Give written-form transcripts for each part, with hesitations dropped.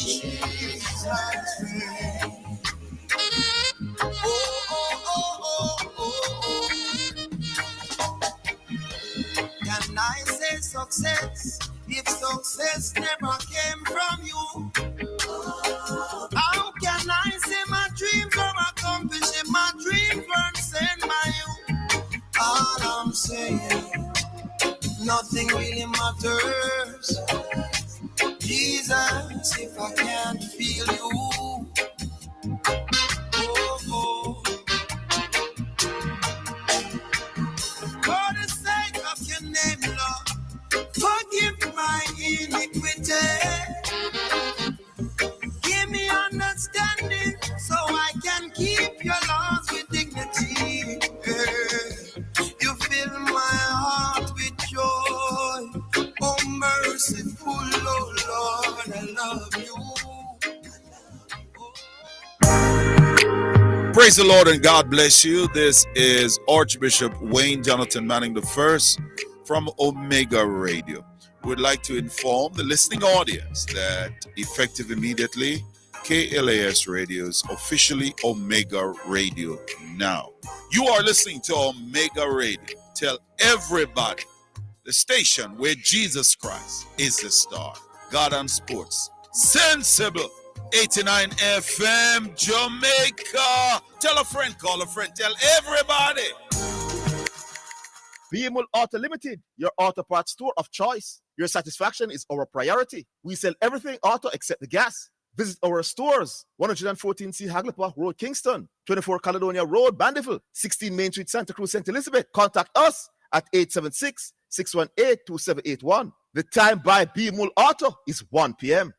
Can I say success if success never came from you? How can I say my dreams are accomplished if my dreams weren't sent by you? All I'm saying, nothing really matters. Jesus, if I can't feel you, oh. For the sake of your name, Lord, forgive my iniquity. Give me understanding so I can keep your laws with dignity. You fill my heart with joy. Oh, merciful, oh Lord, I love you. Praise the Lord and God bless you. This is Archbishop Wayne Jonathan Manning I from Omega Radio. We'd like to inform the listening audience that effective immediately, KLAS Radio is officially Omega Radio now. You are listening to Omega Radio. Tell everybody, the station where Jesus Christ is the star. God on Sports. Sensible. 89 FM, Jamaica. Tell a friend, call a friend, tell everybody. BML Auto Limited, your auto parts store of choice. Your satisfaction is our priority. We sell everything auto except the gas. Visit our stores, 114C Hagley Road, Kingston, 24 Caledonia Road, Bandiville, 16 Main Street, Santa Cruz, St. Elizabeth. Contact us at 876-618-2781. The time by BML Auto is 1 p.m.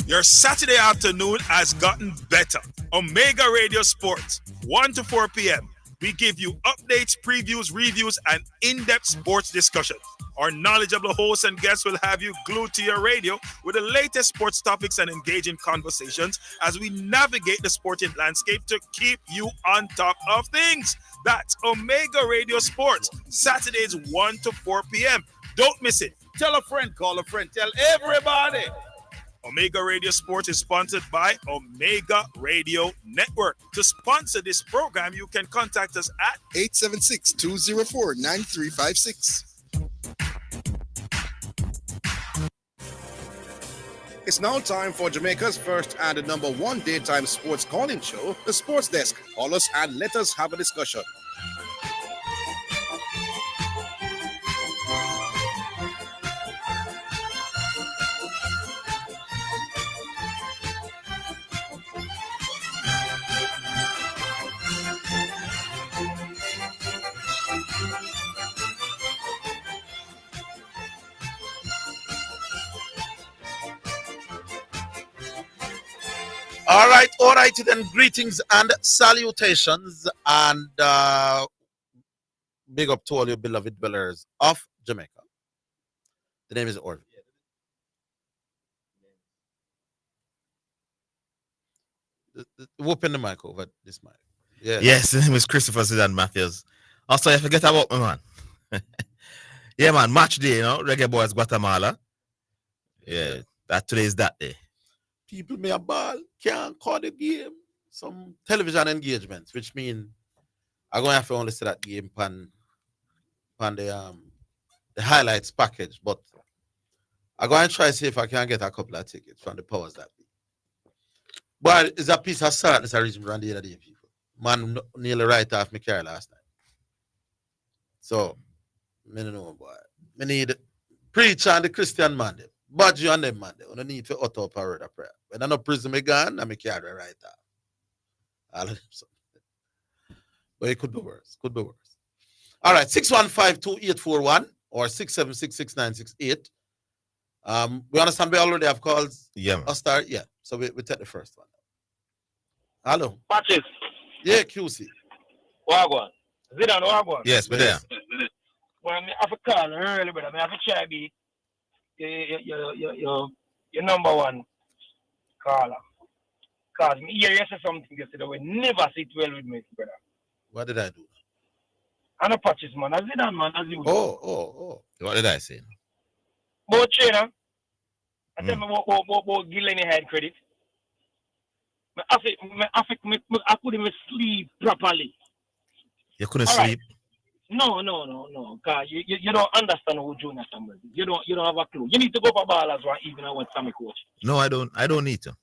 Your Saturday afternoon has gotten better. Omega Radio Sports, 1 to 4 p.m. We give you updates, previews, reviews, and in-depth sports discussion. Our knowledgeable hosts and guests will have you glued to your radio with the latest sports topics and engaging conversations as we navigate the sporting landscape to keep you on top of things. That's Omega Radio Sports, Saturdays 1 to 4 p.m. Don't miss it. Tell a friend, call a friend, tell everybody. Omega Radio Sports is sponsored by Omega Radio Network. To sponsor this program, you can contact us at 876-204-9356. It's now time for Jamaica's first and the number one daytime sports calling show, The Sports Desk. Call us and let us have a discussion. All right, then greetings and salutations and big up to all your beloved dwellers of Jamaica. The name is Orville. Open the mic over this mic. Yeah. Yes, the name is Christopher Zidane Matthews. Also, I forget about me, man. Yeah, man, match day, you know, Reggae Boys Guatemala. Yeah, that today is that day. People may have ball, can't call the game. Some television engagements, which mean I'm gonna have to only see that game on the highlights package. But I'm going to try to see if I can get a couple of tickets from the powers that be. But it's a piece of sadness I reached around the other day, people. Man nearly right off my car last night. So, I don't know, boy. I need preach on the Christian man. Budge on them, man. I don't need to utter up a word of prayer. When I'm not prison, I'm gone, I'm carry right off. All of them. But it could be worse. Could be worse. All right, 615-2841 or 676-6968. We understand we already have calls. Yeah, man. Start. Yeah. So we take the first one. Hello. Patches. Yeah, QC. Wagwan. Zidane, Wagwan. Yes, but there. Well, I have to call early, but I have to try to be your number one caller. Because me hear you say something yesterday we never sit well with me, brother. What did I do? I know Patches, man. I Zidane, man, as you. Oh. What did I say? Both trainer. I tell me about give Lenny Hyde credit. I couldn't even sleep properly. You couldn't All right. sleep. No. Cause you don't understand who Junior Samuel is. You don't have a clue. You need to go for ballers one even when Sammy coach. No, I don't need to.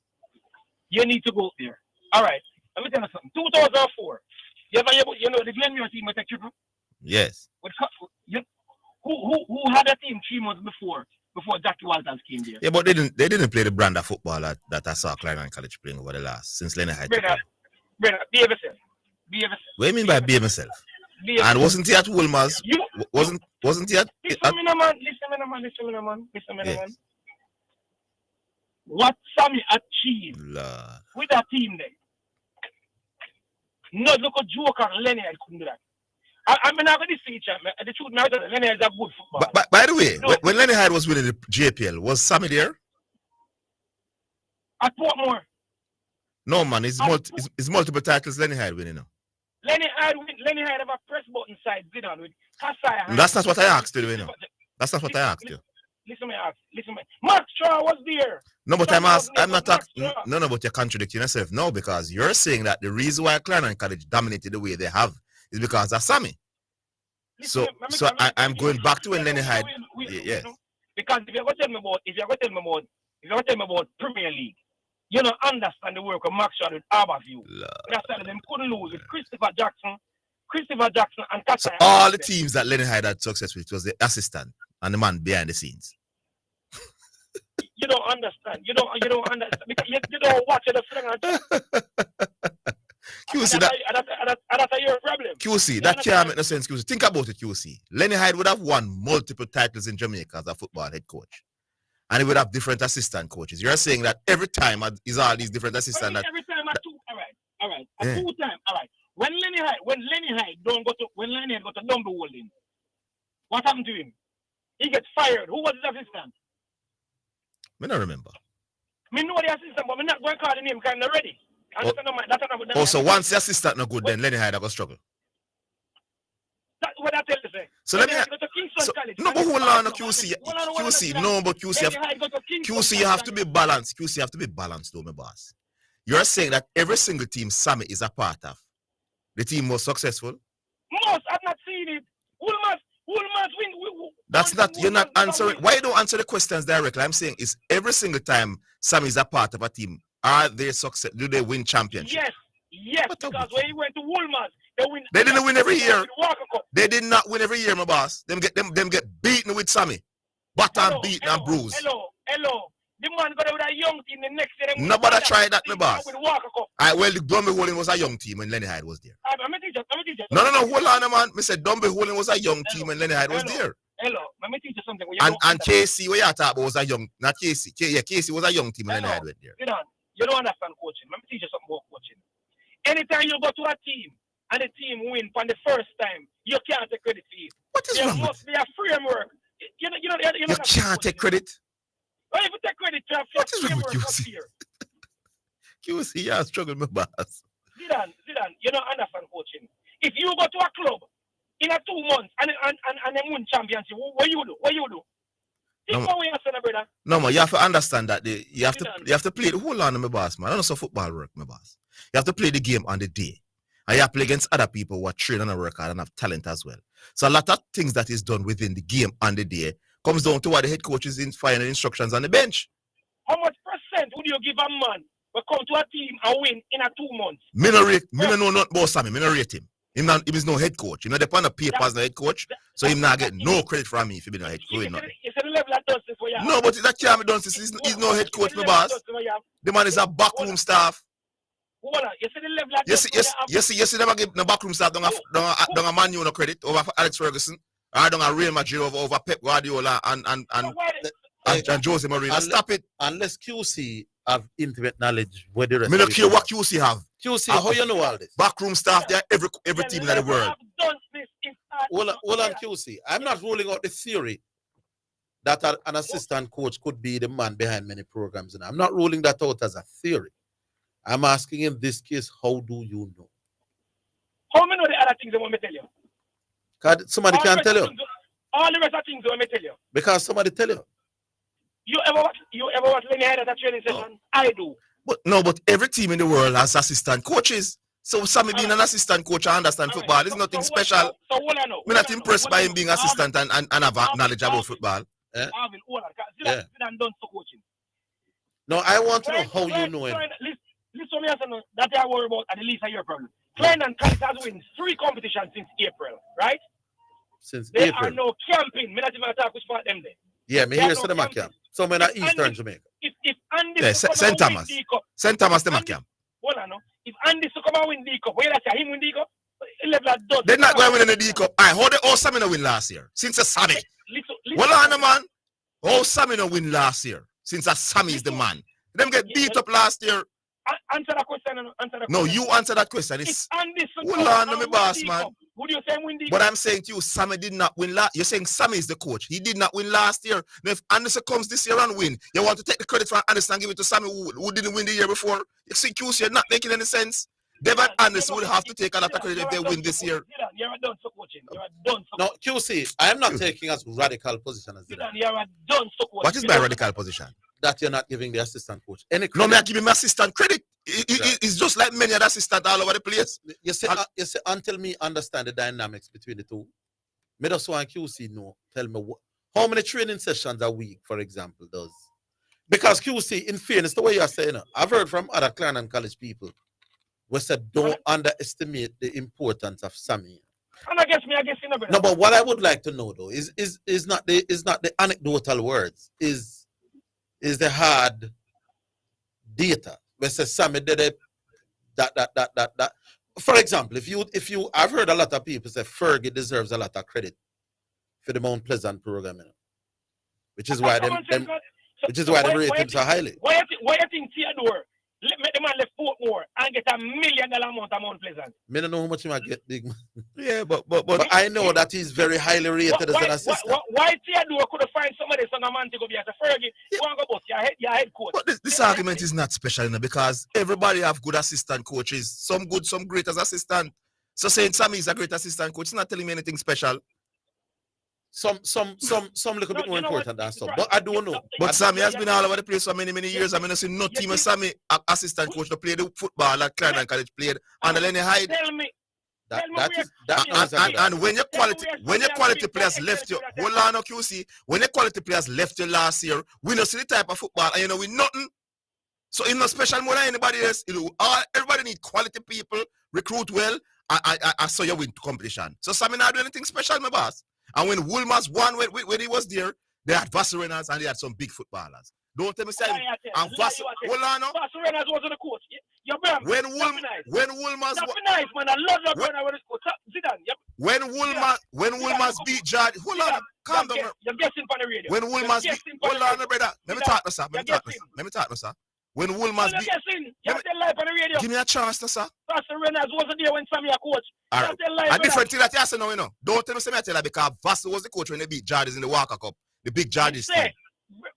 You need to go there. All right. Let me tell you something. 2004. You know the Glenmere team with a triple? Yes. Who had a team 3 months before Jackie Walters came there? Yeah, but they didn't play the brand of football that I saw Clarendon College playing over the last since Lenny Hyde. Brother, behave yourself. What do you mean by behave himself? And wasn't he at Woolmers? Wasn't he at? Listen me, man. What Sammy achieved with that team there? No, look at Joker Lenny Hyde couldn't do that. I mean, I'm going to say the truth now that Lenny Hyde is a good footballer. But by the way, when Lenny Hyde was winning the JPL, was Sammy there? At Portmore. No, man, it's multiple titles Lenny Hyde winning now. Lenny Hyde have a press button side Zidane with Kasai. That's not what I asked you, That's not what I asked you. Listen, Mark Shaw was there. No, but I'm not talking. No, but you're contradicting yourself now because you're saying that the reason why Clarendon College dominated the way they have is because of Sammy. So I'm going back to when Lenny Hyde. Yes. Because if you're going to tell me about Premier League, you don't understand the work of Mark Shaw with Harborview. That's why them couldn't lose with Christopher Jackson and Kasai. So all the teams that Lenny Hyde had success with was the assistant and the man behind the scenes. You don't understand. You don't understand because you don't watch the film. QC, that's your problem. QC, that can't make no sense. QC, think about it. QC, Lenny Hyde would have won multiple titles in Jamaica as a football head coach, and he would have different assistant coaches. You're saying that every time is all these different assistants. Every time at two. All right. At 2 times. All right. When Lenny Hyde go to Dumbo Holding, what happened to him? He gets fired. Who was his assistant? I don't remember. Me know the assistant, but I'm not going to call the name kind of ready. So once the assistant not good, then Lenny Hyde will struggle. That's what I tell you. So let me. No, but hold on, QC. No, but QC, you have to be balanced. QC, you have to be balanced, though, my boss. You're saying that every single team Sammy is a part of, the team was successful. Most, I've not seen it. Woolmans win. That's not. You're not answering. Why you don't answer the questions directly? I'm saying is every single time Sammy is a part of a team, are they success? Do they win championship? Yes. Because when he went to Woolmans, they win. They didn't win every year. They did not win every year, my boss. Them get beaten with Sammy, beaten and bruised. Hello. The man got with a young team the next year. Nobody tried that, my boss. Well, the Dumby Holding was a young team when Lenny Hyde was there. No, hold on, man. I said Dumby Holding was a young team when Lenny Hyde was there. Hello, let me teach you something. And KC, what you talk about was a young, not KC. KC was a young team when Lenny Hyde went there. You don't understand coaching. Let me teach you something about coaching. Anytime you go to a team and the team win for the first time, you can't take credit for it. What is wrong with it? There must be a framework. You can't take credit. Well, if you take credit, you have what is wrong with QC? QC, yeah, struggle with my boss. Zidane, you don't understand coaching. If you go to a club in a 2 months and they win championship, what you do? Think about what you say, brother. No, man, you have to understand that you have to play the whole on, my boss, man. I don't know how football work, my boss. You have to play the game on the day. And you have to play against other people who are trained and work hard and have talent as well. So a lot of things that is done within the game on the day comes down to what the head coach is in final instructions on the bench. How much percent would you give a man who come to a team and win in a 2 months? Me no know nothing about Sammy. Me no rate him. He is no head coach. You know, depend on paper as no head coach. So him not get no credit from me if he be no head coach. No, but that can't be done since he's no head coach, my boss. The man is a backroom staff. You see them give the backroom staff don't a Man U no credit over Alex Ferguson. I don't a Real Madrid over Pep Guardiola and Jose Mourinho. Stop it. Unless QC have intimate knowledge where the rest. Me don't care what QC have. QC, how you know all this? Backroom staff, there every team in the world. Hold on, QC. I'm not ruling out the theory that an assistant coach could be the man behind many programs. And I'm not ruling that out as a theory. I'm asking in this case, how do you know? How many of the other things I want me to tell you? Somebody can't tell you. All the rest of things I want me to tell you. Because somebody tell you. You ever watch Lenny Hyde at a training session? I do. But every team in the world has assistant coaches. So Sammy being an assistant coach, I understand football. It's nothing special. So what I know? I'm not impressed by him being assistant and have knowledge about football. Zidane done for coaching. No, I want to know how you know him. Listen to me, that I worry about at the least a year problem. Klein and Callis has won 3 competitions since April, right? Since they April. Are no camping. Me not even talk which part them there. Yeah, me here to the camp. So me not Eastern Jamaica. If Andy St. Thomas. St. Thomas the camp. Hold on, no. If Andy to come and win D Cup, where that's him win D Cup? They're not going to win the D Cup. How did Sammy win last year? Since a Sammy. Hold on, man. How Sammy no win last year? Since a Sammy is the man. Them get beat up last year. Answer that question. No, you answer that question. It's hold on, my boss, man. Would you say win the But I'm saying to you, Sammy did not win last. You're saying Sammy is the coach. He did not win last year. Now, if Anderson comes this year and win, you want to take the credit for Anderson and give it to Sammy who didn't win the year before. You see, QC, you're not making any sense. Devon Anderson would have to take a lot of credit if they win this year. You're done for coaching. You're done for No, QC, I am not taking as radical position as that. You're done for coaching. What is my radical position? That you're not giving the assistant coach any credit. No, me I give him assistant credit. It's just like many other assistants all over the place. You say until me understand the dynamics between the two. Me just want QC know. Tell me how many training sessions a week, for example, does. Because QC, in fairness, the way you're saying it, I've heard from other Clan and college people who said don't underestimate the importance of Sammy. And I guess you know. No, but what I would like to know though is not the anecdotal words, is the hard data. Where says Sammy did it, that. For example, if you, I've heard a lot of people say Fergie deserves a lot of credit for the Mount Pleasant program, you know, which is why they rate him so highly. Why you think Theodore make the man left Portmore and get $1 million amount of Mount Pleasant? I don't know how much he might get, big man. Yeah, but I know that he's very highly rated as an assistant. Why Theodore could find somebody son of man to go be as a Fergie? You want to go bust your head coach. But this argument is not special, you know, because everybody have good assistant coaches. Some good, some great as assistant. So saying Sammy is a great assistant coach, it's not telling me anything special. Some little bit more important than some. But I don't know. But Sammy has been all over the place for many years. I mean, I see no team of Sammy assistant coach to play the football that Clarendon College played and Lenny Hyde. Tell me. And when your quality players left you, hold on, QC. When your quality players left you last year, we don't see the type of football, and you know we nothing. So it's not special more than anybody else. You know, everybody need quality people, recruit well. I saw you win competition. So Sammy not do anything special, my boss. And when Woolmers won when he was there, they had Vasserenas and they had some big footballers. Don't tell me say and hold on. Vasserenas wasn't a coach. When Woolmers nice, man. I love your brother when it's coach. Zidane. When Woolmers beat Jard, hold on, calm down. You're guessing on the radio. When Woolmers beat, hold on, brother. Let me talk to sir. When Woolmers beat, give me a chance, sir. Vasserenas wasn't there when Sammy a coach. All right. A different thing that you say now, you know. Don't tell me I tell you because Vassar was the coach when they beat Jardis in the Walker Cup. The big Jardis team.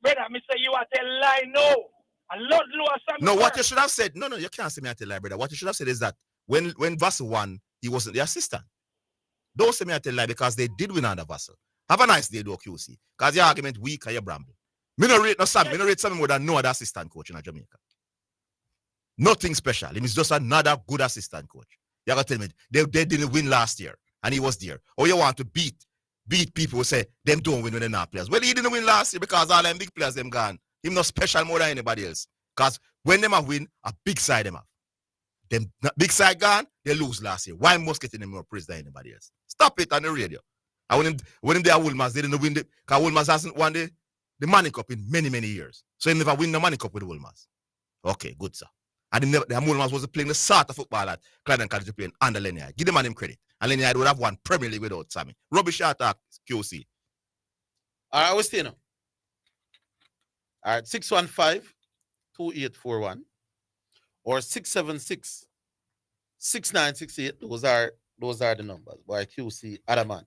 Brother, me say you are tell lie no. A lot lower Sammy. No, what you should have said, no, you can't say me I tell lie, brother. What you should have said is that when Vassar won, he wasn't the assistant. Don't say me I tell lie because they did win under Vassar. Have a nice day, though, QC. Because your argument weak and you bramble. Me no rate no Sam. Me no rate Sammy more than no other assistant coach in Jamaica. Nothing special. He's just another good assistant coach. You gotta tell me they didn't win last year and he was there. Or you want to beat people who say them don't win when they're not players. Well, he didn't win last year because all them big players them gone. Him not special more than anybody else. Because when them have win, a big side them have. Them big side gone, they lose last year. Why must getting them more praise than anybody else? Stop it on the radio. And when him there Woolmers, they didn't win because Woolmers hasn't won the Money Cup in many years. So he never win the Money Cup with Woolmers. Okay, good sir. And the Woolmers was playing the sort of football that Clarendon College playing under Lenny Hyde. Give the man him credit. And Lenny Hyde would have won Premier League without Sammy. Rubbish attack, QC. All right, we're staying now. All right, 615-2841 or 676-6968. Those are the numbers. By QC Adaman.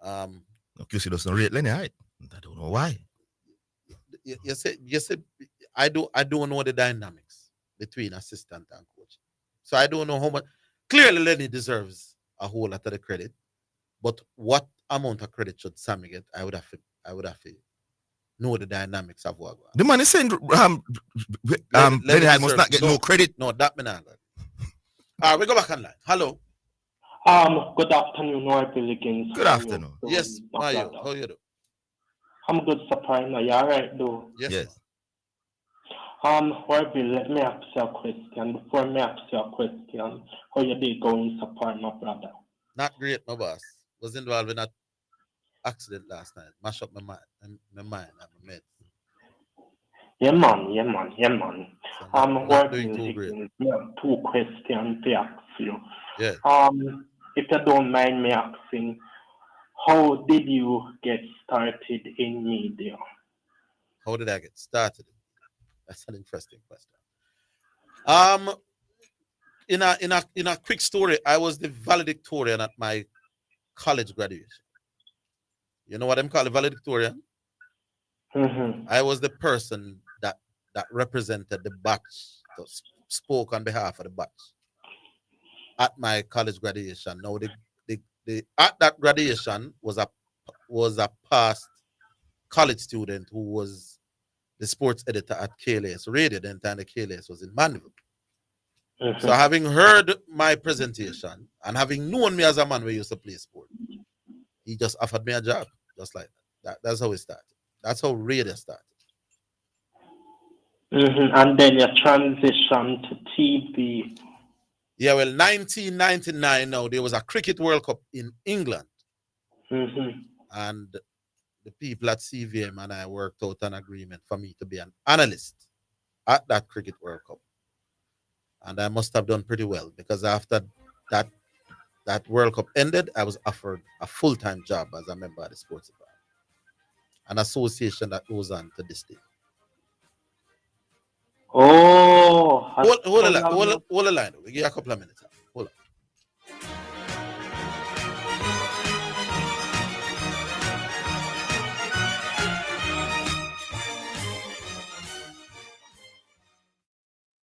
QC doesn't rate Lenny Hyde. I don't know why. You said I don't know the dynamics between assistant and coach. So I don't know how much. Clearly, Lenny deserves a whole lot of the credit. But what amount of credit should Sammy get? I would have to know the dynamics of what. The man is saying Benny Hyde must not get no credit. No, that me not. We go back online. Hello. Good afternoon, Orville Higgins. Good afternoon. Yes, Mayo. How you do? I'm good, surprise. No, you alright, though? Yes. Orville, let me ask you a question. Before me ask you a question, how you did go in support my brother? Not great, my boss. Was involved in that accident last night. Mash up my mind and my meds. Yeah, man. So not doing too great. Two questions to ask you. Yeah. If you don't mind me asking, how did you get started in media? How did I get started? That's an interesting question. In a quick story, I was the valedictorian at my college graduation. You know what I'm called, valedictorian? Mm-hmm. I was the person that represented the batch, that spoke on behalf of the batch at my college graduation. Now, the at that graduation was a past college student who was the sports editor at KLS Radio. The entire KLS was in Mandeville. Mm-hmm. So having heard my presentation and having known me as a man who used to play sport, he just offered me a job, just like that. That's how it started. That's how radio started. Mm-hmm. And then you transitioned to TV. Yeah, well, 1999 now, there was a Cricket World Cup in England. Mm-hmm. And the people at CVM and I worked out an agreement for me to be an analyst at that Cricket World Cup. And I must have done pretty well because after that World Cup ended, I was offered a full-time job as a member of the sports department. An association that goes on to this day. Oh, Hold the line. We give you a couple of minutes. Hold on.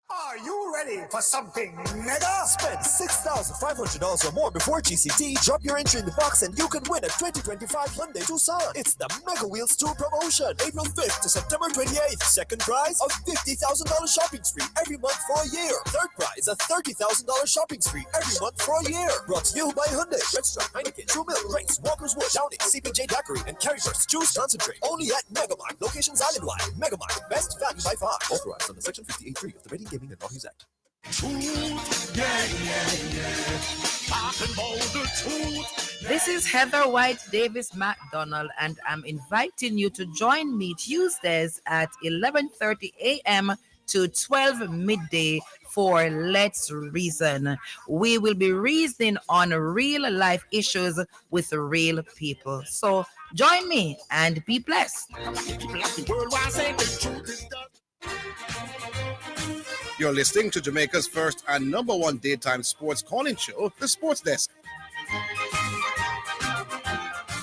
Are you ready for something mega? Spend $6,500 or more before GCT. Drop your entry in the box and you can win a 2025 Hyundai Tucson. It's the Mega Wheels Tour promotion. April 5th to September 28th. Second prize, a $50,000 shopping spree every month for a year. Third prize, a $30,000 shopping spree every month for a year. Brought to you by Hyundai, Red Stripe, Heineken, True Milk, Grace, Walker's Wood, Downing, CPJ Daiquiri, and Carryburst Juice Concentrate. Only at Megamart. Locations island-wide. Megamart. Best value by far. Authorized under Section 58.3 of the Rating, Gaming, and Law Act. This is Heather White Davis McDonald, and I'm inviting you to join me Tuesdays at 11:30 a.m. to 12 midday for Let's Reason. We will be reasoning on real life issues with real people. So join me and be blessed. You're listening to Jamaica's first and number one daytime sports calling show, The Sports Desk.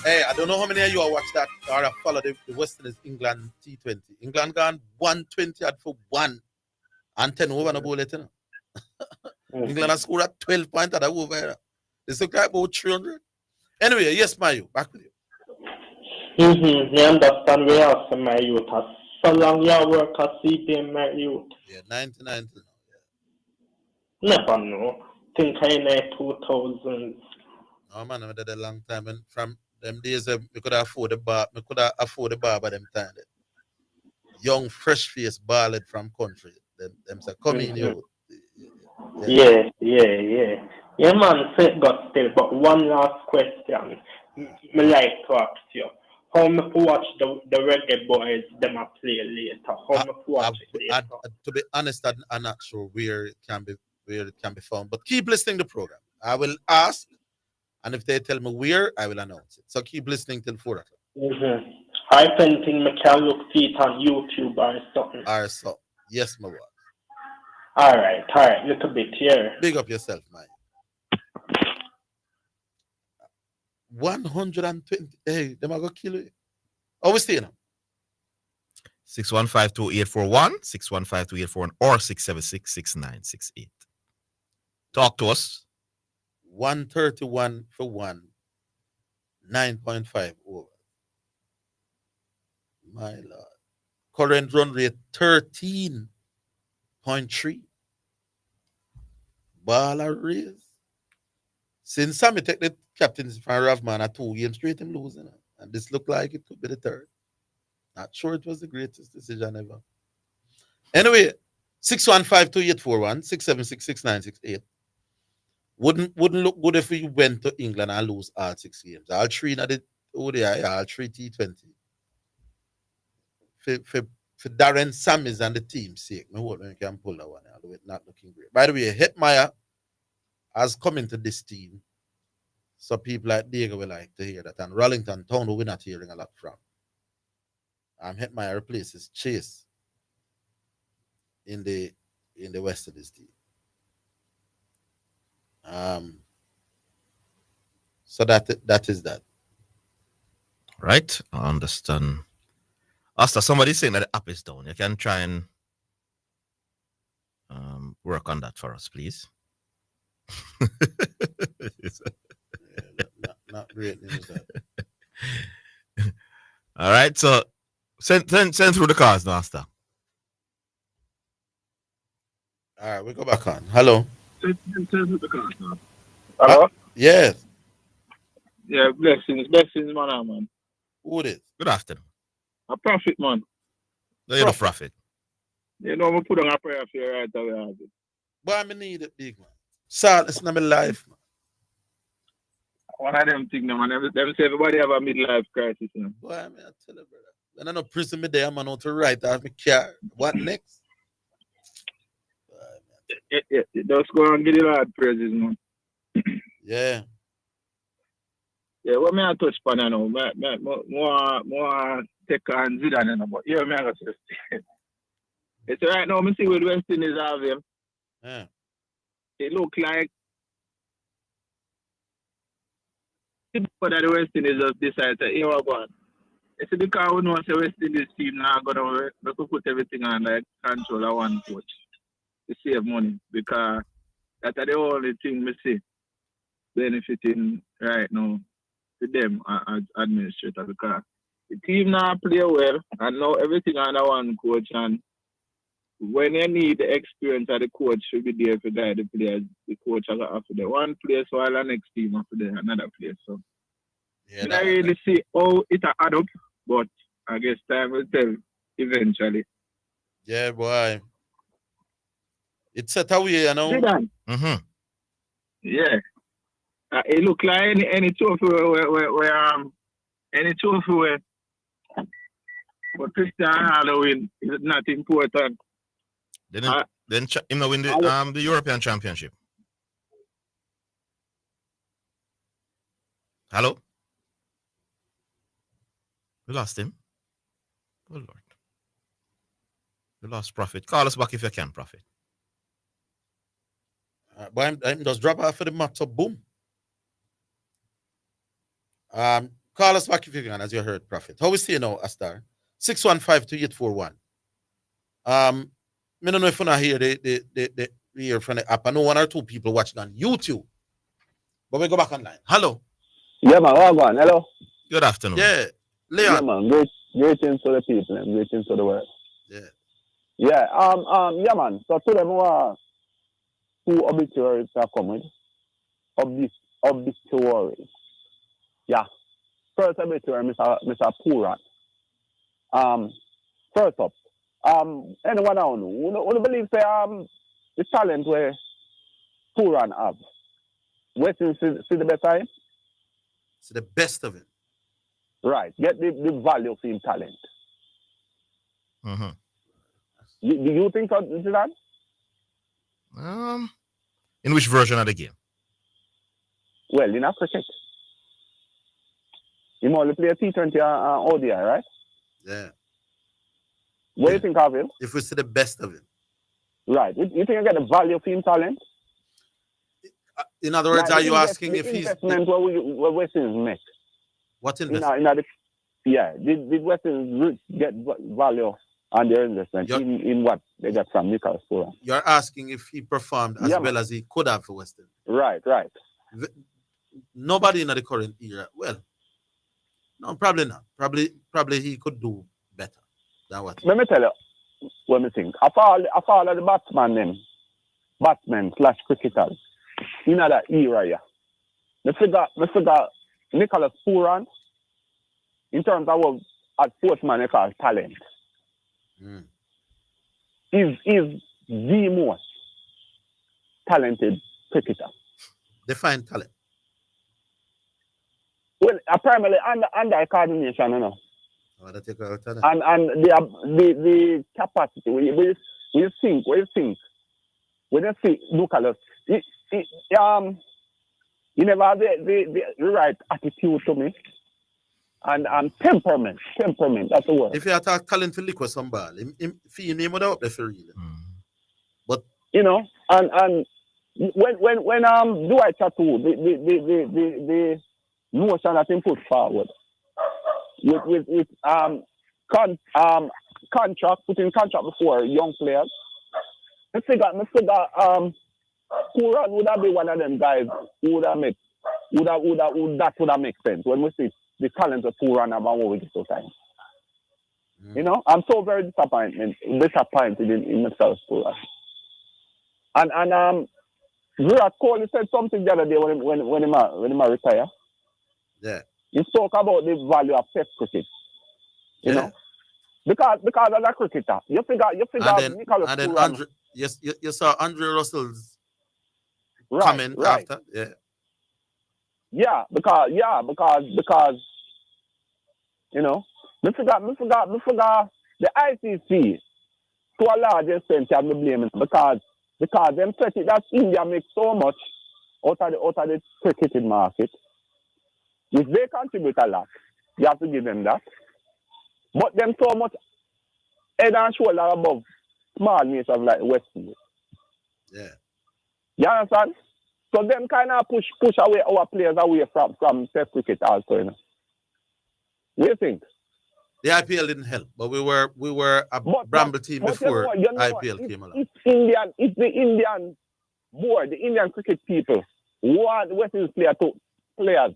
Hey, I don't know how many of you have watched that or have followed the West Indies England T20. England gone 120 for 1 and 10 over no bullet. You know? England has scored at 12 points at over here. It's look like about 300. Anyway, yes, Mayu, back with you. You understand where else my youth has so long you work at CPM, my youth. Yeah, 99 now. Yeah. Never know. Think I in the 2000s. No man, I did a long time, and from them days we could afford the bar. We could afford the bar by them time. Young, fresh face ballad from country. Them say come in you. Yeah. Yeah, man, say got still. But one last question. Me like to ask you. How me watch the reggae boys them a play later? How me watch it later? To be honest, I'm not sure where it can be found. But keep listening to the program. I will ask, and if they tell me where, I will announce it. So keep listening till 4 o'clock. I think me can look for it on YouTube or something. Or so. Yes, my boy. All right. Little bit here. Big up yourself, man. 120. Hey, them are gonna kill you. Oh, we stay now. 615-2841, 615-2841, or 676-6968. Talk to us. 131 for 1. 9.5 over. My Lord. Current run rate 13.3. Ball a raise. Since Sammy take the captaincy from Ravman at 2 games straight, him losing. And this looked like it could be the third. Not sure it was the greatest decision ever. Anyway, 615-2841, 676-6968. Wouldn't look good if we went to England and lose all 6 games. All 3 in the ODI, all 3 T20. For Darren Sammys and the team's sake, I hope we can pull that one, although it's not looking great. By the way, Hetmeyer has come into this team, so people like Diego will like to hear that. And Rollington Town, who we're not hearing a lot from. Hetmeyer replaces Chase in the West of this team. So that is that. Right, I understand. Asta, somebody's saying that the app is down. You can try and work on that for us, please. Not great news. All right, so send through the cars now, Asta. All right, we go back on. Hello. Send through the cars now. Hello? Yes. Yeah, blessings, man. Who it is? Good afternoon. A prophet, man. No, you're the prophet. You know, I'm put on a prayer for you right away. Boy, I need it, big man. Salt, it's not my life, man. One of them things, man. Them say everybody have a midlife crisis, you know. Boy, I mean, I tell you, brother. When I know prison me there, man, out to write out my car. What next? Yeah. Just go and give the Lord praises, man. Yeah. Yeah, what me I touch upon now? More take on Zidane, but yeah, me I got to say. It's right now, me see what West Indies have him. Yeah. It look like but the West Indies just decided to, you know what? It's because we know the West Indies team now gonna put everything on like control of one coach to save money, because that's the only thing we see benefiting right now to them as administrator, because the team now play well and now everything under one coach, and when you need the experience of the coach should be there to guide the players, the coach has after the one place while the next team after the another place. So I don't really see how it add up, but I guess time will tell eventually. Yeah, boy. It's set away, you know. Mm-hmm. Yeah. It look like any trophy where any trophy where Cristiano Ronaldo win is not important. Then him win the European Championship. Hello? We lost him. Oh Lord. We lost Prophet. Call us back if you can, Prophet. But I'm just drop off for the match, so boom. Call us back if you can, as you heard, Prophet. How we see you now, Astar? 615-2841. I don't know if you not hear the hear from the app. I know 1 or 2 people watching on YouTube. But we go back online. Hello. Yeah, man. Welcome. Hello. Good afternoon. Yeah. Leon. Yeah, man. Greetings to the people and greetings to the world. Yeah. Yeah. Yeah, man. So today more 2 obituaries are coming. Obituaries. Yeah. First obituary, Mr. Puran. First up, anyone I know, believe say the talent where Puran have. Waiting see the best of him? See the best of it. Right. Get the value of him talent. Mm-hmm. Do you think so, Zidane? In which version of the game? Well, in cricket. You only play a T20 ODI, right? Yeah. What do you think of him? If we see the best of it. Right. You think you get the value of him talent? In other words, are you asking if he's... investment what West Indies make? What investment? Did West Indies get value on their investment in what they got from Nicholas Puran? You're asking if he performed as well as he could have for West Indies. Right. Nobody in the current era. Well, no, probably not. Probably he could do better Now what? Let me tell you what I think. I follow the batsmen / cricketers in that era, yeah. Me figure Nicholas Pooran in terms of what a sportsman they call talent. Is the most talented cricketer. Define talent. Well, primarily under coordination, you know. Oh, that take a talent. And the capacity. We think when you see Nicholas, he never have the right attitude to me. And temperament, that's the word. If you attack talent to liquor some ball, him name would up there for real. But you know, and when Dwight Tattoo, the notion that he put forward with contract, putting contract before young players, I figure Kuran would have been one of them guys who would have made sense when we see the talent of Kuran about what we get so time. You know, I'm so very disappointed in myself, Kuran. And Virat Kohli said something the other day when he retire. Yeah. He spoke about the value of Test cricket. You know, because as a cricketer, you figure. And then Andre, yes, you saw Andre Russell's comment after, yeah. Yeah, because you know, me forgot the ICC to a large extent can be blamed because them set it that India makes so much out of the cricketing market, which they contribute a lot. You have to give them that. But them so much head and shoulder above small nations like West Indies. Yeah. You understand? So them kind of push away our players away from Test cricket also, you know. What do you think? The IPL didn't help, but we were a Bramble team before IPL came along. It's the Indian board, the Indian cricket people want West Indies players.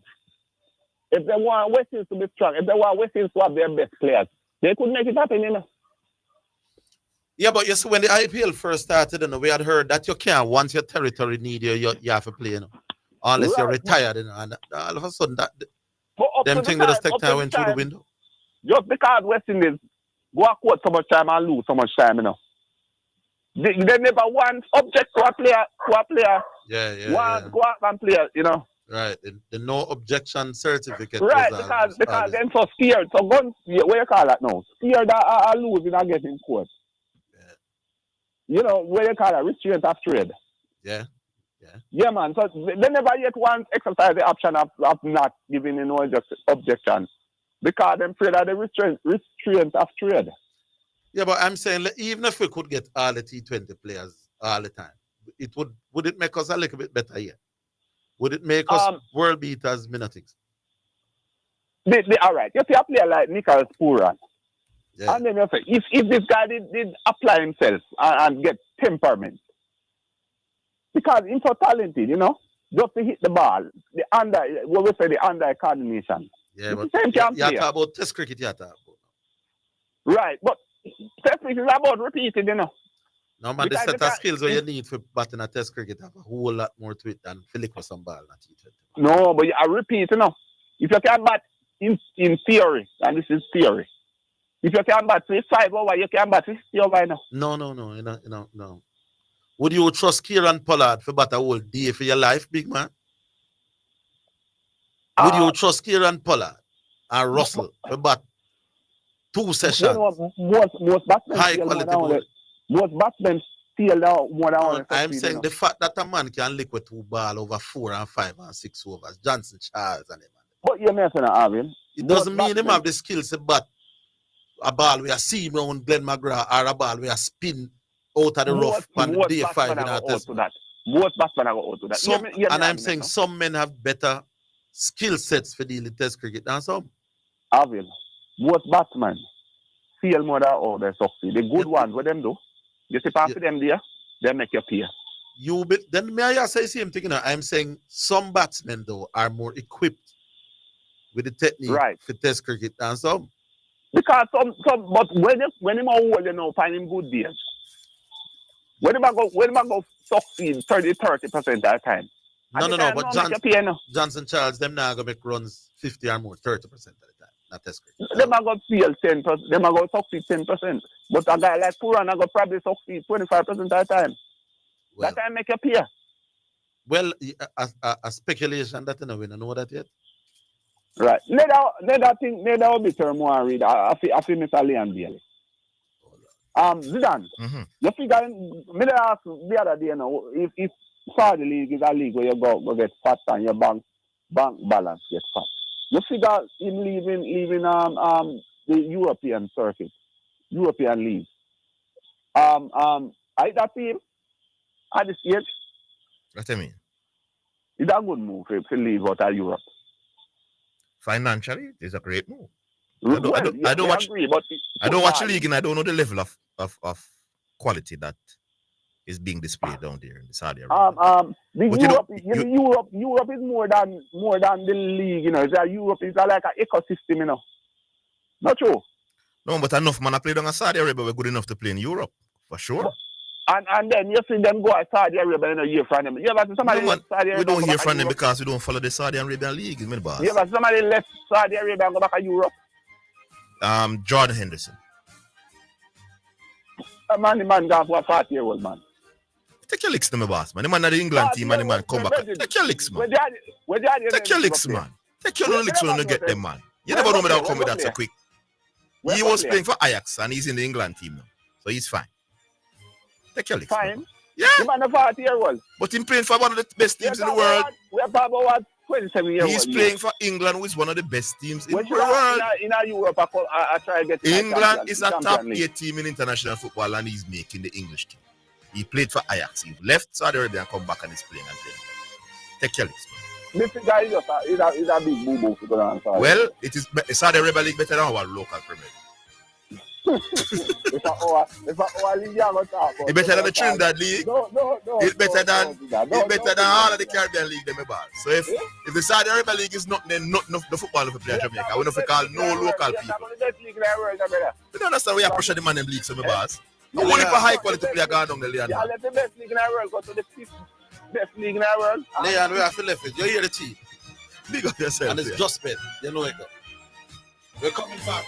If they want West Indies to be strong, if they want West Indies to have their best players, they could make it happen, you know. Yeah, but you see, when the IPL first started, we had heard that you can't, once your territory need you have to play, you know, unless you're retired, you know, and all of a sudden them things just take time went through the window. Just because West Indies go out so much time and lose so much time, you know. They never want object to a player. Yeah. Go out and play, you know. Right, the no objection certificate. Right, because they're so scared. So guns, what you call that now? Scared that are losing and getting court. You know, what you call it? Restraint of trade. Yeah, man. So they never yet want exercise the option of not giving no objection because they're afraid of the restraint of trade. Yeah, but I'm saying even if we could get all the T20 players all the time, would it make us a little bit better here? Would it make us world beaters, minutics? All right. You see a player like Nicholas Pooran. Yeah. And then you say, if this guy did apply himself and get temperament, because he's so talented, you know, just to hit the ball, the under coordination. Yeah, but you talk about Test cricket, you talk about. Right, but Test cricket is about repeating, you know. No, man, the set of skills what you need for batting a Test cricket have a whole lot more to it than flick for some ball. No, but I repeat, you know, if you can bat in theory, and this is theory, if you can bat 5 over, you can bat 50 over now. No. Would you trust Kieran Pollard for bat a whole day for your life, big man? Would you trust Kieran Pollard and Russell for bat 2 sessions? You know, most batsmen high quality ball. Most batsmen feel now more than one. I'm saying the fact that a man can lick with 2 balls over 4 and 5 and 6 overs, Johnson, Charles, and them. But you're messing up, Arvin. It doesn't mean him have the skills to bat a ball with a seam around Glenn McGrath or a ball with a spin out of the rough on day 5 in our test. Most batsmen are going to do that. And I'm saying some men have better skill sets for dealing Test cricket than some. Arvin, most batsmen feel more than all they succeed. The good ones, what them do? You see, pass them there, they make you pay. Then may I say the same thing? You know, I'm saying some batsmen though are more equipped with the technique for Test cricket than some. Because but when him old, you know, find him good days. When him go succeed 30% of the time. No, but Johnson Charles, them now gonna make runs 50 or more, 30% of the time. Not that's great. Them are gonna fail 10%. Them are gonna succeed 10%. But a guy like Puran are gonna probably succeed 25% of the time. Well, that time make you pay. Well, a speculation that we don't know that yet. Right. Neither will be term more read. I feel Mr. Leon Bailey. Zidane, you figure, me ask the other day, you know, if Saudi League is a league where you go get fat and your bank balance gets fat. You figure him leaving the European circuit, European league. I that team at this stage. What do you mean? It's a good move to leave out of Europe. Financially, it's a great move. I don't watch the league and I don't know the level of quality that is being displayed down there in Saudi Arabia. Europe is more than the league, you know. Europe is like an ecosystem, you know. Not true. No, but enough man play down in Saudi Arabia we're good enough to play in Europe, for sure. And then you see them go to Saudi Arabia and you hear from them. You ever see somebody left Saudi Arabia? We don't hear from them because we don't follow the Saudi Arabian league, my boss. You ever see somebody left Saudi Arabia and go back to Europe? Jordan Henderson. The man gone for a 40-year-old man. Take your licks to my boss, man. The man at the England team and the man come back. Take your licks, man. Take your licks, man. Take your licks when you get them, man. You never know me that come with that so quick. He was playing for Ajax and he's in the England team now. So he's fine. Take your licks. Fine. Yeah. The man a 40-year-old. But he's playing for one of the best teams in the world. We're talking about 27-year-old. He's playing for England, who is one of the best teams in the world. In Europe, I try to get England is a top 8 team in international football and he's making the English team. He played for Ajax. He left Saudi Arabia and come back and he's playing again. Take your list, man. This guy is a big boo-boo to go down. Well, it is Saudi Arabia League better than our local Premier League. It's our league you talk about. It's better than the Trinidad League. No. It's better than all of the Caribbean League, them about. So if the Saudi Arabia League is not, then not the football of the player Jamaica. We don't call no local people. We don't understand why you pressure the man in league, so my boss. Only for high quality player going down the lane. Yeah, let the best league in the world go to the fifth best league in the world. Leon, we have to left it. You hear the team. Big up yourself. And it's just bet. You know it. We're coming back.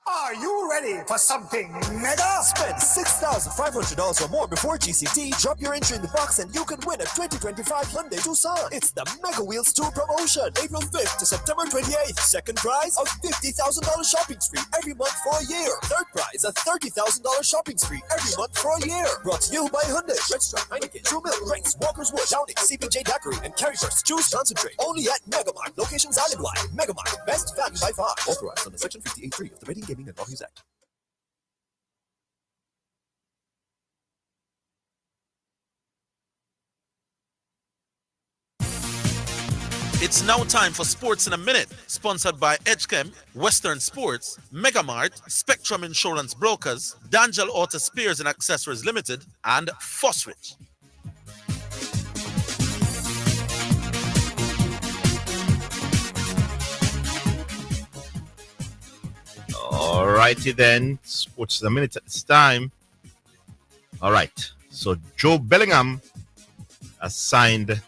Are you ready for something mega? Spend $6,500 or more before GCT. Drop your entry in the box and you can win a 2025 Hyundai Tucson. It's the Mega Wheels Tour promotion. April 5th to September 28th. Second prize, a $50,000 shopping spree every month for a year. Third prize, a $30,000 shopping spree every month for a year. Brought to you by Hyundai, Red Stripe, Heineken, True Milk, Grace, Walker's Wood, Downing, CPJ Daiquiri, and Carryburst. Choose concentrate. Only at Megamart. Locations island-wide. Megamart. Best value by far. Authorized under Section 58.3 of the Rating Gaming and Laws Act. It's now time for Sports in a Minute, sponsored by Edgechem, Western Sports, Megamart, Spectrum Insurance Brokers, D'Angelo Auto Spares and Accessories Limited, and Fosrich. All righty then, Sports in a Minute. It's time. All right. So Joe Bellingham has joined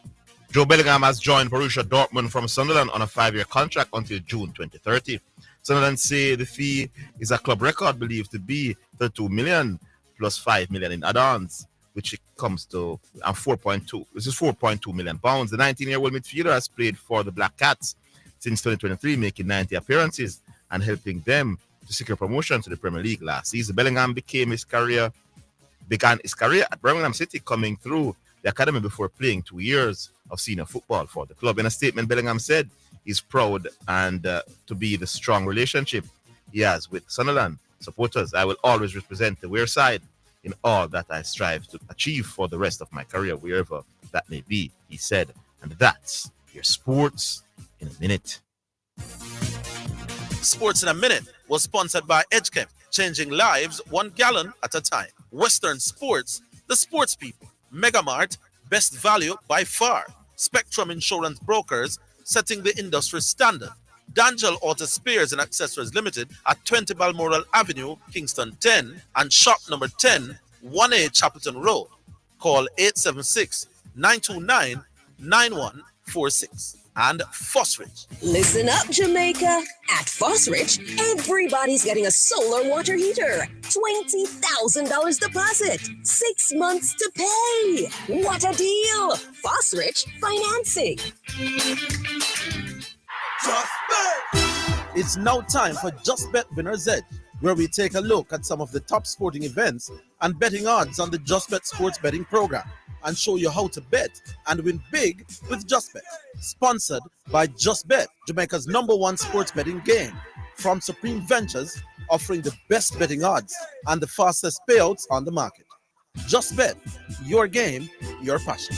Borussia Dortmund from Sunderland on a 5-year contract until June 2030. Sunderland say the fee is a club record believed to be 32 million plus 5 million in add-ons, which it comes to 4.2. This is 4.2 million pounds. The 19-year-old midfielder has played for the Black Cats since 2023, making 90 appearances and helping them to secure promotion to the Premier League last season. Bellingham began his career at Birmingham City, coming through the academy before playing 2 years of senior football for the club. In a statement, Bellingham said he's proud and to be the strong relationship he has with Sunderland supporters. I will always represent the Wear side in all that I strive to achieve for the rest of my career, wherever that may be, he said. And that's your Sports in a Minute. Sports in a Minute was sponsored by Edgechem, changing lives 1 gallon at a time. Western Sports, the sports people. Megamart, Best value by far. Spectrum Insurance Brokers, setting the industry standard. D'Angelo Auto Spares and Accessories Limited at 20 Balmoral Avenue, Kingston 10, and shop number 10, 1A Chapelton Road. Call 876-929-9146. And Fosrich. Listen up, Jamaica. At Fosrich, everybody's getting a solar water heater. $20,000 deposit. 6 months to pay. What a deal. Fosrich financing. It's now time for Just Bet Winner's Edge, where we take a look at some of the top sporting events and betting odds on the Just Bet sports betting program and show you how to bet and win big with Just Bet. Sponsored by Just Bet, Jamaica's #1 sports betting game. From Supreme Ventures, offering the best betting odds and the fastest payouts on the market. Just Bet, your game, your passion.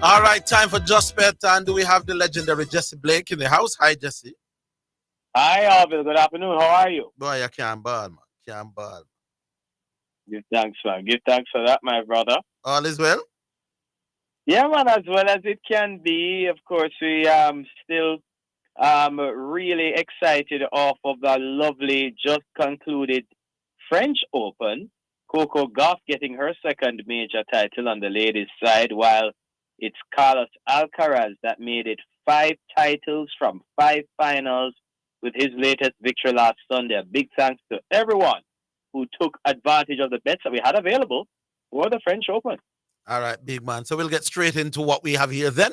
All right, time for Just Bet, and we have the legendary Jesse Blake in the house. Hi, Jesse. Hi, Orville. Good afternoon. How are you? Boy, I can't ball, man. Can't ball. Give thanks, man. Give thanks for that, my brother. All is well? Yeah, man, as well as it can be. Of course, we still really excited off of the lovely, just concluded French Open. Coco Gauff getting her second major title on the ladies' side, while it's Carlos Alcaraz that made it 5 titles from 5 finals with his latest victory last Sunday. A big thanks to everyone who took advantage of the bets that we had available for the French Open. All right, big man. So we'll get straight into what we have here then.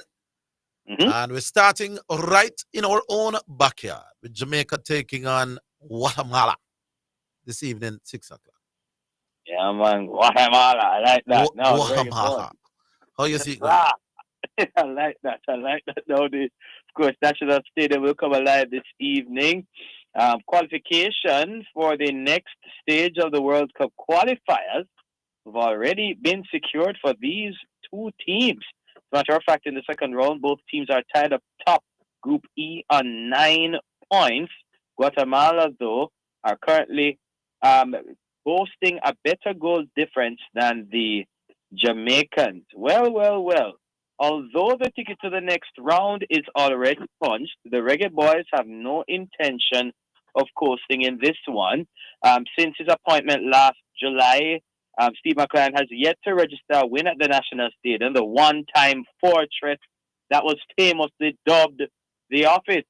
And we're starting right in our own backyard with Jamaica taking on Guatemala this evening, 6 o'clock. Yeah, man. Guatemala. I like that. Guatemala. How you see it? I like that. Now, of course, National Stadium will come alive this evening. Qualification for the next stage of the World Cup qualifiers have already been secured for these 2 teams. As a matter of fact, in the second round, both teams are tied up top Group E on 9 points. Guatemala, though, are currently boasting a better goal difference than the Jamaicans. Well. Although the ticket to the next round is already punched, the Reggae Boys have no intention of coasting in this one. Since his appointment last July, Steve McLaren has yet to register a win at the National Stadium, the one-time fortress that was famously dubbed the office.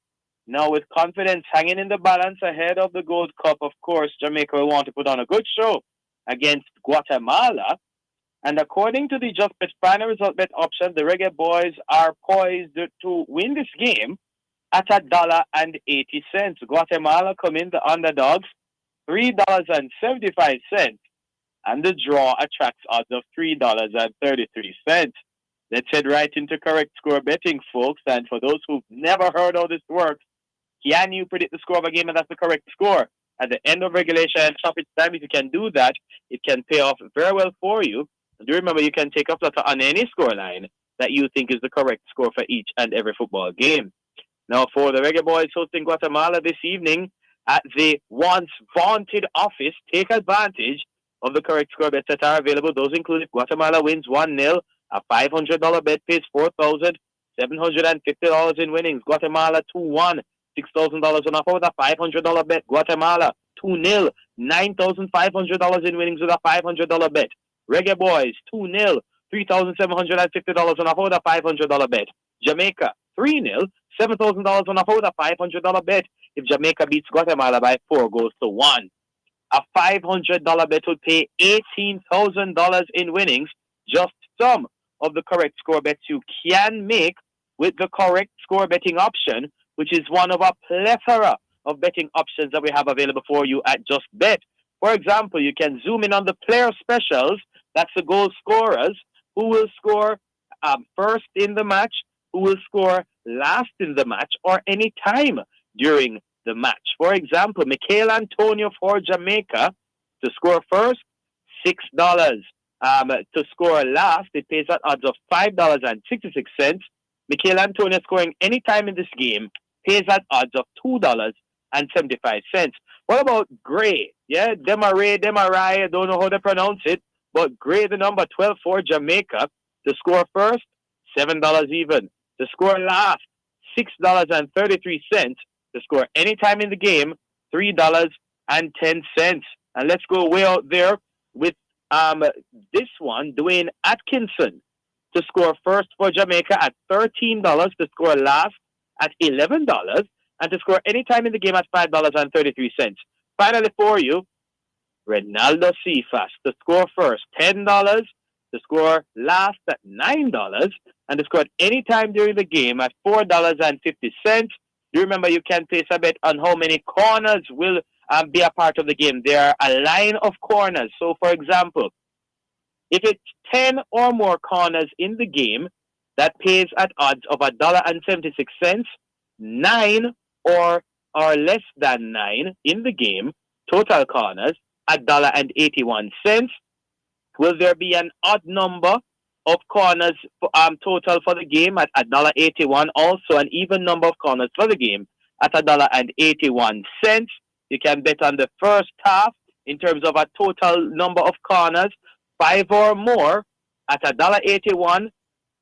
Now, with confidence hanging in the balance ahead of the Gold Cup, of course, Jamaica will want to put on a good show against Guatemala. And according to the Just Bet final result bet option, the Reggae Boys are poised to win this game at $1.80. Guatemala come in the underdogs, $3.75. And the draw attracts odds of $3.33. Let's head right into correct score betting, folks. And for those who've never heard how this works, can you predict the score of a game and that's the correct score? At the end of regulation and stoppage time, if you can do that, it can pay off very well for you. Do remember, you can take a flutter on any scoreline that you think is the correct score for each and every football game. Now, for the Reggae Boys hosting Guatemala this evening at the once vaunted office, take advantage of the correct score bets that are available. Those include if Guatemala wins 1-0, a $500 bet pays $4,750 in winnings. Guatemala 2-1, $6,000 on offer with a $500 bet. Guatemala 2-0, $9,500 in winnings with a $500 bet. Reggae Boys 2-0, $3,750 on offer with a $500 bet. Jamaica 3-0, $7,000 on offer with a $500 bet if Jamaica beats Guatemala by 4-1. A $500 bet would pay $18,000 in winnings. Just some of the correct score bets you can make with the correct score betting option, which is one of a plethora of betting options that we have available for you at Just Bet. For example, you can zoom in on the player specials. That's the goal scorers, who will score first in the match, who will score last in the match, or any time during the match. For example, Michael Antonio for Jamaica, to score first, $6. To score last, it pays at odds of $5.66. Michael Antonio scoring any time in this game pays at odds of $2.36. What about Gray? Yeah, Demaray, I don't know how to pronounce it, but Gray, the number 12 for Jamaica, to score first, $7 even. To score last, $6.33. To score anytime in the game, $3.10. And let's go way out there with this one, Dwayne Atkinson, to score first for Jamaica at $13, to score last at $11, and to score anytime in the game at $5.33. Finally for you, Ronaldo Cephas, to score first $10, to score last at $9, and to score anytime during the game at $4.50. You remember you can place a bet on how many corners will be a part of the game. There are a line of corners. So, for example, if it's 10 or more corners in the game, that pays at odds of $1.76, 9 or less than 9 in the game, total corners, $1.81. Will there be an odd number of corners total for the game at $1.81? Also, an even number of corners for the game at $1.81. You can bet on the first half in terms of a total number of corners, 5 or more at $1.81.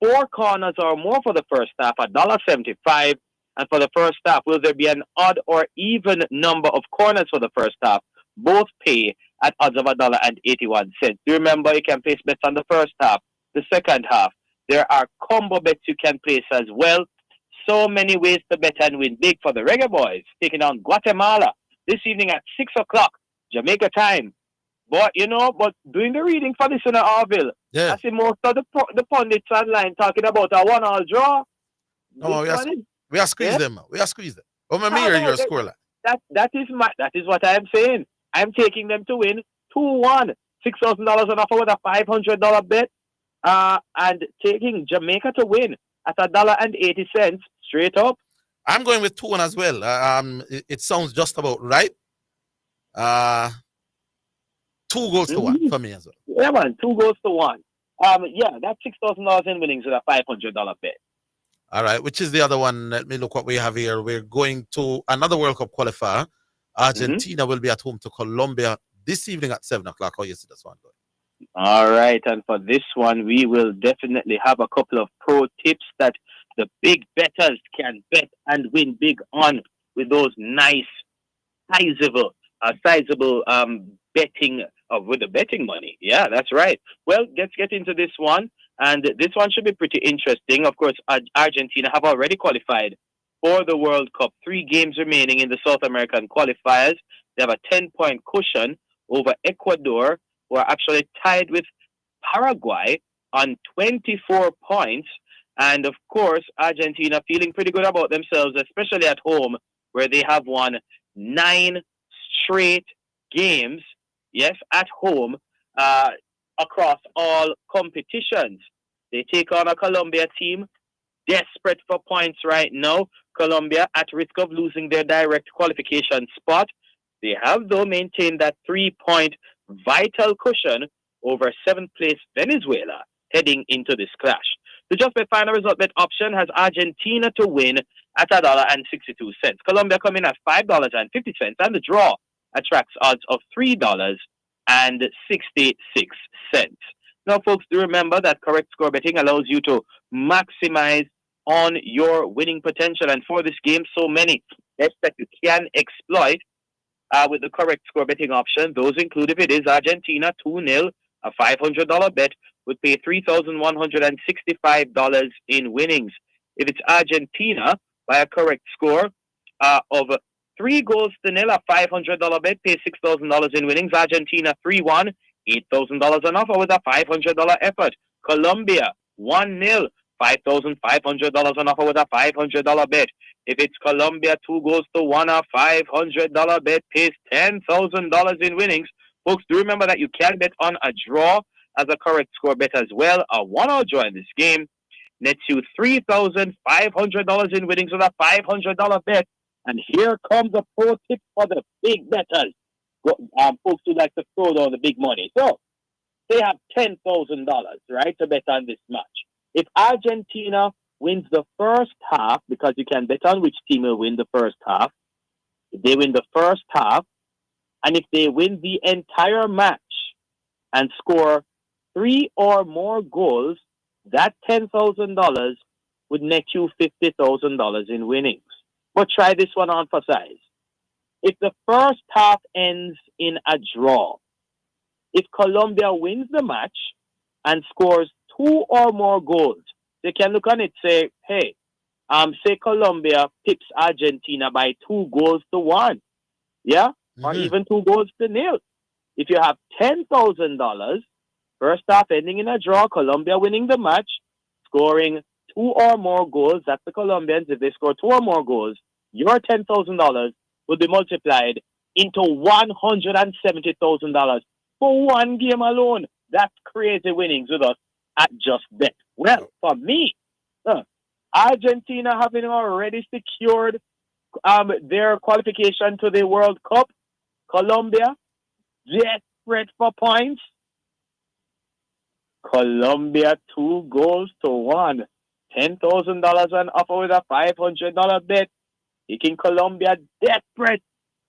4 corners or more for the first half, $1.75. And for the first half, will there be an odd or even number of corners for the first half? Both pay at odds of $1.81. Do you remember you can place bets on the first half, the second half? There are combo bets you can place as well. So many ways to bet and win big for the Reggae Boys, taking on Guatemala this evening at 6 o'clock, Jamaica time. But, but doing the reading for this in Orville, I see most of the pundits online talking about a 1-all draw. No, we are squeeze them. We are squeeze them. Oh, my mirror, your scoreline. That is what I am saying. I'm taking them to win 2-1, $6,000 on offer with a $500 bet, and taking Jamaica to win at $1.80 straight up. I'm going with 2-1 as well. It sounds just about right. 2 goals to 1 for me as well. Yeah, man, 2 goals to 1. That's $6,000 in winnings with a $500 bet. All right, which is the other one? Let me look what we have here. We're going to another World Cup qualifier. Argentina will be at home to Colombia this evening at 7 o'clock. How you see this one going? All right, and for this one, we will definitely have a couple of pro tips that the big bettors can bet and win big on with those nice, sizable betting with the betting money. Yeah, that's right. Well, let's get into this one. And this one should be pretty interesting. Of course, Argentina have already qualified for the World Cup. 3 games remaining in the South American qualifiers. They have a 10-point cushion over Ecuador, who are actually tied with Paraguay on 24 points. And of course, Argentina feeling pretty good about themselves, especially at home, where they have won 9 straight games, yes, at home, across all competitions. They take on a Colombia team desperate for points right now. Colombia at risk of losing their direct qualification spot. They have, though, maintained that 3-point vital cushion over 7th place Venezuela heading into this clash. The just bet final result bet option has Argentina to win at $1.62. Colombia coming at $5.50, and the draw attracts odds of $3.66. Now, folks, do remember that correct score betting allows you to maximize on your winning potential. And for this game, so many bets that you can exploit with the correct score betting option. Those include, if it is Argentina 2-0, a $500 bet would pay $3,165 in winnings. If it's Argentina by a correct score of 3 goals to nil, a $500 bet pays $6,000 in winnings. Argentina 3-1, $8,000 on offer with a $500 effort. Colombia 1-0, $5,500 on offer with a $500 bet. If it's Colombia 2 goals to 1, a $500 bet pays $10,000 in winnings. Folks, do remember that you can bet on a draw as a correct score bet as well. A 1-all draw in this game nets you $3,500 in winnings with a $500 bet. And here comes a pro tip for the big bettors. Folks who like to throw down the big money. So, they have $10,000, right, to bet on this match. If Argentina wins the first half, because you can bet on which team will win the first half, If they win the first half, and if they win the entire match and score 3 or more goals, that $10,000 would net you $50,000 in winnings. But try this one on for size. If the first half ends in a draw, if Colombia wins the match and scores 2 or more goals, they can look on it and say, hey, say Colombia pips Argentina by 2-1, yeah? Or even 2-0. If you have $10,000, first half ending in a draw, Colombia winning the match, scoring 2 or more goals, that's the Colombians. If they score 2 or more goals, your $10,000 will be multiplied into $170,000 for one game alone. That's crazy winnings with us at Just Bet. Well, for me, Argentina having already secured their qualification to the World Cup, Colombia desperate for points. Colombia 2-1, $10,000 and offer with a $500 bet. Taking Colombia desperate,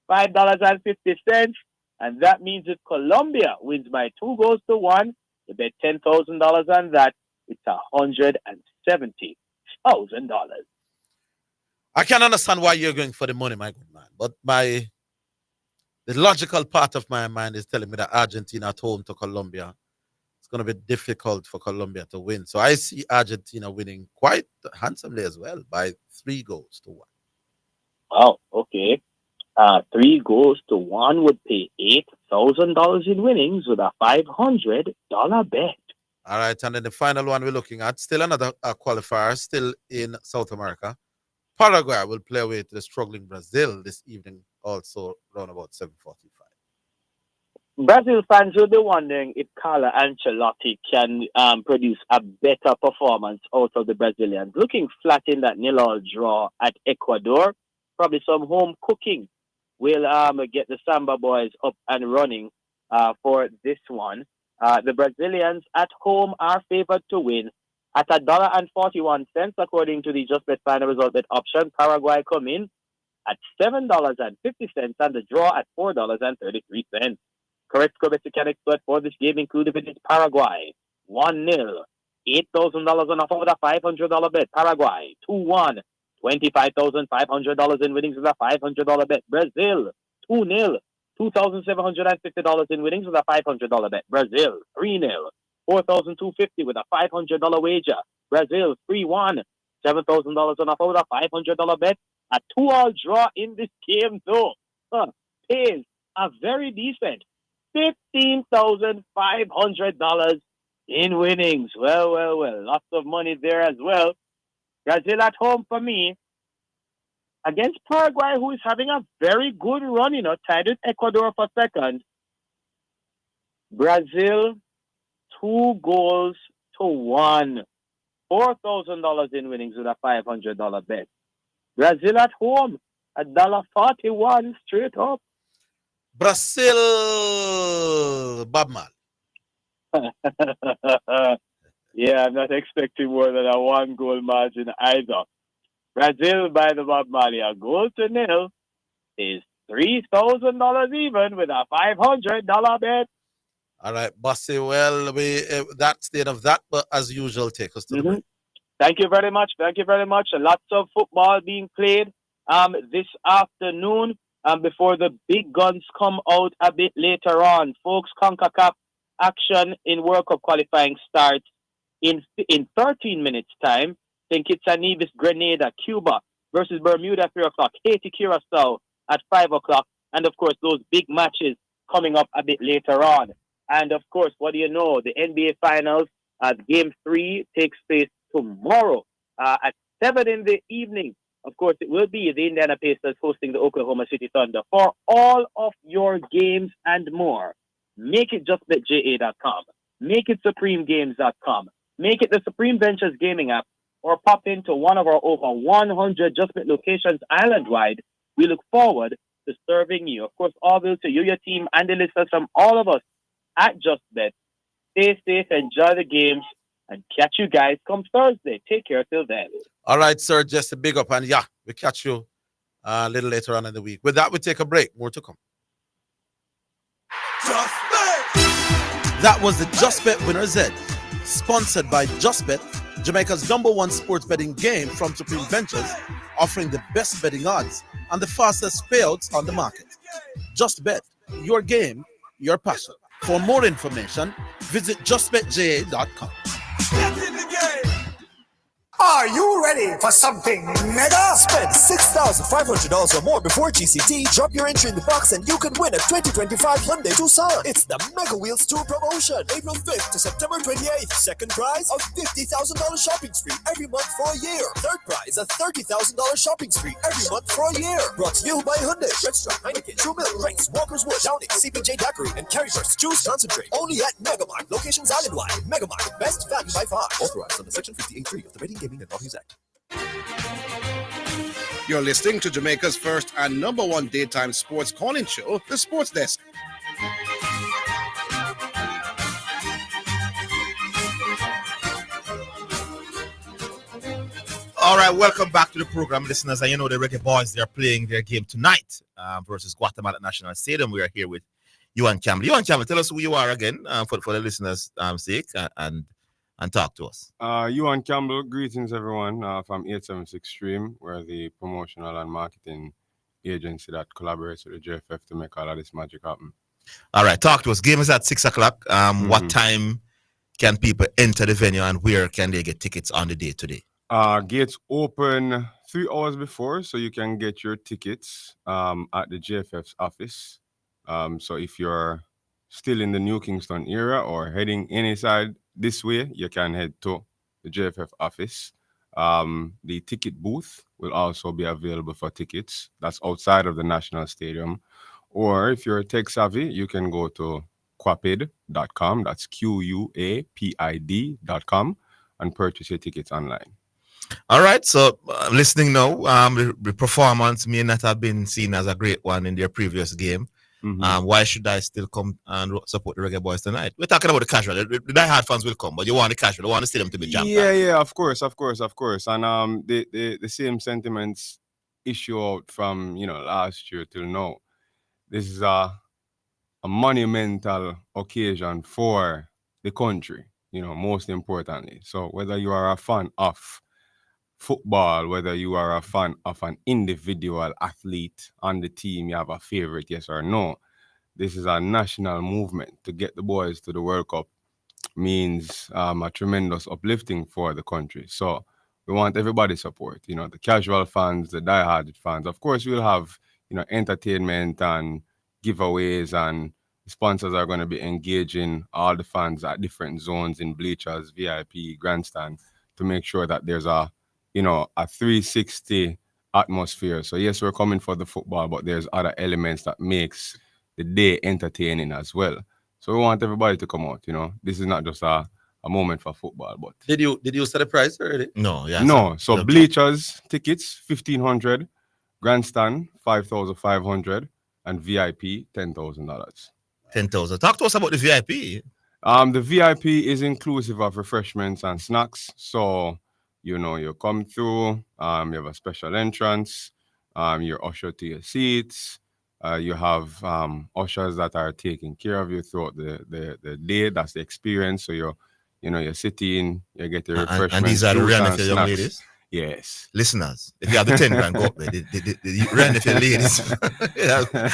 $5.50, and that means if Colombia wins by 2-1, you bet $10,000 on that. It's $170,000. I can understand why you're going for the money, my good man, but the logical part of my mind is telling me that Argentina at home to Colombia, it's going to be difficult for Colombia to win. So I see Argentina winning quite handsomely as well by 3-1. Wow, okay. 3-1 would pay $8,000 in winnings with a $500 bet. All right, and then the final one we're looking at, still another qualifier, still in South America. Paraguay will play away to the struggling Brazil this evening, also around about 7:45. Brazil fans will be wondering if Carlo Ancelotti can produce a better performance out of the Brazilians. Looking flat in that 0-0 draw at Ecuador, probably some home cooking will get the Samba boys up and running for this one. The Brazilians at home are favored to win at $1.41 according to the Just Bet final result bet option. Paraguay come in at $7.50 and the draw at $4.33. Correct score bet mechanics for this game included with Paraguay 1-0, $8,000 on offer with a $500 bet. Paraguay 2-1, $25,500 in winnings with a $500 bet. Brazil 2-0, $2,750 in winnings with a $500 bet. Brazil 3-0, $4,250 with a $500 wager. Brazil 3-1, $7,000 on offer with a $500 bet. A 2-all draw in this game though pays a very decent $15,500 in winnings. Well, lots of money there as well. Brazil at home for me against Paraguay, who is having a very good run, tied with Ecuador for second. Brazil 2-1, $4,000 in winnings with a $500 bet. Brazil at home, $1.41 straight up. Brazil, Bob Marley. Yeah, I'm not expecting more than a 1-goal margin either. Brazil by the Bob Marley, a 1-0 is $3,000 even with a $500 bet. All right, Bossy. Well, that state of that, but as usual, take us to the break. Thank you very much. Lots of football being played this afternoon before the big guns come out a bit later on. Folks, CONCACAF action in World Cup qualifying starts in 13 minutes' time. St. Kitts and Nevis, Grenada, Cuba versus Bermuda at 3 o'clock. Haiti, Curacao at 5 o'clock. And, of course, those big matches coming up a bit later on. And, of course, what do you know? The NBA Finals, Game 3 takes place tomorrow at 7 in the evening. Of course, it will be the Indiana Pacers hosting the Oklahoma City Thunder. For all of your games and more, make it justbetja.com. Make it supremegames.com. Make it the Supreme Ventures Gaming app, or pop into one of our over 100 JustBet locations island-wide. We look forward to serving you. Of course, Orville, to you, your team, and the listeners from all of us at JustBet. Stay safe, enjoy the games, and catch you guys come Thursday. Take care till then. All right, sir, just a big up, and yeah, we catch you a little later on in the week. With that, we take a break. More to come. That was the Just Bet Winner's Edge, sponsored by Just Bet, Jamaica's #1 sports betting game from Supreme Ventures, offering the best betting odds and the fastest payouts on the market. Just Bet, your game, your passion. For more information, visit justbetja.com. Are you ready for something mega? Spend $6,500 or more before GCT. Drop your entry in the box and you can win a 2025 Hyundai Tucson. It's the Mega Wheels Tour promotion, April 5th to September 28th. Second prize, a $50,000 shopping spree every month for a year. Third prize, a $30,000 shopping spree every month for a year. Brought to you by Hyundai, Redstone, Heineken, True Milk, Race, Walker's Wood, Downing, CPJ Daiquiri, and Carryburst Juice Concentrate. Only at Megamart. Locations island-wide. Megamart, best value by far. Authorized under Section 58.3 of the Betting, Gaming, and Lotteries Act. You're listening to Jamaica's first and #1 daytime sports calling show, The Sports Desk. All right, welcome back to the program, listeners. And you know the Reggae Boys, they're playing their game tonight versus Guatemala National Stadium. We are here with Yuan Campbell. Yuan Campbell, tell us who you are again for the listeners' sake and talk to us. Yuan Campbell, greetings everyone from 876 Stream. We're the promotional and marketing agency that collaborates with the JFF to make all of this magic happen. All right, talk to us. Game is at 6 o'clock. What time can people enter the venue and where can they get tickets on the day today? Gates open 3 hours before, so you can get your tickets at the JFF's office. So if you're still in the New Kingston area or heading any side this way, you can head to the JFF office. The ticket booth will also be available for tickets. That's outside of the National Stadium. Or if you're tech savvy, you can go to quapid.com. That's QUAPID.com and purchase your tickets online. All right, so listening now, the performance may not have been seen as a great one in their previous game. Why should I still come and support the Reggae Boys tonight? We're talking about the casual. The die-hard fans will come, but you want the casual. You want the stadium to be jammed. Yeah, of course. And the same sentiments issue out from last year till now. This is a monumental occasion for the country. Most importantly. So whether you are a fan of football, whether you are a fan of an individual athlete on the team, you have a favorite, yes or no. This is a national movement. To get the boys to the World Cup means a tremendous uplifting for the country. So we want everybody's support, the casual fans, the diehard fans. Of course, we'll have, entertainment and giveaways, and sponsors are going to be engaging all the fans at different zones in bleachers, VIP, grandstand, to make sure that there's a 360 atmosphere. So yes, we're coming for the football, but there's other elements that makes the day entertaining as well. So we want everybody to come out. This is not just a moment for football. But did you set a price already? No, yeah. No. So bleachers tickets $1,500, grandstand $5,500, and VIP $10,000. $10,000. Talk to us about the VIP. The VIP is inclusive of refreshments and snacks. So you come through, you have a special entrance, you're ushered to your seats, you have ushers that are taking care of you throughout the day. That's the experience. So you're sitting, you get the refreshments. And these are the rent for young ladies? Yes. Listeners, if you have the 10 grand, go up there. The rent for ladies.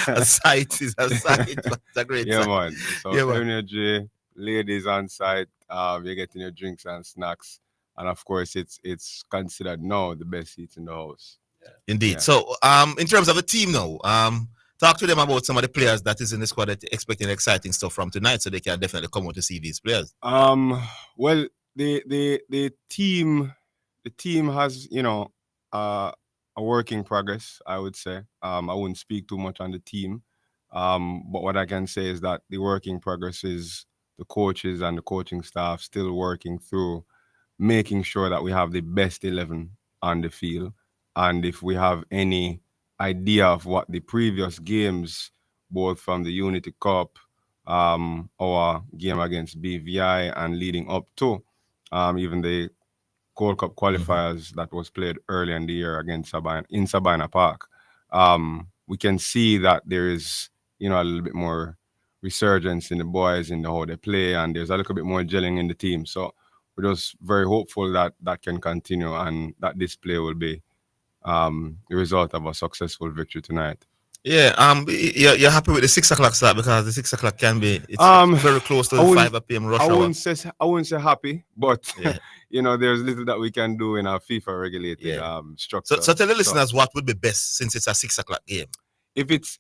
A sight is a sight. It's a great sight. Man. So energy, ladies on site, you're getting your drinks and snacks. And of course, it's considered now the best seats in the house. Indeed. Yeah. So, in terms of the team now, talk to them about some of the players that is in the squad that expecting exciting stuff from tonight, so they can definitely come out to see these players. Well, the team has a work in progress, I would say. I wouldn't speak too much on the team, but what I can say is that the work in progress is the coaches and the coaching staff still working through making sure that we have the best 11 on the field. And if we have any idea of what the previous games, both from the Unity Cup, our game against BVI, and leading up to even the Gold Cup qualifiers that was played early in the year against in Sabina Park, we can see that there is, you know, a little bit more resurgence in the boys in the how they play, and there's a little bit more gelling in the team. So we're just very hopeful that that can continue and that display will be the result of a successful victory tonight. Yeah, you're happy with the 6 o'clock start because the 6 o'clock can be very close to the 5 p.m. rush hour. I wouldn't say happy, but Yeah. you know, there's little that we can do in our FIFA regulated structure. So tell the listeners what would be best since it's a 6 o'clock game. If it's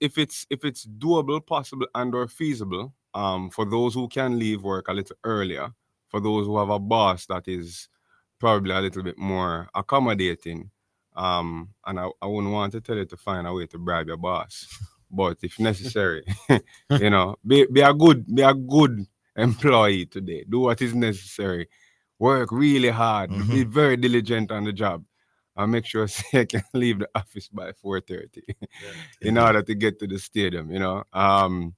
doable, possible, and or feasible, for those who can leave work a little earlier, for those who have a boss that is probably a little bit more accommodating, and I wouldn't want to tell you to find a way to bribe your boss, but if necessary, you know, be a good employee today. Do what is necessary. Work really hard. Be very diligent on the job. And make sure you can leave the office by 4:30 in order to get to the stadium. You know,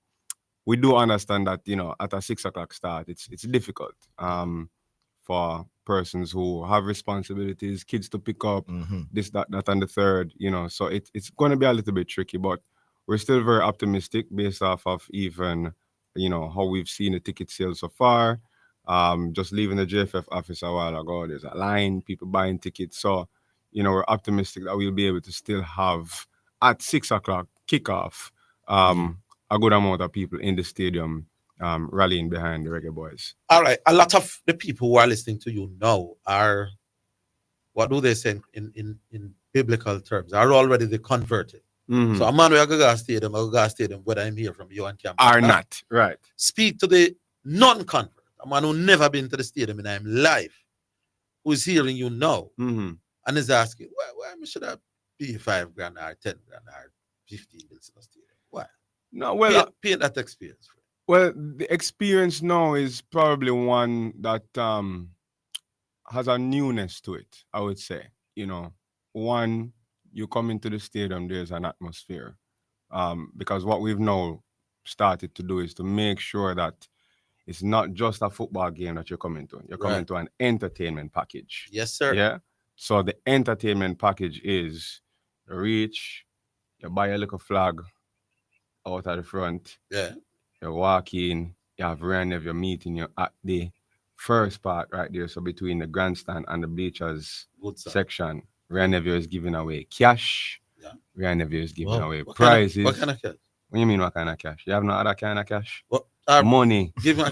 we do understand that, you know, at a 6 o'clock start, it's difficult for persons who have responsibilities, kids to pick up, this, that, and the third. You know, so it's going to be a little bit tricky, but we're still very optimistic based off of even, you know, how we've seen the ticket sales so far. Just leaving the JFF office a while ago, there's a line, people buying tickets. So, you know, we're optimistic that we'll be able to still have at 6 o'clock kickoff a good amount of people in the stadium rallying behind the Reggae Boys. All right. A lot of the people who are listening to you now are, what do they say in biblical terms, are already the converted. So a man who go to stadium, whether I'm here from you and camp are not. Right. Speak to the non-convert, a man who never been to the stadium in his life, who is hearing you now, and is asking, why should I pay $5 grand or 10 grand or 15 bills in the stadium? Why? No, well, paint that experience. Well, the experience now is probably one that has a newness to it, I would say. You know, one, you come into the stadium, there's an atmosphere. Because what we've now started to do is to make sure that it's not just a football game that you're coming to. You're coming to an entertainment package. Yes, sir. Yeah. So the entertainment package is you reach, you buy a little flag out at the front. Yeah. You walk in, you have random of your meeting, you're at the first part right there. So between the grandstand and the bleachers section, random is giving away cash. Yeah. Random is giving away prizes. What kind of cash? What do you mean what kind of cash? You have no other kind of cash? What? Money. Giving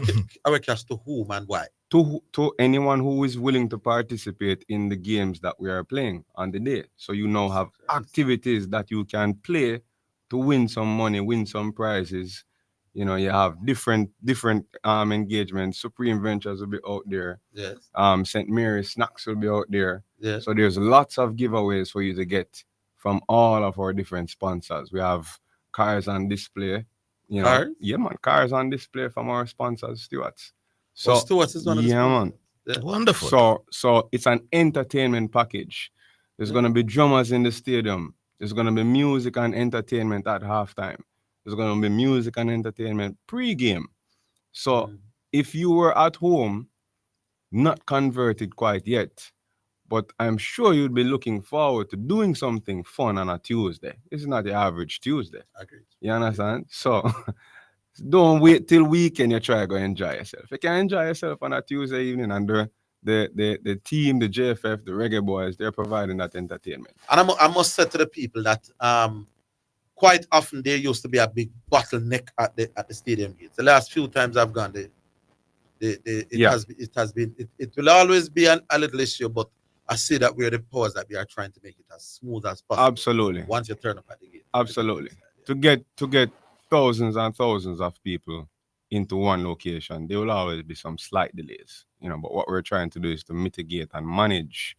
our cash to whom and why? To anyone who is willing to participate in the games that we are playing on the day. So you now have activities that you can play to win some money, win some prizes. You know, you have different engagements. Supreme Ventures will be out there. Yes. St. Mary's Snacks will be out there. Yes. So there's lots of giveaways for you to get from all of our different sponsors. We have cars on display. You know, cars? Yeah, man, cars on display from our sponsors, Stewart's. So Stewart's is one of the man. Yeah. Wonderful. So it's an entertainment package. There's gonna be drummers in the stadium. There's gonna be music and entertainment at halftime. There's gonna be music and entertainment pre-game. So if you were at home, not converted quite yet, but I'm sure you'd be looking forward to doing something fun on a Tuesday. It's not the average Tuesday. Agreed. You understand? So don't wait till weekend you try to go enjoy yourself. You can enjoy yourself on a Tuesday evening, and the team, the JFF, the Reggae Boys, they're providing that entertainment. And I must say to the people that quite often there used to be a big bottleneck at the stadium gates. The last few times I've gone, it will always be a little issue, but I see that we're the powers that we are trying to make it as smooth as possible. Absolutely. Once you turn up at the gate. Absolutely. To get thousands and thousands of people into one location, there will always be some slight delays, you know, but what we're trying to do is to mitigate and manage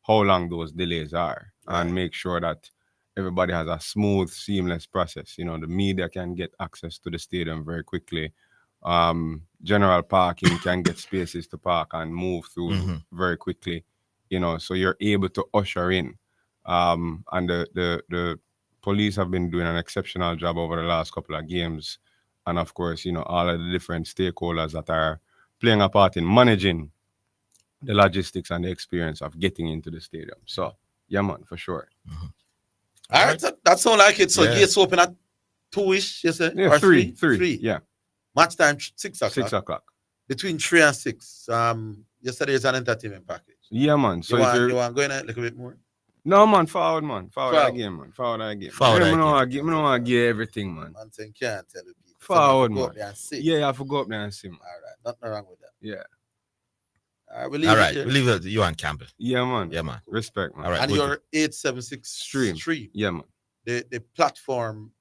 how long those delays are and make sure that everybody has a smooth, seamless process. You know, the media can get access to the stadium very quickly. General parking can get spaces to park and move through very quickly. You know, so you're able to usher in. And the police have been doing an exceptional job over the last couple of games. And of course, you know, all of the different stakeholders that are playing a part in managing the logistics and the experience of getting into the stadium. So, yeah, man, for sure. All right, that sounds like it. So Yeah. gates open at 2-ish, you say? Yeah, or three. 3? Yeah. Match time 6 o'clock. 6 o'clock. Between 3 and 6. Yesterday is an entertainment package. Yeah, man. So you if want to go in a little bit more? No, man, forward that game, man. Forward that game. Forward that I don't want to give everything, man. Man saying can't tell you people. Forward, Go man. up there and see. Yeah, I forgot up there and see, man. All right, nothing wrong with that. Yeah. All right, we leave it to you and Campbell. Yeah, man. Yeah, man. Respect, man. All right, and good. your 876 Stream. Yeah, man. The platform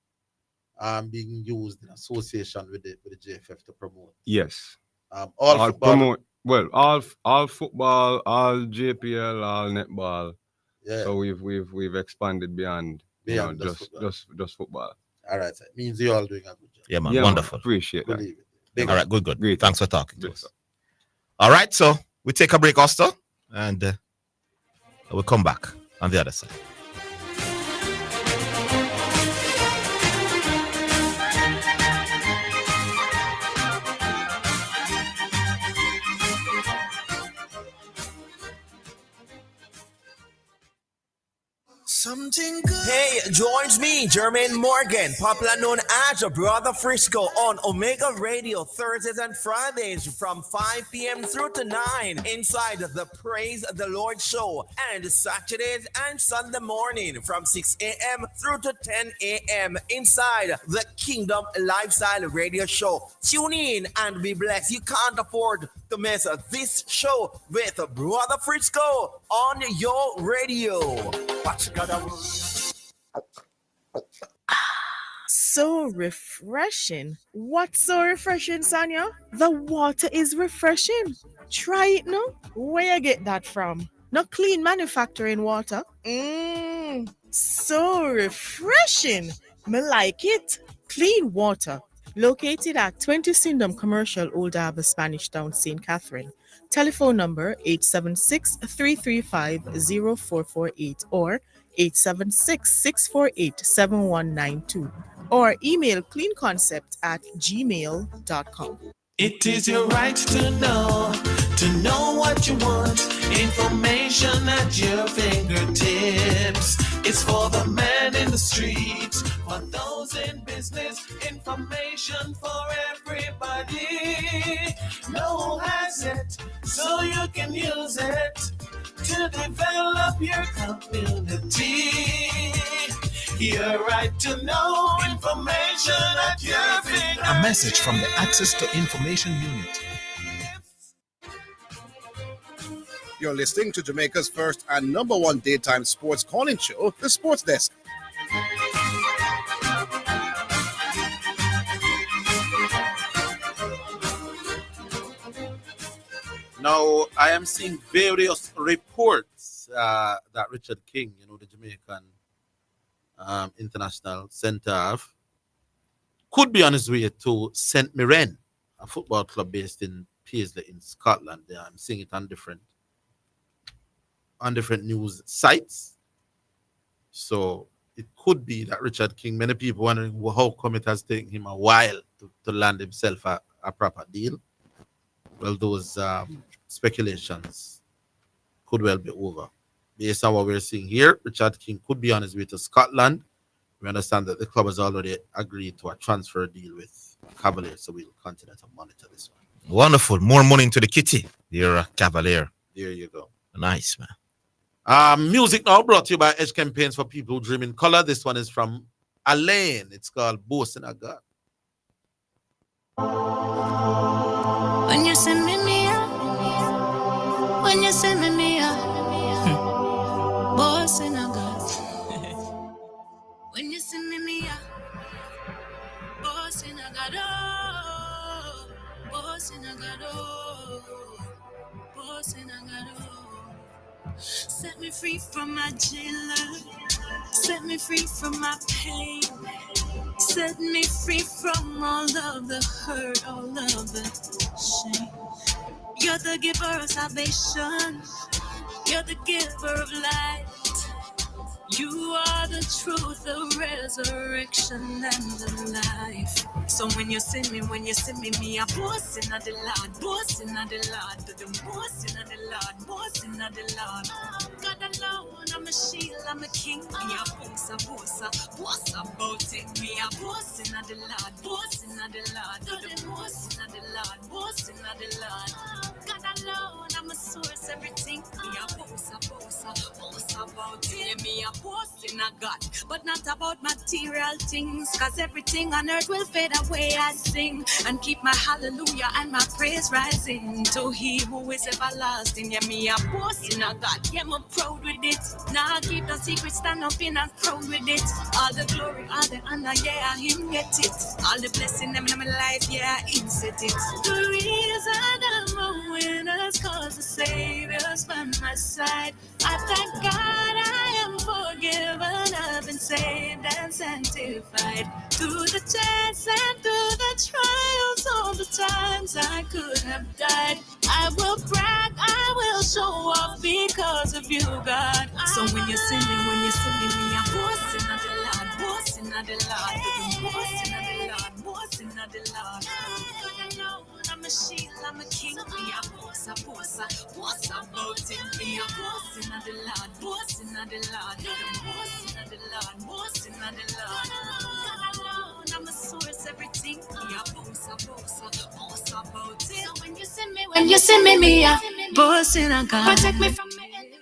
being used in association with the JFF to promote. Yes. All football. Promote. Well, all football, all JPL, all netball. Yeah. So we've expanded beyond just football. All right. It means you're all doing a good job. Yeah, man. Wonderful. Man. Appreciate that. All right. Good. Great. Thanks for talking to us. All right. So we take a break, Oster, and we'll come back on the other side. Something good. Hey, joins me, Jermaine Morgan, popular known as Brother Frisco, on Omega Radio Thursdays and Fridays from 5 p.m. through to 9 inside the Praise the Lord show, and Saturdays and Sunday morning from 6 a.m. through to 10 a.m. inside the Kingdom Lifestyle Radio show. Tune in and be blessed. You can't afford to miss this show with Brother Frisco on your radio. What you gotta So refreshing. What's so refreshing, Sanya? The water is refreshing. Try it now. Where you get that from? No clean manufacturing water. So refreshing. Me like it. Clean water. Located at 20 Syndham Commercial, Old Harbour, Spanish Town, St. Catherine. Telephone number 876-335-0448 or 876-648-7192 or email cleanconcept@gmail.com. It is your right to know what you want. Information at your fingertips. It's for the man in the streets, for those in business. Information for everybody. No one has it, so you can use it to develop your community. Your right to know information at your fingertips. A message from the Access to Information Unit. You're listening to Jamaica's first and number one daytime sports calling show, The Sports Desk. Now, I am seeing various reports that Richard King, the Jamaican international centre-half, could be on his way to St. Mirren, a football club based in Paisley in Scotland. I'm seeing it on different news sites. So it could be that Richard King, many people wondering how come it has taken him a while to land himself a proper deal. Well, those speculations could well be over. Based on what we're seeing here, Richard King could be on his way to Scotland. We understand that the club has already agreed to a transfer deal with Cavaliers, so we'll continue to monitor this one. Wonderful. More money into the kitty. You're a Cavalier. There you go. Nice, man. Music now brought to you by Edge Campaigns for People Who Dream in Color. This one is from Alain. It's called Boasting a God. When you send me up, when you send me up, boasting a God. When you send me up, boasting a God, oh, boasting a God, oh, boasting a God, oh. Set me free from my jailer, set me free from my pain, set me free from all of the hurt, all of the shame. You're the giver of salvation, you're the giver of light. You are the truth, the resurrection, and the life. So So when you see me, me a boss in the Lord, boss in the Lord, do the boss in the Lord, boss in the Lord. God alone, I'm a shield, I'm a king. Me a boss about it. Me a boss in the Lord, boss in the Lord, do the boss in the Lord, boss in the Lord. God alone, I'm a source, everything. Me a boss about it. Me a boss in a God, but not about material things. Cause everything on earth will fade away. I sing and keep my hallelujah and my praise rising to He who is everlasting. Yeah, me a boss in a God. Yeah, I'm proud with it. Now keep the secret, stand up in and proud with it. All the glory, all the honor, yeah, Him get it. All the blessing them in my life, yeah, Him set it. The reason I'm a winner's cause the Savior's by my side. I thank God I am forgiven. I've been saved and sanctified. Through the tests and through the trials, all the times I could have died. I will brag, I will show off because of you, God. So when you see me, me a boss in the Lord, boss in the Lord, boss in the Lord, boss in the Lord. God alone, I'm a shield, I'm a king. Me a boss about it. Me a boss in the Lord, boss in the Lord, boss in the Lord, boss in the Lord. God alone, I'm a source, everything. Me a boss about it. So when you see me a boss in a God. Protect me from me enemy.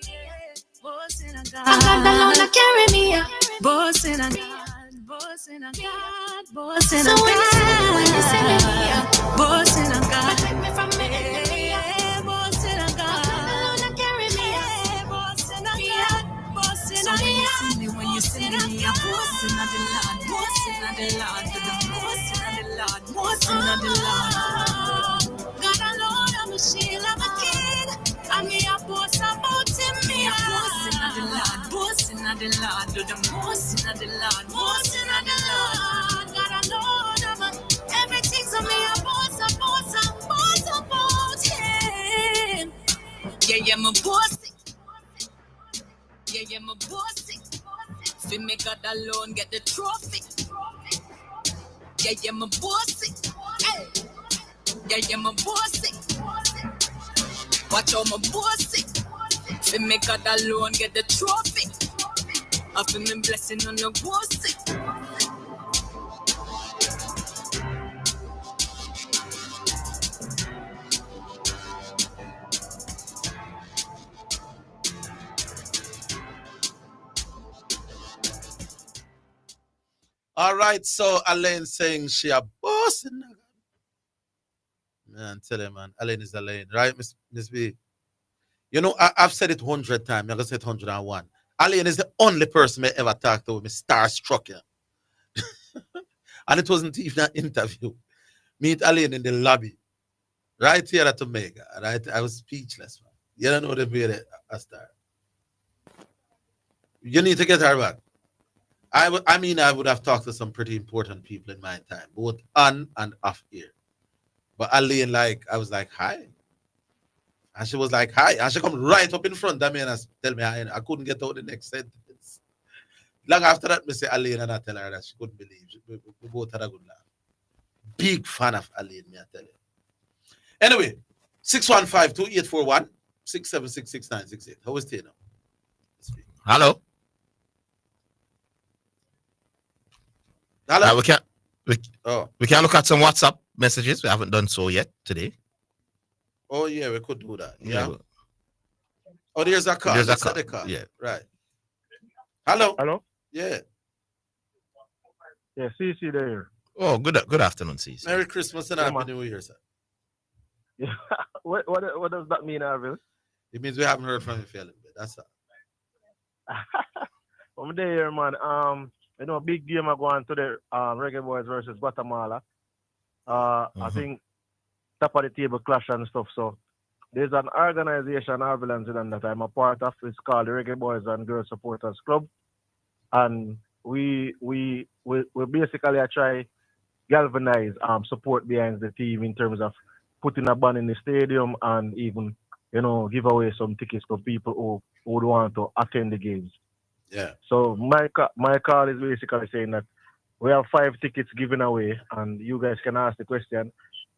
Boss in a God. God alone, carry me a boss in a God. Boss in a God, boss in a God. So when you see me a boss in a God. Protect me from me enemy. Boss in a God. God alone, carry me a boss in a God. Boss in a God. When you see me a boss in a Lord, boss in a Lord, boss in a Lord, boss in a Lord. God alone, I'm a shield, I'm a king. I'm me a boss about him, me a boss in the Lord, boss in the Lord, do the boss in the Lord, boss in the Lord. God alone, I'm a everything, so me a boss about him. Yeah, my boss. Yeah, my boss. Fi me God alone get the trophy. Yeah, my boss. Hey. Yeah, my boss. Watch out, my boss. Fi me God alone get the trophy. I feel me blessing on your boss. All right, so Alain saying she a boss. Man, tell him, man. Alain is Alain, right, Miss B? You know, I've said it 100 times. I'm going to say it 101. Alain is the only person I ever talked to with me starstruck. Yeah. And it wasn't even an interview. Meet Alain in the lobby, right here at Omega. Right? I was speechless, man. You don't know the way a star. You need to get her back. I would have talked to some pretty important people in my time, both on and off air. But Alain, I was like, hi. And she was like, hi. And she come right up in front of me and tell me hi. I couldn't get out the next sentence. Long after that, I say Alain and I tell her that she couldn't believe. We both had a good laugh. Big fan of Alain, me I tell you. Anyway, 615-2841, 676-6968. How is it now? Hello. Hello. We can look at some WhatsApp messages. We haven't done so yet today. Oh yeah, we could do that. Yeah. Oh, there's a call. There's a Let's call. set the call. Yeah. Right. Hello. Hello. Yeah. Yeah, CC there. Oh, good afternoon, CC. Merry Christmas and Happy New Year, sir. Yeah. What does that mean, Orville? It means we haven't heard from you for a little bit. That's all. I'm there, man. You know, big game are going today. Reggae Boys versus Guatemala. I think top of the table clash and stuff. So there's an organization, Orville and Zidane, that I'm a part of. It's called the Reggae Boys and Girls Supporters Club, and we basically try galvanize support behind the team in terms of putting a band in the stadium and even give away some tickets to people who would want to attend the games. Yeah. So my call is basically saying that we have 5 tickets given away, and you guys can ask the question,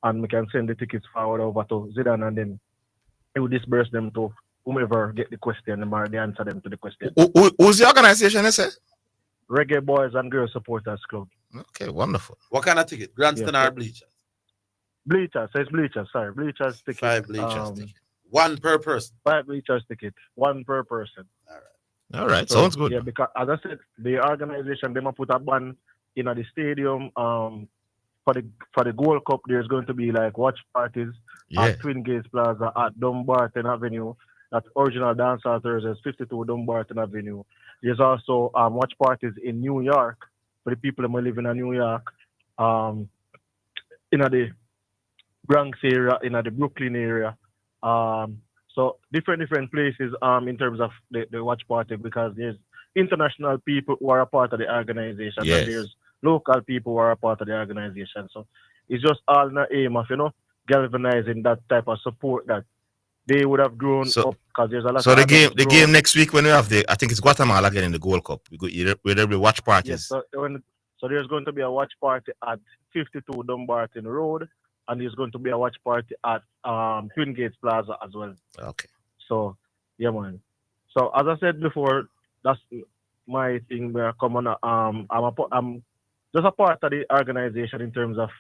and we can send the tickets forward over to Zidane, and then he will disperse them to whomever get the question or they answer them to the question. Who's the organization, you say? Reggae Boys and Girls Supporters Club. Okay, wonderful. What kind of ticket? Grandstand or bleachers? Bleachers. So it's bleachers. Sorry, bleachers ticket. 5 bleachers ticket. 1 per person. 5 bleachers ticket. 1 per person. All right, sounds good. Yeah, because as I said, the organization they might put a band in the stadium. For the Gold Cup, there's going to be like watch parties at Twin Gates Plaza, at Dumbarton Avenue. That's original dancehall Thursdays, 52 Dumbarton Avenue. There's also watch parties in New York for the people who live in New York. In the Bronx area, in the Brooklyn area. So different places in terms of the watch party, because there's international people who are a part of the organization, and there's local people who are a part of the organization. So it's just all in the aim of, galvanizing that type of support that they would have grown up, because there's a lot. So the game next week when we have I think it's Guatemala again in the Gold Cup. Where there will be watch parties. Yes, so there's going to be a watch party at 52 Dumbarton Road, and there's going to be a watch party at Twin Gates Plaza as well. Okay. So yeah, man. So as I said before, that's my thing. Where I'm just a part of the organization in terms of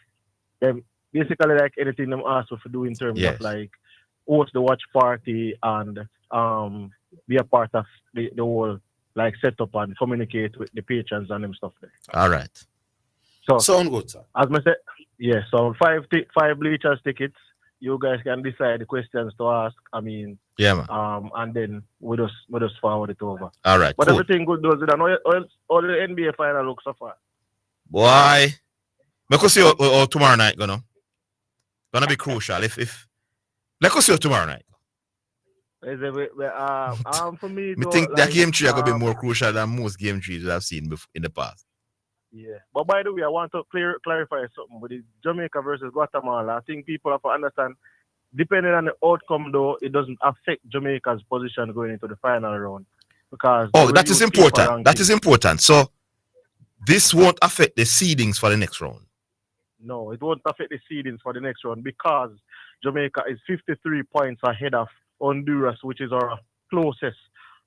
them. Basically, like anything them ask us to do in terms of like host the watch party and be a part of the whole like setup and communicate with the patrons and them stuff there. All right. So sound good, sir. As I said, so 5 bleachers tickets. You guys can decide the questions to ask. I mean, man. And then we just forward it over. All right. But cool. everything good does it. And all the NBA final looks so far. Boy, let's see how tomorrow night gonna be crucial. If let's see how tomorrow night. For me, I think that game 3 are gonna be more crucial than most game 3s I've seen in the past. Yeah, but by the way, I want to clarify something with the Jamaica versus Guatemala. I think people have to understand, depending on the outcome, though, it doesn't affect Jamaica's position going into the final round. Because that is important. That is important. So this won't affect the seedings for the next round. No, it won't affect the seedings for the next round, because Jamaica is 53 points ahead of Honduras, which is our closest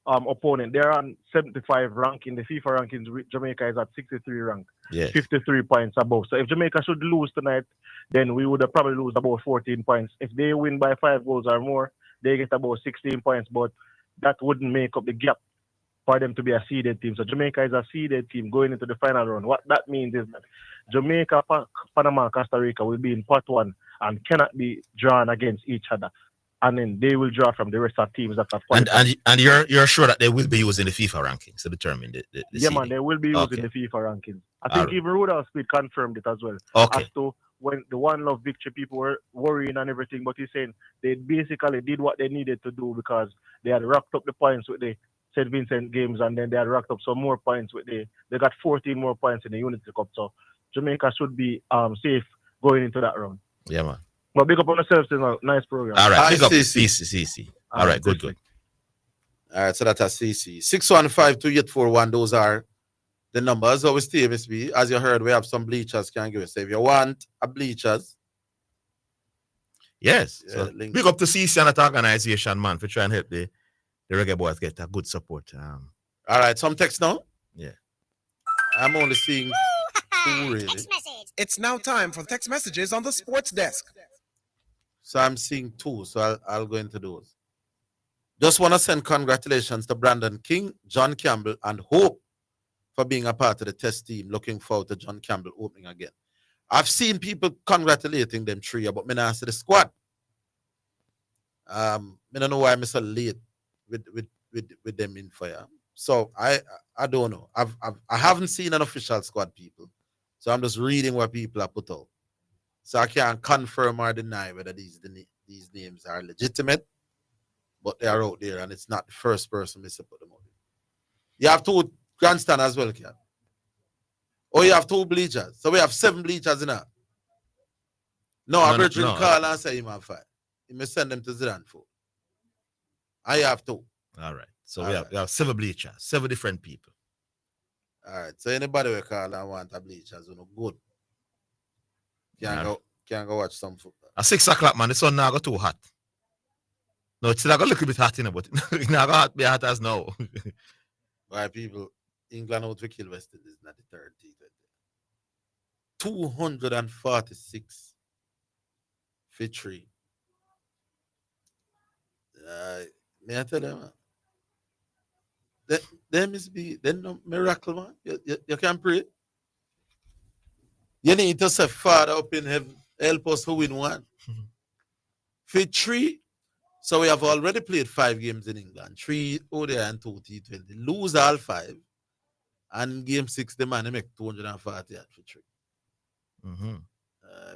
opponent. They're on 75 rank in the FIFA rankings. Jamaica is at 63 rank, 53 points above. So if Jamaica should lose tonight, then we would probably lose about 14 points. If they win by 5 goals or more, they get about 16 points, but that wouldn't make up the gap for them to be a seeded team. So Jamaica is a seeded team going into the final round. What that means is that Jamaica, Panama, and Costa Rica will be in part 1 and cannot be drawn against each other. And then they will draw from the rest of teams that have qualified. And you're sure that they will be using the FIFA rankings to determine the seeding? Man, they will be using the FIFA rankings. I think even Rudolph Speed confirmed it as well. Okay. As to when the One Love victory, people were worrying and everything, but he's saying they basically did what they needed to do, because they had racked up the points with the St. Vincent games, and then they had racked up some more points with they got 14 more points in the Unity Cup. So Jamaica should be safe going into that round. Yeah, man. But big up on yourselves, nice program. All right, big up CC. All right, good. All right, so that's a CC. 615-2841, those are the numbers. Always TMSB. As you heard, we have some bleachers can give us. So if you want a bleachers. Yes. So big up to CC and that organization, man, for trying to help the Reggae Boys get a good support. All right, some text now? Yeah. I'm only seeing 2 really. It's now time for text messages on the sports desk. So I'm seeing 2, so I'll go into those. Just want to send congratulations to Brandon King, John Campbell, and Hope for being a part of the test team. Looking forward to John Campbell opening again. I've seen people congratulating them 3, but me not see the squad. I don't know why I'm so late with them in fire. So I don't know. I haven't seen an official squad, people. So I'm just reading what people are put out. So I can't confirm or deny whether these names are legitimate, but they are out there, and it's not the first person to put them out. You have 2 grandstand as well, Ken. Oh, you have 2 bleachers. So we have 7 bleachers in there. No, I'm going to call and say him have 5. He may send them to Zidane for. I have 2. All right. So we have 7 bleachers, 7 different people. All right. So anybody will call and want a bleachers, you know, good. Can't go watch some football. At 6 o'clock, man, the sun now got too hot. No, it's still got a little bit hot, you know, but it's not got be hot as now. Why people, England out to kill West Indies, not the third T20. 246 for 3. May I tell you, man? There must be no miracle, man. You can pray. You need to say, Father up in heaven, help us to win one. For 3, so we have already played 5 games in England. 3 ODI and 2 T20. Lose all 5. And game 6, the man make 240 for 3. Mm-hmm.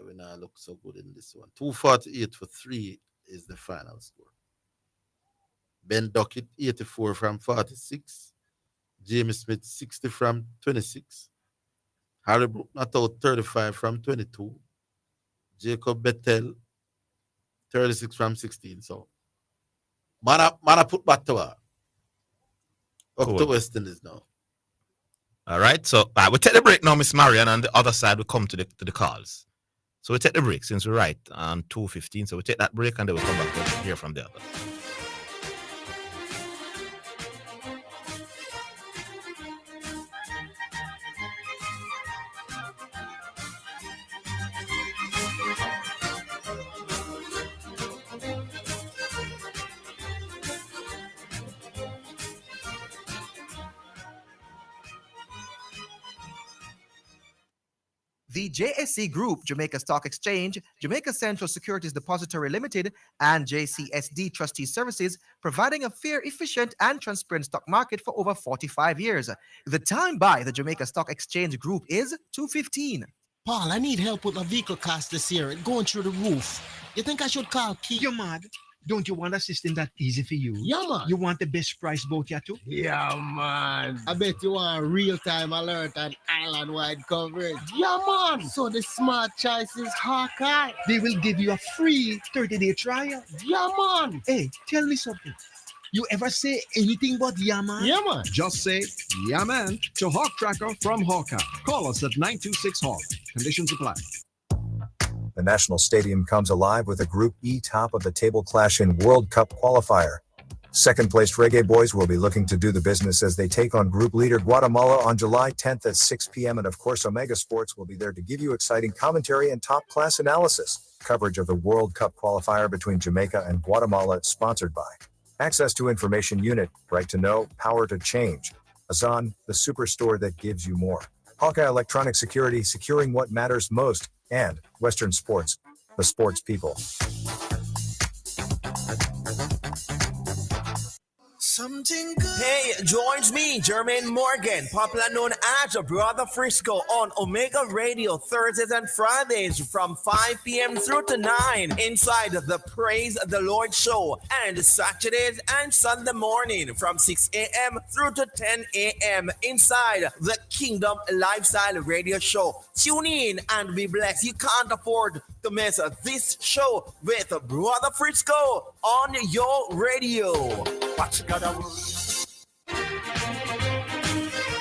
We now look so good in this one. 248 for 3 is the final score. Ben Duckett 84 from 46. James Smith 60 from 26. Harry Brook not out 35 from 22. Jacob Bettel 36 from 16. So man put back to her. Up to West Indies now. All right, so we take the break now, Miss Marian. On the other side, we come to the calls. So we take the break since we're right on 2:15. So we take that break and then we come back to hear from the others. The JSC Group, Jamaica Stock Exchange, Jamaica Central Securities Depository Limited, and JCSD Trustee Services, providing a fair, efficient, and transparent stock market for over 45 years. The time by the Jamaica Stock Exchange Group is 2:15. Paul, I need help with my vehicle cost this year, going through the roof. You think I should call Keith? You're mad. Don't you want a system that easy for you? Yeah, man. You want the best price boat here too? Yeah, man. I bet you want real-time alert and island-wide coverage. Yeah, man. So the smart choice is Hawkeye. They will give you a free 30-day trial. Yeah, man. Hey, tell me something. You ever say anything but yeah, man? Yeah, man. Just say yeah, man to Hawk Tracker from Hawkeye. Call us at 926 Hawk. Conditions apply. The National Stadium comes alive with a Group E top-of-the-table clash in World Cup qualifier. Second-placed Reggae Boys will be looking to do the business as they take on group leader Guatemala on July 10th at 6 p.m. And of course, Omega Sports will be there to give you exciting commentary and top-class analysis. Coverage of the World Cup qualifier between Jamaica and Guatemala, sponsored by Access to Information Unit, Right to Know, Power to Change. Azan, the superstore that gives you more. Hawkeye Electronic Security, securing what matters most. And Western Sports, the sports people. Something good. Hey, joins me, Jermaine Morgan, popular known as Brother Frisco, on Omega Radio Thursdays and Fridays from 5 p.m. through to 9 inside the Praise the Lord show, and Saturdays and Sunday morning from 6 a.m. through to 10 a.m. inside the Kingdom Lifestyle Radio show. Tune in and be blessed. You can't afford to miss this show with Brother Frisco on your radio. What you gotta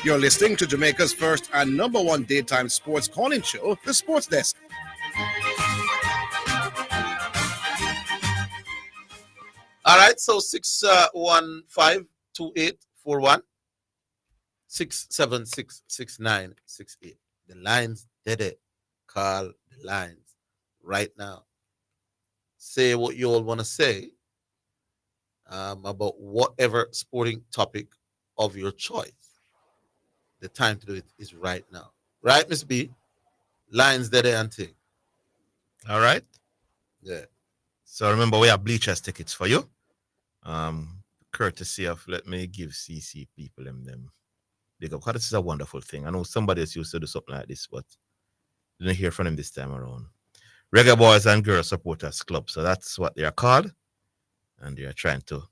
You're listening to Jamaica's first and number one daytime sports calling show, The Sports Desk. All right, so 615-2841, 676-6968. The lines did it. Call the lines right now. Say what you all want to say about whatever sporting topic of your choice. The time to do it is right now. Right, Miss B? Lines dead and thing. All right. Yeah. So remember, we have bleachers tickets for you. Courtesy of, let me give CC people them big up. Because this is a wonderful thing. I know somebody else used to do something like this, but didn't hear from them this time around. Reggae Boys and Girls Supporters Club. So that's what they are called. And they are trying to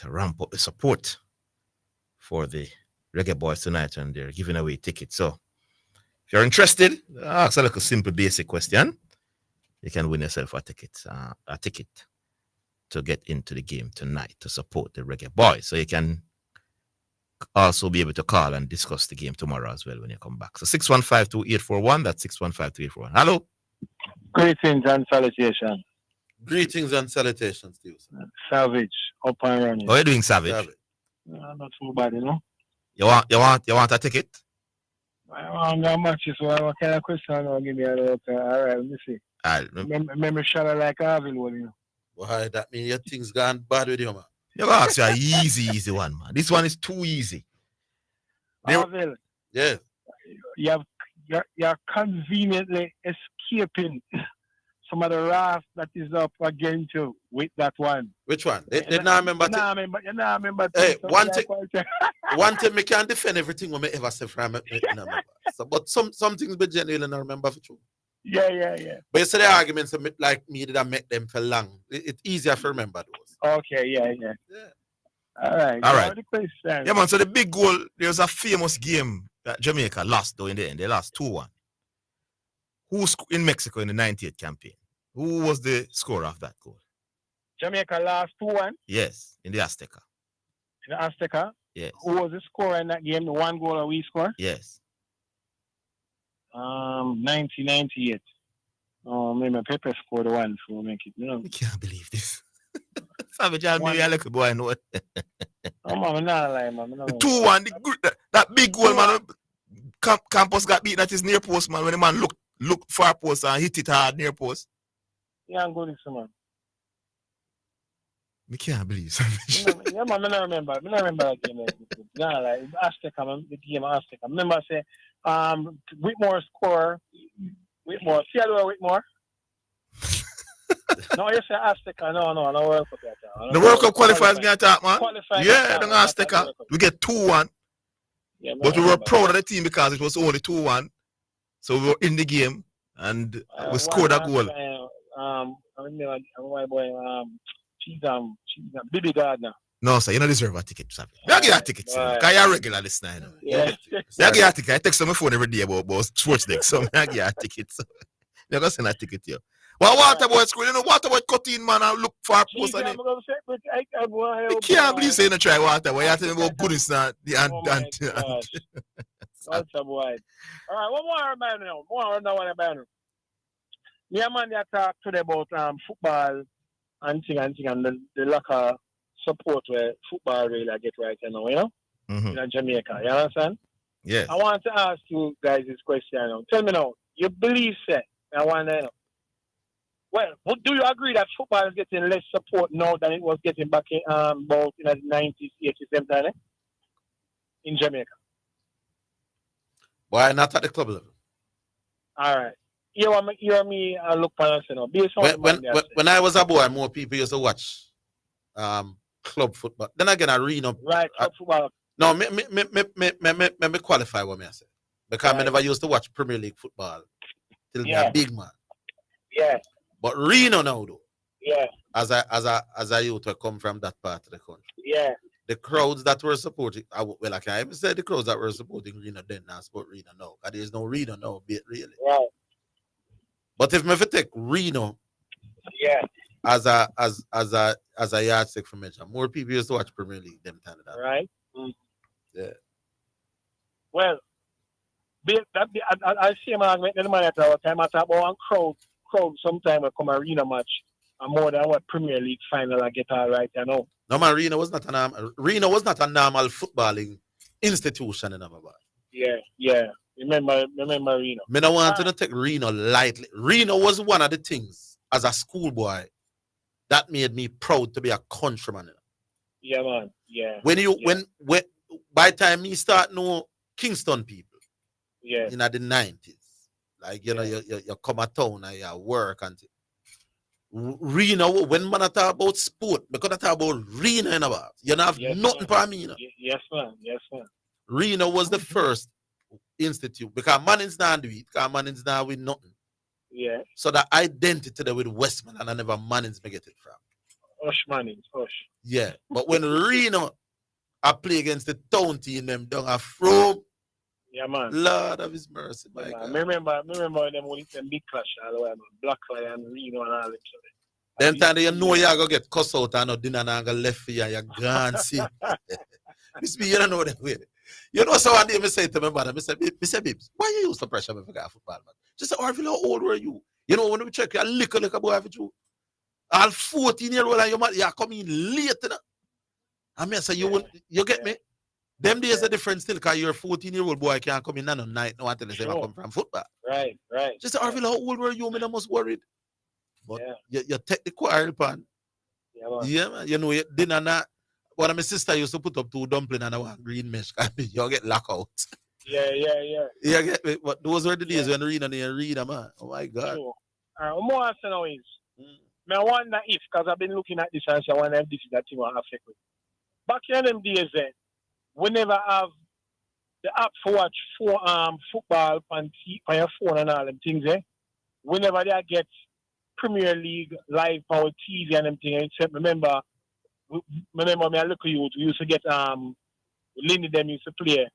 ramp up the support for the Reggae Boys tonight, and they're giving away tickets. So if you're interested, ask a little simple basic question. You can win yourself a ticket to get into the game tonight to support the Reggae Boys. So you can also be able to call and discuss the game tomorrow as well when you come back. So 615-2841, that's 615-2841. Hello. Greetings and salutations. Greetings and salutations to you, sir. Savage, up and running. How are you doing, Savage? Not too bad, you know. You want a ticket? I want a match, so what kind of question I'll give me a look. All right, let me see. Remember shot like Orville, you know. Why, that means your things gone bad with you, man. You gotta ask you an easy one, man. This one is too easy. Orville. Yeah. You're conveniently escaping some of the wrath that is up against you with that one. Which one? They not remember. You not remember. Hey, one thing me can't defend everything we ever say from me. So, but some things be genuine I remember for true. Yeah. But you say the arguments like me that I make them for long. It's easier to remember those. Okay, yeah. All right. Yeah, man. So the big goal, there was a famous game that Jamaica lost though in the end. They lost 2-1. Who's in Mexico in the 98th campaign? Who was the scorer of that goal? Jamaica lost 2-1. Yes, in the Azteca. In the Azteca? Yes. Who was the scorer in that game? The one goal that we scored? Yes. 1998. Oh, maybe Pepe scored the one for make it. No. I can't believe this. Savage, I'll be a little boy, I know it. Oh, man, I'm not lying, man. 2-1, that big goal, man. Campos got beaten at his near post, man, when the man looked far post and hit it hard near post. Yeah, I'm good, man. I can't believe Savage. Yeah, man, I don't remember that game. Yeah, like Azteca, man, the game of Azteca. I remember I say, Whitmore score. Whitmore. See how do Whitmore? No, you say Azteca. No, World Cup. The World Cup qualifiers going to talk, man. Yeah, the Azteca. We get 2-1. Yeah, but we were proud of the team because it was only 2-1. So we were in the game and we scored a goal. I remember my boy, she's Bibi Gardner. No, sir, you don't deserve a ticket, Savage. You get a ticket, sir. Because you're a regular listener, you know. Yeah. You get a ticket. I text on my phone every day about sports next, so I get a ticket. So you're going to send a ticket to you. Well, what about school? You know, what about cutting, man, and look for a post on it? I can't believe you don't try water. Why you have to about goodness and What's up, boy? All right, one more about now. One about now. Me and man, they talk today about football and the lack of support where football really get right now, you know? In Jamaica, you understand? Yes. I want to ask you guys this question now. Tell me now, you believe, sir? I want to know. Well, do you agree that football is getting less support now than it was getting back in about in the 90s, 80s, time, in Jamaica? Why not at the club level? All right. You and me look for us, you know. When I was a boy, more people used to watch club football. Then again, arena. Right, club football. No, me qualify what me I say. Because I never used to watch Premier League football till me a big man. Yeah. But Reno now though. Yeah. As a youth who come from that part of the country. Yeah. The crowds that were supporting, I can't even say the crowds that were supporting Reno then now support Reno now. Because there's no Reno now, really. Right. But if me take Reno as a yardstick for measure, more people used to watch Premier League them time of that. Right. Yeah. Well, I see him argument the man at our time. I talk about one crowd sometime will come arena match and more than what Premier League final I get all right, you know. No man, Reno was not a normal footballing institution in Amaba. Yeah. Remember Reno. Me don't want to take Reno lightly. Reno was one of the things as a schoolboy that made me proud to be a countryman. Yeah, man. Yeah. When by the time me start know Kingston people, in the 90s, like you know, you come at town and you work and Reno, when man talk about sport, because I talk about Reno in about, you don't have nothing for me, you know. Yes, man. Reno was the first institute because Mannings not do it, because Mannings not with nothing. Yeah. So the identity there with Westman and I never Mannings me get it from. Mannings. Yeah. But when Reno I play against the town team them down a from. Yeah, man. Lord of his mercy, my God. God. I remember them when it's a big clash all the way, man. Black Lion, Reno and all them. Them time you know you're going to get cussed out and no dinner and go left for you and you're gone, see. Miss B, you don't know that way. You know, so one day I say to my mother, I say, Bibs, why you used to pressure me for that football, man? She said, Orville, how old were you? You know, when we check, you little boy have you. All 14-year-old and you come in late. You know? I mean, so you get me? Them days are different still, because you're a 14-year-old boy can't come in on night no until they say I come from football. Right. She said, Orville, how old were you? I was worried. But you take the quarrel pan. Yeah, man. You know, you dinner not. One of my sister used to put up 2 dumplings and one green mesh. You get locked out. Yeah. You get me? But those were the days when read and man. Oh my God. Sure. More I say now is, I wonder if, because I've been looking at this and I wonder if this is that thing will affect me. Back in them days then, we never have the app for watch football on your phone and all them things, Whenever they get Premier League live power TV and them things, except remember me I look at you, we used to get Lindy them used to play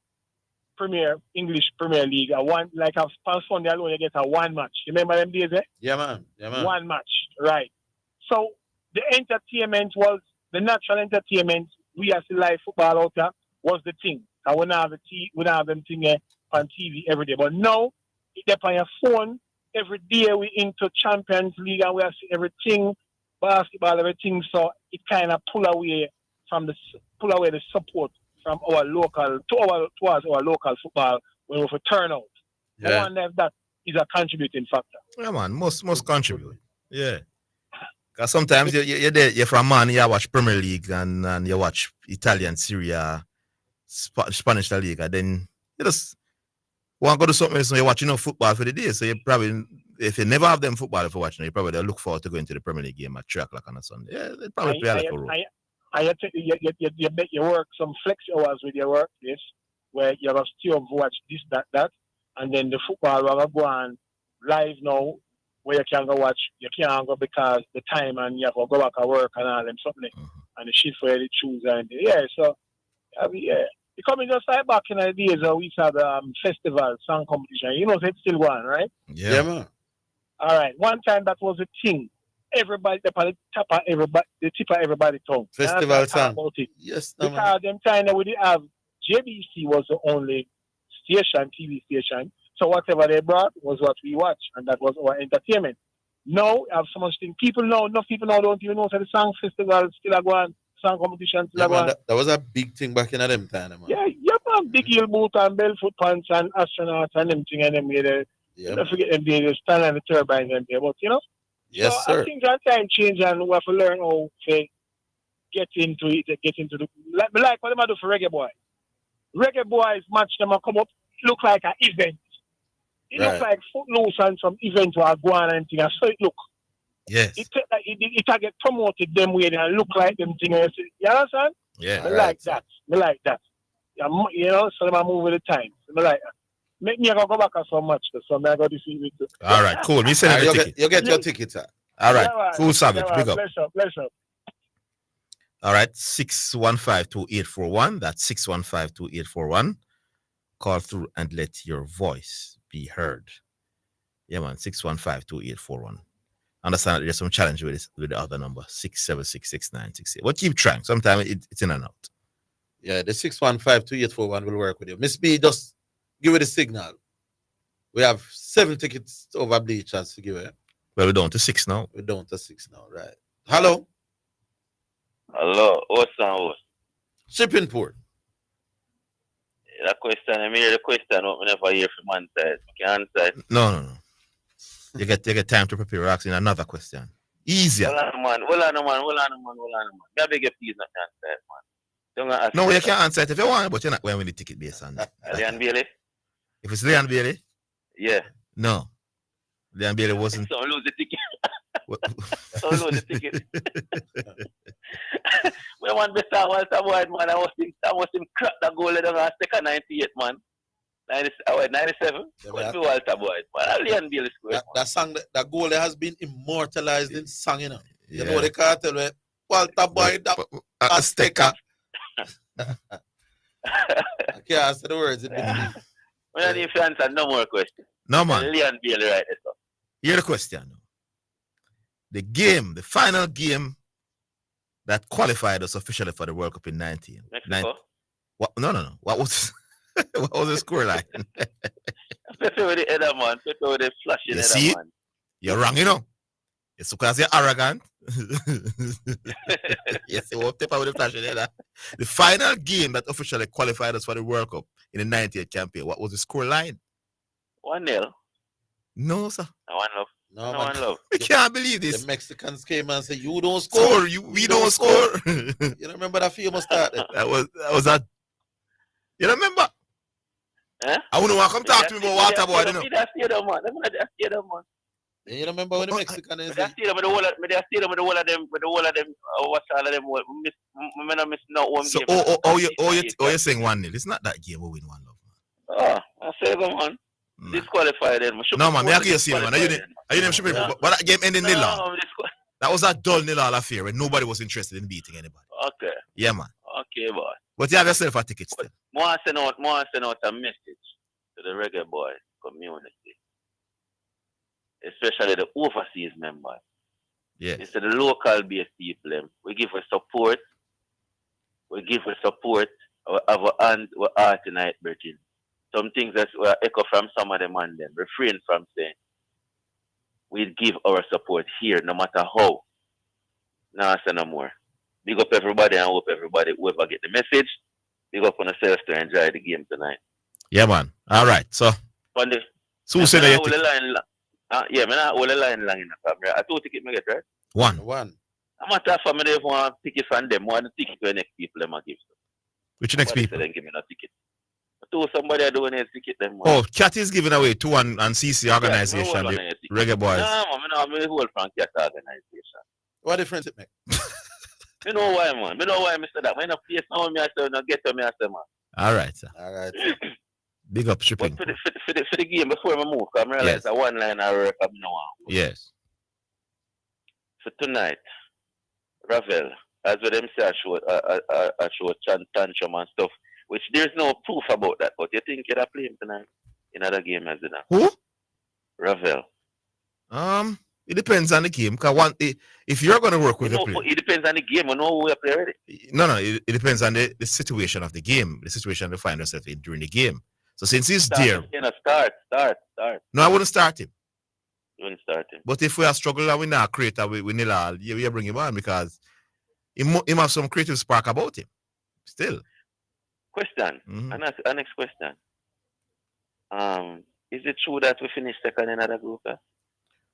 English Premier League. Like a Sunday alone you get a 1 match. You remember them days, Yeah man. 1 match, right. So the entertainment was the natural entertainment, we as the live football out there was the thing. And we don't have them thing on TV every day. But now it's on your phone. Every day we into Champions League and we see everything, basketball, everything. So it kind of pull away the support from our local towards our local football when we turn out. I wonder if that is a contributing factor. Yeah, man, most contribute. Yeah. Because sometimes you're from man, you watch Premier League and you watch Italian Serie A, Spanish La Liga, then you just want to go to something else, so you're watching football for the day. So you probably, if you never have them football for watching, you probably look forward to going to the Premier League game at 3 o'clock on a Sunday. Yeah, they probably play a little role. You work some flex hours with your work, yes, where you have to stay up watch this, that, and then the football will go on live now, where you can go watch. You can't go because the time and you have to go back to work and all them something, and the shift where they choose and so it coming just like back in the days we had festival song competition. You know, it's still going, right? Yeah, man. All right. One time that was a thing. Everybody, the tip of everybody's tongue. Festival song. About it. Yes, no, because them time that we did have JBC was the only station, TV station. So whatever they brought was what we watched, and that was our entertainment. Now we have so much thing. People know, enough people now don't even know so the song festival still going. Song competition. That was a big thing back in them time, man. Yeah, man. Big heel boot and Belfoot pants and astronauts and them thing and them there. Don't forget them they stand on the turbines and there. But yes, so sir. I think that time change and we have to learn how to get into it, get into the like what they do for Reggae Boy. Reggae Boys match them and come up, look like an event. It looks like Footloose and some event where I go on and thing. So it look. Yes. It get promoted them way and look like them thing. You understand? Yeah. I like that. So I move with the times. I like that. Make me go back so much. So I got to see it too. All right, cool. Me send you the ticket. You get your ticket, sir. All right. Cool, Savage. Big up. Pleasure. All right. 615-2841. That's 615-2841. Call through and let your voice be heard. Yeah, man. 615-2841. Understand that there's some challenge with the other number, 6766968. But keep trying. Sometimes it's in and out. Yeah, the 615-2841 will work with you. Miss B, just give it a signal. We have 7 tickets over bleachers to give it. Well, we're down to 6 now. We're down to 6 now, right? Hello? Hello, what's on? Shipping port. That question, I mean the question, what we never hear from one side. Can answer it? No. You get time to prepare. You're asking another question. Easier. Hold on, man. I beg you, please not answer it, man. No, you can't answer it if you want, but you're not going with the ticket based on that. Leon Bailey? If it's Leon Bailey? Yeah. No. Leon Bailey wasn't. So lose the ticket. So lose the ticket. We want to start once a boy, man. I was him crack the goal in the second 98, man. 97? What do Walter Boy? Leon Bailey scored. That song, that goal has been immortalized in song, you know. You know the cartel where Walter Boy, a sticker. I can't answer the words. We don't need to answer no more questions. No, man. Leon Bailey right there. Here's the question. The final game that qualified us officially for the World Cup in 19. Mexico? What? No. What was what was the score line? Especially with the header, man. Especially with the flashing You header, see it? man. You're wrong, you know. It's because you're arrogant. Yes, you won't tip out with the flashing header. The final game that officially qualified us for the World Cup in the 98 campaign. What was the score line? 1-0. No, sir. No one love. No, No man. one love. We can't believe this. The Mexicans came and said, "You don't score. We don't score." You don't remember that famous start? That was that. You remember? Huh? I wouldn't want to come talk to me about water boy, you know. That's the other man. That's the other man. You remember when the Mexican is? That's the other with the whole of them. What's all of them? I miss not one So, game. you're saying 1-0. It's not that game we win 1 love. Oh, I say go on. Disqualify them. No, man, I can't see man. Are you but that game ended nil. That was a dull nil affair where nobody was interested in beating anybody. Okay. Yeah, man. Okay, boy. But you have yourself a ticket still. More send out a message to the reggae boys community, especially the overseas members. Yeah. It's the local based people. We give a support. Our hand, our heart tonight, Virgin. Some things that we echo from some of them and them. Refrain from saying. We give our support here, no matter how. Now say no more. Big up everybody and hope everybody whoever get the message. Big up on yourself to enjoy the game tonight. Yeah, man. All right. So who said that? Yeah, man, I hold the line long enough. I told ticket me get right. One. I'm not a family if want ticket from them. Want the ticket to the next people them give. Which next people? Then give me no ticket. I told somebody I don't need ticket them. Oh, Cat is giving away to one and CC organization, the Reggae Boys. No, man, I'm hold from Cat organization. What difference it make? You know why, man? You know why, Mr. That? When I face now, me I say, no get to me, I say, man. All right, sir. All right. Big up shipping. But for the game before I move, I realize that one line I work up now. Yes. For tonight, Ravel, as with them say, I show tantrum and stuff, which there's no proof about that. But you think you'd play him tonight in another game as that? Who? Ravel. It depends on the game. Cause if you're going to work with the player, it depends on the game. You know who you play already. No, it depends on the situation of the game, the situation they find themselves in during the game. So since he's there, start. No, I wouldn't start him. You wouldn't start him. But if we are struggling and we not create we nil all, you bring him on because he have some creative spark about him. Still. Question. Our next question. Is it true that we finished second in another group?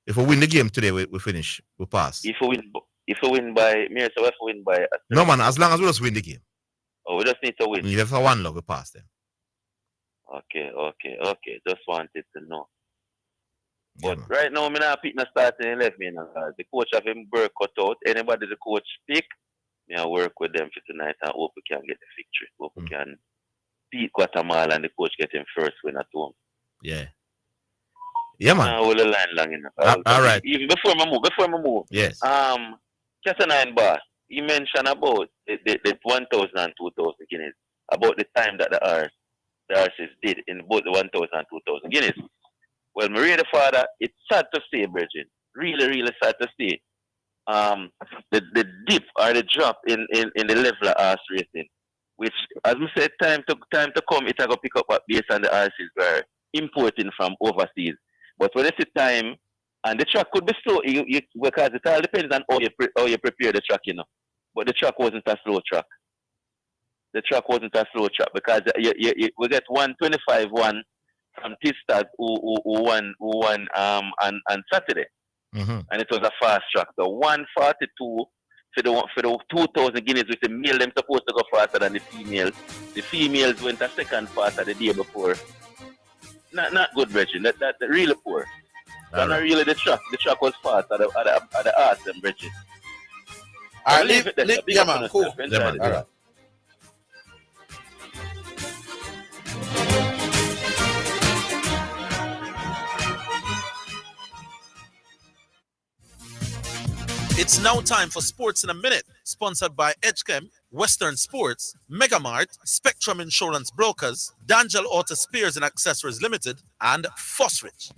If we win the game today, we finish. We pass. If we win by no man, as long as we just win the game. Oh, we just need to win. If for 1 love, we pass them. Okay. Just wanted to know. But right now, I'm not picking a starting 11. The coach have him work cut out. Anybody the coach pick, I work with them for tonight and hope we can get the victory. Hope we can beat Guatemala and the coach get him first win at home. Yeah. Yeah, man. Hold the line long enough. All right. Even before I move. Yes. Casanine Boss, he mentioned about the 1,000 and 2,000 guineas, about the time that the RCs did in both the 1,000 and 2,000 guineas. Well, Maria the father, it's sad to see, Bridget. Really, really sad to see. The dip or the drop in the level of horse racing, which, as we said, time to come, it's going to pick up based on the RCs were importing from overseas. But when it's the time, and the track could be slow, because it all depends on how you prepare the track, But the track wasn't a slow track. The track wasn't a slow track because we get 125-1 from Tistad who won on Saturday, and it was a fast track. The 142 for the 2,000 guineas, with the male them supposed to go faster than the females. The females went a second faster the day before. Not good, Bridget. That really poor. Not really the track. The track was fast at the arts and Bridget. All right, yeah, man. Cool. All right. It's now time for Sports in a Minute, sponsored by Edgechem, Western Sports, Megamart, Spectrum Insurance Brokers, D'Angelo Auto Spares and Accessories Limited, and Fosrich.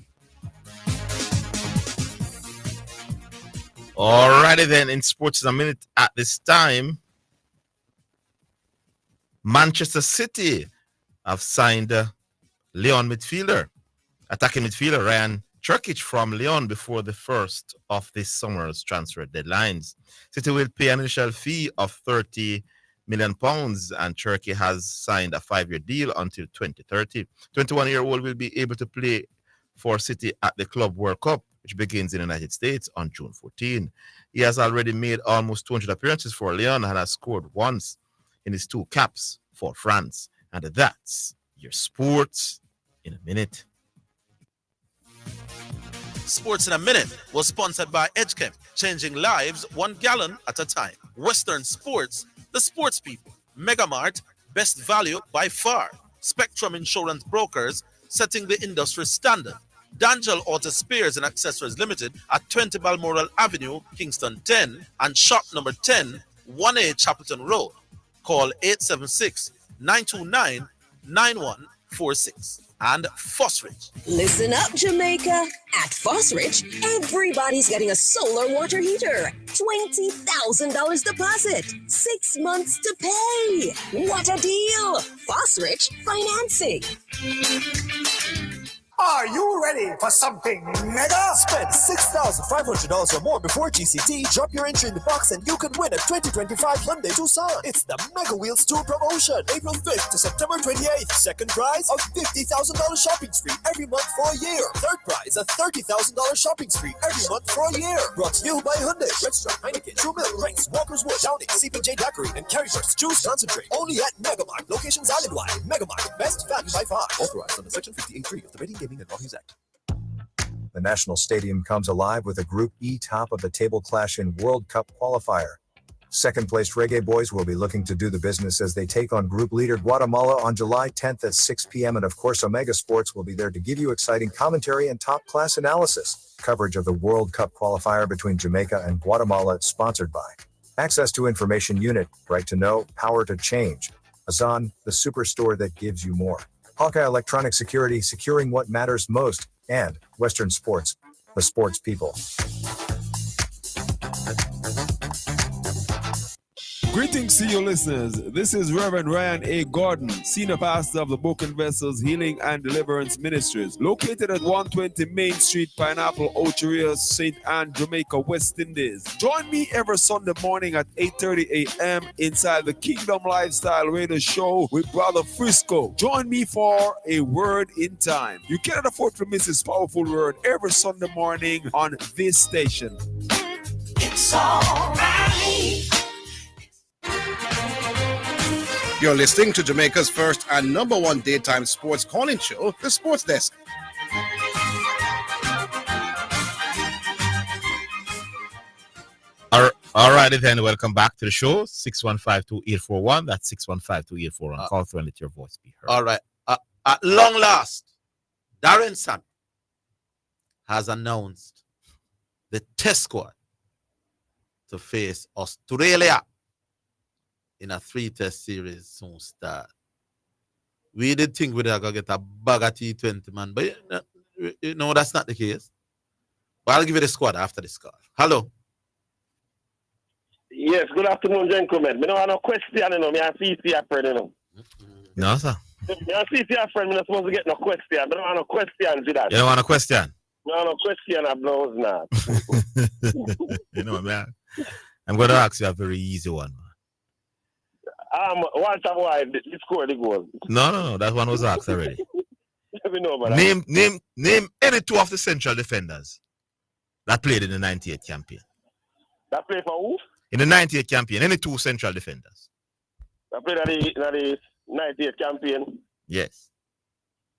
Alrighty then, in Sports in a Minute at this time, Manchester City have signed Lyon midfielder, attacking midfielder Ryan Turkic from Lyon before the first of this summer's transfer deadlines. City will pay an initial fee of £30 million, and Turkey has signed a 5-year deal until 2030. 21-year-old will be able to play for City at the Club World Cup, which begins in the United States on June 14. He has already made almost 200 appearances for Lyon and has scored once in his 2 caps for France. And that's your sports in a minute. Sports in a Minute was sponsored by EdgeChem, changing lives 1 gallon at a time. Western Sports, the sports people. Megamart, best value by far. Spectrum Insurance Brokers, setting the industry standard. D'Angelo Auto Spares and Accessories Limited at 20 Balmoral Avenue, Kingston 10, and shop number 10, 1A Chapelton Road. Call 876-929-9146. And Fosrich. Listen up, Jamaica. At Fosrich, everybody's getting a solar water heater. $20,000 deposit. 6 months to pay. What a deal. Fosrich Financing. Are you ready for something mega? Spend $6,500 or more before GCT. Drop your entry in the box and you can win a 2025 Hyundai Tucson. It's the Mega Wheels Tour promotion. April 5th to September 28th. Second prize, a $50,000 shopping spree every month for a year. Third prize, a $30,000 shopping spree every month for a year. Brought to you by Hyundai, Redstone, Heineken, True Milk, Brinks, Walker's Wood, Downing, CPJ Daiquiri, and Carryburst Juice Concentrate. Only at Megamart. Locations island-wide. Megamart. Best value by far. Authorized under Section 58.3 of the Betting, Gaming, and Lotteries Act. The National Stadium comes alive with a Group E top-of-the-table clash in World Cup qualifier. Second-placed Reggae Boys will be looking to do the business as they take on group leader Guatemala on July 10th at 6 p.m. And of course, Omega Sports will be there to give you exciting commentary and top-class analysis. Coverage of the World Cup qualifier between Jamaica and Guatemala is sponsored by Access to Information Unit, Right to Know, Power to Change. Azan, the superstore that gives you more. Hawkeye Electronic Security, securing what matters most. And Western Sports, the sports people. Greetings to you listeners. This is Reverend Ryan A. Gordon, Senior Pastor of the Broken Vessels Healing and Deliverance Ministries, located at 120 Main Street, Pineapple, Ocheria, St. Anne, Jamaica, West Indies. Join me every Sunday morning at 8:30 a.m. inside the Kingdom Lifestyle Radio Show with Brother Frisco. Join me for a word in time. You cannot afford to miss this powerful word every Sunday morning on this station. It's all right. You're listening to Jamaica's first and number 1 daytime sports calling show, The Sports Desk. All righty then, welcome back to the show. 615-2841. That's 615-2841. Call through and let your voice be heard. All right. At long last, Darren Sam has announced the test squad to face Australia in a 3-test series soon start. We did think we'd go get a bag of T20, man, but you know that's not the case. But I'll give you the squad after the score. Hello. Yes, good afternoon, gentlemen. I don't have no question, you know. I see your friend, you know. No, sir. I see your friend, I'm not supposed to get no question. I don't have no question, Zidane. You don't want a question? No question, I blows now. You know, man. I'm going to ask you a very easy one. Walter White, he scored the goal. No. That one was asked already. Let me know about Name any 2 of the central defenders that played in the 98 campaign. That played for who? In the 98 campaign, any 2 central defenders. That played in the 98 campaign. Yes.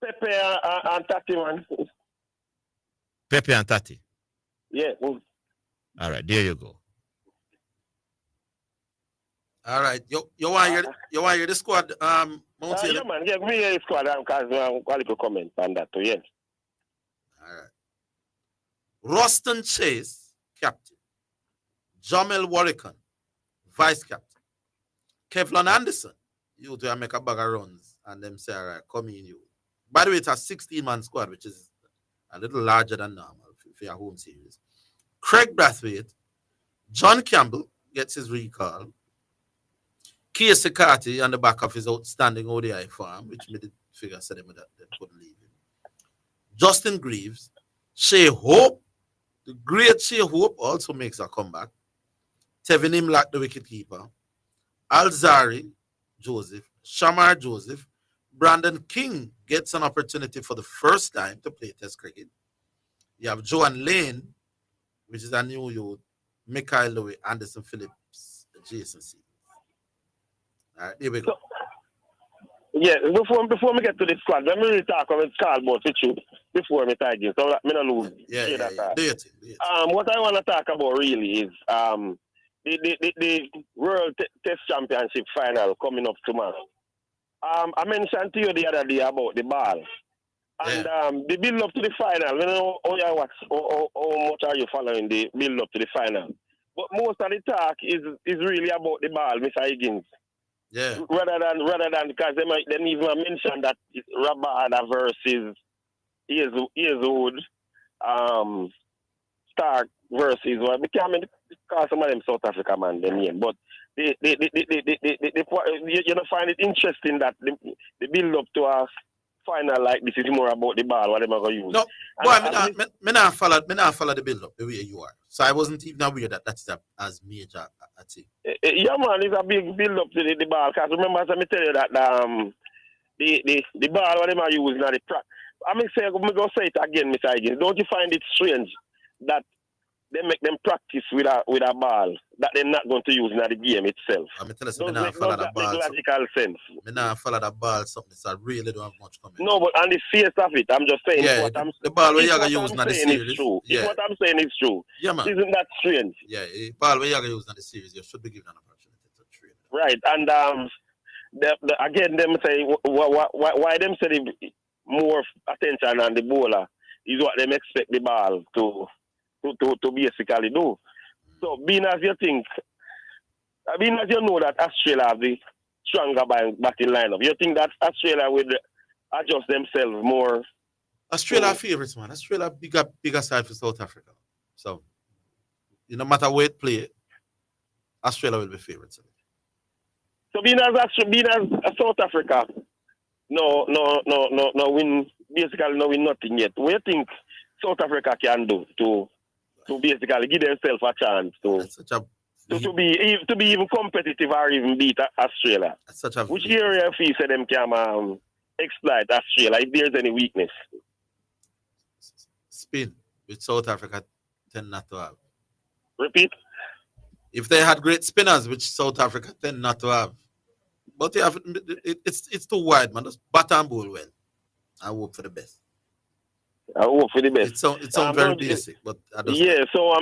Pepe and Tati, man. Pepe and Tati. Yeah. All right, there you go. All right, you want to hear the squad? Yeah, man, give me a squad because I'm going to comment on that too. Yes. All right. Roston Chase, captain. Jamel Warrican, vice captain. Kevlon Anderson, you to make a bag of runs, and them say, all right, come in you. By the way, it's a 16-man squad, which is a little larger than normal for your home series. Craig Brathwaite, John Campbell gets his recall. Casey Carty on the back of his outstanding ODI form, which made the figure said him that they couldn't leave him. Justin Greaves, Shea Hope, the great Shea Hope also makes a comeback. Tevin Imlach, the wicketkeeper. Alzari Joseph, Shamar Joseph, Brandon King gets an opportunity for the first time to play Test cricket. You have Joan Lane, which is a new youth, Mikhail Louis, Anderson Phillips, Jason C. All right, here we go. Yeah, before we get to the squad, let me really talk about Scoreboard with you before me tie so that me not lose. What I want to talk about really is the World Test Championship final coming up tomorrow. I mentioned to you the other day about the ball. And the build up to the final, you know how much are you following the build up to the final? But most of the talk is really about the ball, Mr. Higgins. Yeah. Rather than because they even mention that it's Rabada versus Earswood, Stark versus because some of them South Africa man the name, but they find it interesting that the build up to a final like this is more about the ball, what am I going to use? No, boy, me not follow the build up the way you are. So I wasn't even aware that that's as major a thing. Yeah, man, it's a big build up to the ball. Because remember, as I tell you that the ball, what am I using? I'm going to say it again, Mr. Higgins. Don't you find it strange that they make them practice with a ball that they're not going to use in the game itself? I'm telling you, does that make logical sense? Me not follow that ball something, so I really don't have much comment. No, but on the face of it, I'm just saying. Yeah, the ball where you're going to use in the series. Is true. Yeah. If what I'm saying is true. Yeah, man. Isn't that strange? Yeah, the ball where you're going to use in the series, you should be given an opportunity to train. Right, and again, them say why them say more attention on the bowler is what them expect the ball to basically do. So, being as you know that Australia have the stronger batting lineup, you think that Australia will adjust themselves more? Australia favorites, man. Australia bigger side for South Africa. So, no matter where it play, Australia will be favorites. So, being as South Africa, no win, basically no win nothing yet. What do you think South Africa can do to basically give themselves a chance to be even competitive or even beat Australia? Which area of you say them can exploit Australia if there's any weakness? Spin, which South Africa tend not to have. Repeat? If they had great spinners, which South Africa tend not to have. But it's too wide, man. Just bat and bowl well. I hope for the best. I hope for the best. It sounds very basic, but yeah. So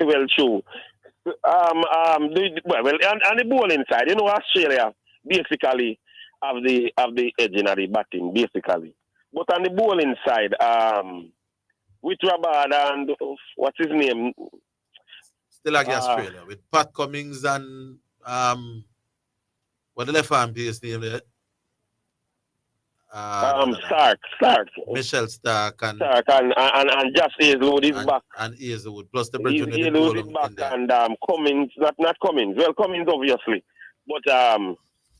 well, true. On the bowling side, you know, Australia basically have the edge in the batting, basically. But on the bowling side, with Rabad and what's his name? Still like Australia with Pat Cummings and what the left hand piece name there? Stark. Michelle Stark and just Earswood is back. And Earswood plus the Earswood is back and Cummings, not Cummings. Well, Cummings obviously, but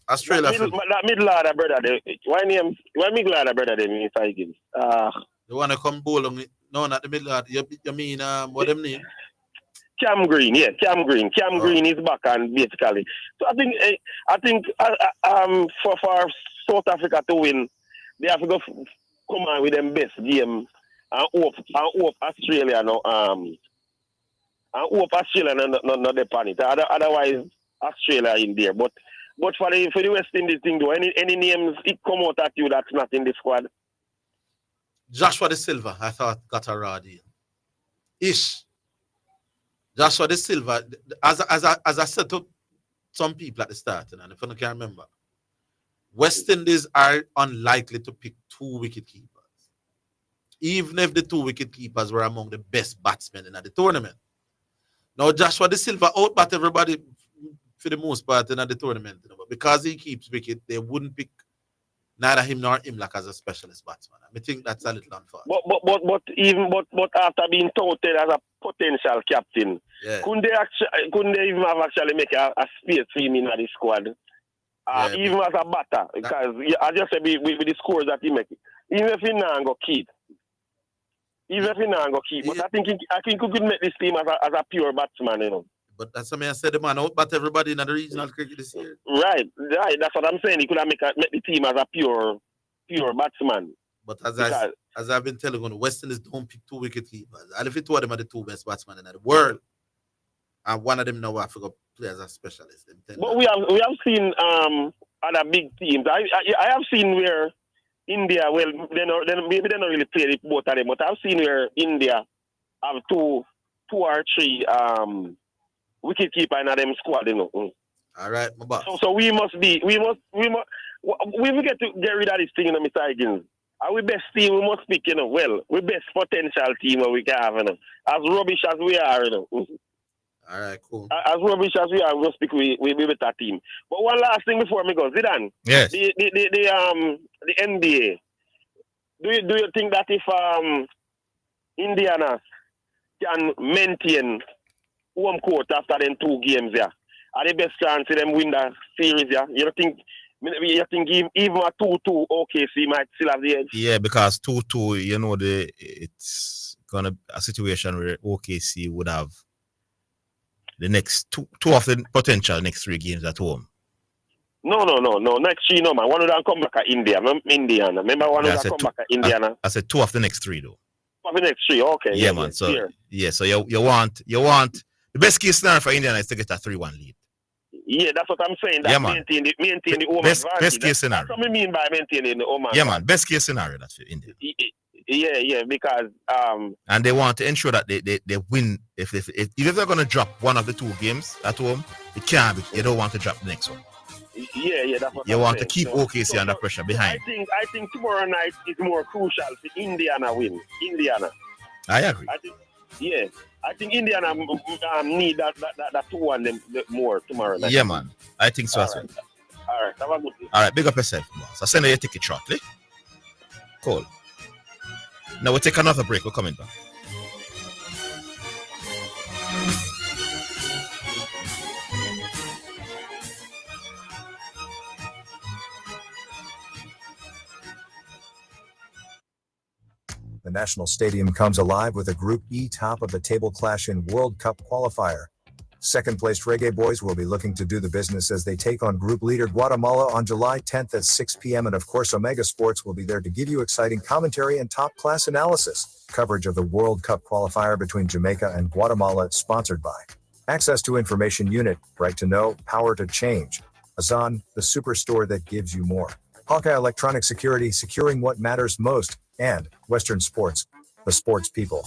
Australia. That middle order brother. Why middle order brother? Mr. Higgins. You wanna come bowl on it? No, not the middle order. You mean what them name? Cam Green, yeah, Cam Green. Cam Green is back and basically. So I think for South Africa to win, they have to come on with them best game and hope Australia no not depend it. Otherwise Australia in there. But for the West Indies thing though, any names it come out at you that's not in the squad? Joshua De Silva, I thought got a raw deal. Joshua De Silva, as I said to some people at the start, and if I can't remember, West Indies are unlikely to pick 2 wicket keepers, even if the 2 wicket keepers were among the best batsmen in the tournament. Now Joshua De Silva outbat everybody for the most part in the tournament, but because he keeps wicket, they wouldn't pick neither him nor Imlach as a specialist batsman. I think that's a little unfair. But after being touted as a potential captain, couldn't they even have actually make a space for him in the squad Even as a batter, because I just said with the scores that he make, even if he not go keep, but I think he could make this team as a pure batsman, you know. But that's something I said, the man outbat everybody in the regional cricket this year. Right. That's what I'm saying. He could have make the team as a pure batsman. But as I've been telling you, the West Indies don't pick 2 wicket keepers. And if two of them are the 2 best batsmen in the world, and one of them now I forgot play as a specialist. But we have seen other big teams. I have seen where India, well, maybe they don't really play both of them, but I've seen where India have two or three wicket keeper in them squad, you know. All right, my boss. So we get to get rid of this thing, you know, Mr. Higgins. Our best team, we must pick, you know, well, we best potential team we can have, you know. As rubbish as we are, you know. All right, cool. As rubbish as we are, we must pick we better team. But one last thing before me go, Zidane. Yes. The NBA. Do you think that if Indiana can maintain home court after them 2 games, yeah, are the best chance of them win the series, yeah? You think even a 2-2 OKC might still have the edge? Yeah, because 2-2, you know, it's gonna be a situation where OKC would have the next two of the potential next 3 games at home. No. Next 3, no, man. One of them come back at Indiana. Remember one of them come back at Indiana? I said 2 of the next 3, though. 2 of the next 3, okay. Yeah, man. So, so you want the best case scenario for Indiana is to get a 3-1 lead. Yeah, that's what I'm saying. That maintain the home best advantage. Case scenario. That's what I mean by maintaining the home advantage. Yeah, man. Best case scenario, that's for India. Yeah, because and they want to ensure that they win. If they're gonna drop one of the 2 games at home, it can't be. You don't want to drop the next one. Yeah, that's what you want to keep OKC under pressure behind. I think tomorrow night is more crucial for Indiana win. Indiana. I agree. I think Indiana need that 2-1 them more tomorrow night. Yeah, man. I think so as well. All right, have a good day. All right, big up yourself, boss. I'll send you a ticket shortly. Cool. Now we'll take another break. We're coming back. The National Stadium comes alive with a Group E top-of-the-table clash in World Cup qualifier. Second-placed Reggae Boys will be looking to do the business as they take on group leader Guatemala on July 10th at 6 p.m. And of course, Omega Sports will be there to give you exciting commentary and top-class analysis. Coverage of the World Cup qualifier between Jamaica and Guatemala is sponsored by Access to Information Unit, Right to Know, Power to Change. Zidane, the superstore that gives you more. Hawkeye Electronic Security, securing what matters most. And Western Sports, the sports people.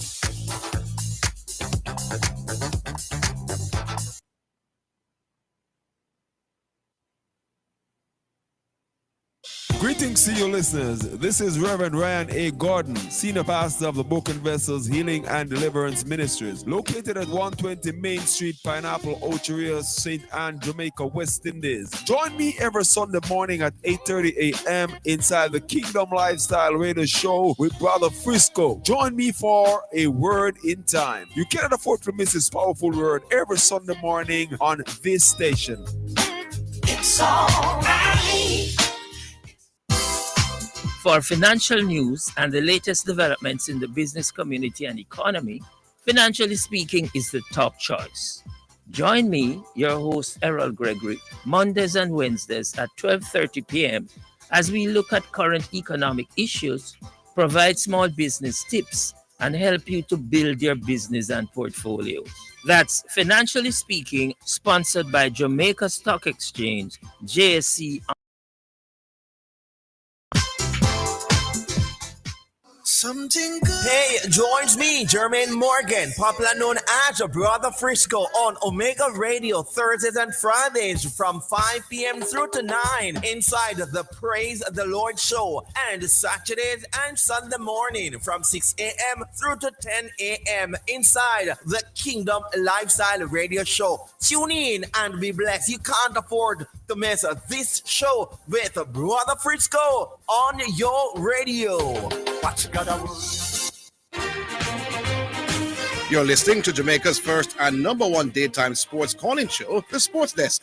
Greetings to you listeners. This is Reverend Ryan A. Gordon, Senior Pastor of the Broken Vessels Healing and Deliverance Ministries, located at 120 Main Street, Pineapple, Ocheria, St. Anne, Jamaica, West Indies. Join me every Sunday morning at 8:30 a.m. inside the Kingdom Lifestyle Radio Show with Brother Frisco. Join me for a word in time. You cannot afford to miss this powerful word every Sunday morning on this station. It's all right. For financial news and the latest developments in the business community and economy, Financially Speaking is the top choice. Join me, your host Errol Gregory, Mondays and Wednesdays at 12:30 p.m. as we look at current economic issues, provide small business tips, and help you to build your business and portfolios. That's Financially Speaking, sponsored by Jamaica Stock Exchange, JSE. Something good. Hey, joins me, Jermaine Morgan, popular known as Brother Frisco, on Omega Radio Thursdays and Fridays from 5 p.m. through to 9 inside the Praise the Lord show, and Saturdays and Sunday morning from 6 a.m. through to 10 a.m. inside the Kingdom Lifestyle Radio show. Tune in and be blessed. You can't afford to miss this show with Brother Frisco on your radio. What you gotta You're listening to Jamaica's first and #1 daytime sports calling show, The Sports Desk.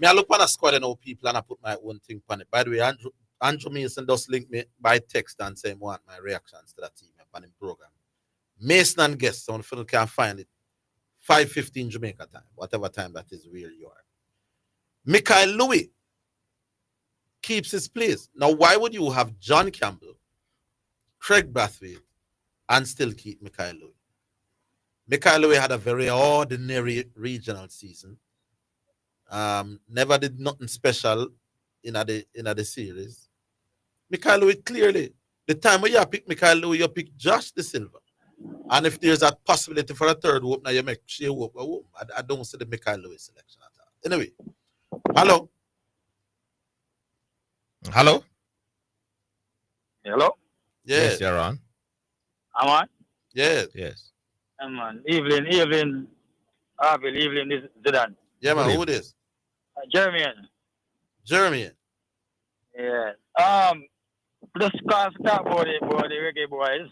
Me I look on a squad and know people and I put my own thing on it. By the way, Andrew Mason just linked me by text and say want my reactions to that team on the program. Mason and guests, someone who can find it. 5:15 Jamaica time, whatever time that is where you are. Michael Louis keeps his place. Now, why would you have John Campbell, Craig Brathwaite, and still keep Michael Louis? Michael Louis had a very ordinary regional season. Never did nothing special in the series. Michael Louis clearly, the time when you pick Michael Louis, you pick Josh De Silva. And if there's a possibility for a third opener, you make Shea Hope a whoop. I don't see the Michael Louis selection at all. Anyway, hello. Hello? Hello? Yes, you're on. I'm on? Yes. Yes. I'm on. Evening. Orville, evening, this is Zidane. Yeah, man, who this? Jeremian. Yeah. Just talk about the reggae boys.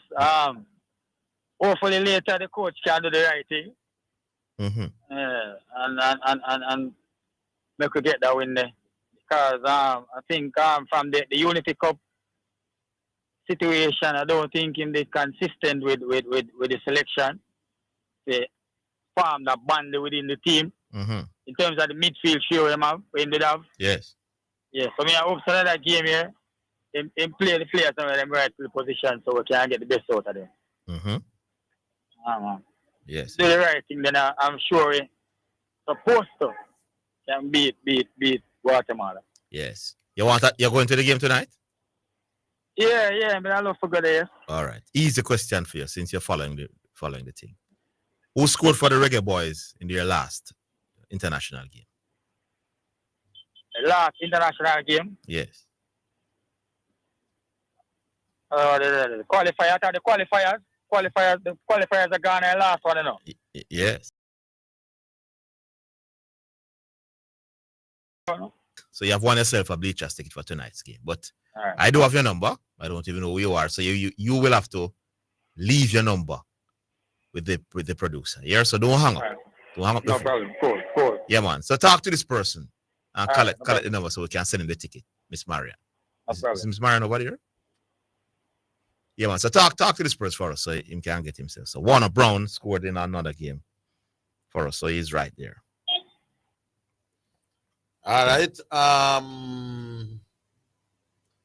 Hopefully later the coach can do the right thing. And make we get that win there. Because I think from the Unity Cup situation, I don't think him they consistent with the selection. They form that band within the team. In terms of the midfield show him have, we did have. Yes. Yeah, so I hope so that game here, him play the players and them right to the position so we can get the best out of them. Yes. Do the right thing, then I'm sure we're supposed to can beat Guatemala. Yes. You're going to the game tonight? Yeah, but I love to go there. All right. Easy question for you since you're following the thing. Who scored for the Reggae Boys in their last international game? The last international game? Yes. The qualifiers. The qualifiers are gone in the last one, you know. Yes. So you have won yourself a bleachers ticket for tonight's game. But right. I do have your number. I don't even know who you are. So you will have to leave your number with the producer. Yeah, so don't hang up. Right. Don't hang up. No problem. Cool. Yeah, man. So talk to this person and collect the number so we can send him the ticket, Miss Marian. No problem. Is Miss Marian over here? Yeah, man. So talk to this person for us so he can get himself. So Warner Brown scored in another game for us, so he's right there. All right.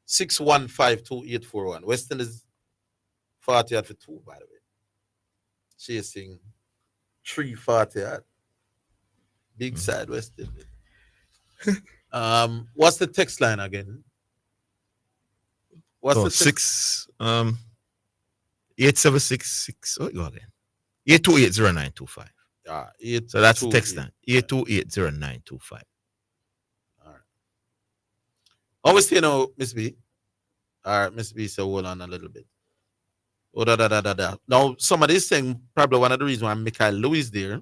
6152841. Western is 40 for 2, by the way. Chasing 340. Big side Western. What's the text line again? What's the 876 what you again? 8280925. So that's the text line. 8280925. All right. Always you know, Miss B. All right, Miss B, so hold on a little bit. Now, somebody is saying probably one of the reasons why Michael Louis there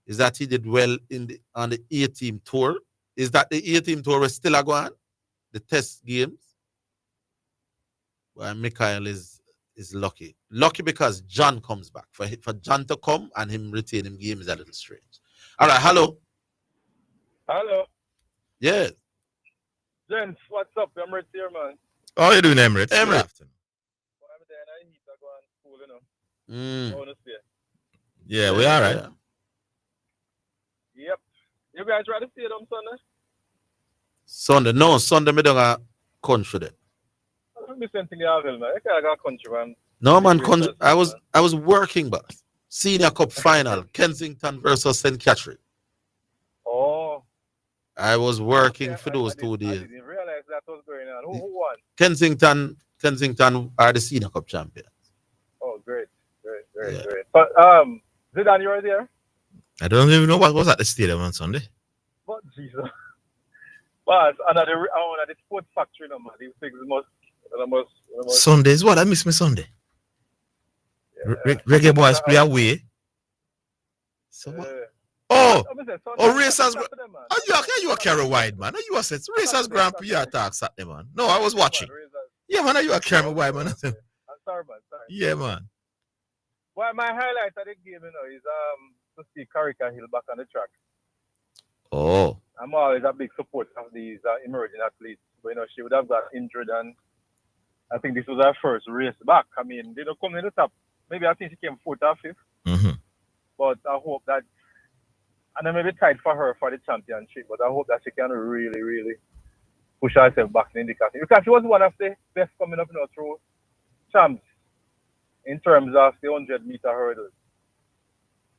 is that he did well on the A-team tour. Is that the A-team tour was still going? The test games? Well, Michael is lucky. Lucky because John comes back. For John to come and him retain him game is a little strange. All right, hello. Hello. Yes. Gents, what's up? Emirates here, man. How you doing, Emirates? Emirates. Yeah, we are, right? Yep. You guys ready to see them Sunday? Sunday, me don't have country there. I'm listening to the Orville, man. You can't got country, man. No, man, country. I was working, but Senior Cup final, Kensington versus St. Catherine. Oh. I was working for those 2 days. I didn't realize that was going on. Who won? Kensington are the Senior Cup champions. Oh, great. But Zidane, you were there? I don't even know what was at the stadium on Sunday. But Jesus. But another the sports factory number. These things must Sundays what? I miss my Sunday. Yeah. Reggae Boys play away. So what? Racers. You a Carol Wide, man. You a set Racers Grand Prix attacks at them, man. No, I was watching. Yeah, man. You a Carol Wide, man. I'm sorry, man. Sorry. Yeah, man. Well, my highlight of the game, is to see Karika Hill back on the track. Oh. I'm always a big supporter of these emerging athletes. But, she would have got injured, and I think this was her first race back. I mean, they don't come in the top. Maybe I think she came fourth or fifth. Mm-hmm. But I hope that, and it may be tight for her for the championship, but I hope that she can really, really push herself back in the category. Because she was one of the best coming up through champs in terms of the 100-meter hurdles.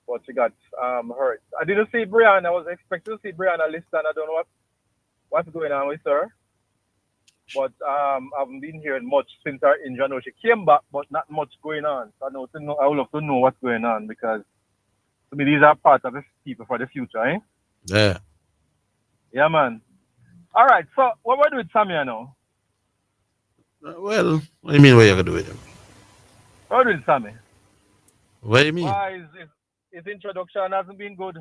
But she got hurt. I didn't see Brianna. I was expecting to see Brianna list, and I don't know what's going on with her. But I haven't been hearing much since her injury. I know she came back, but not much going on. So I would love to know what's going on, because to me, these are part of the people for the future, eh? Yeah. Yeah, man. All right, so what we're doing with Sammy now? Well, what do you mean what you're going to do with him? What are we doing with Sammy? What do you mean? Why his introduction hasn't been good?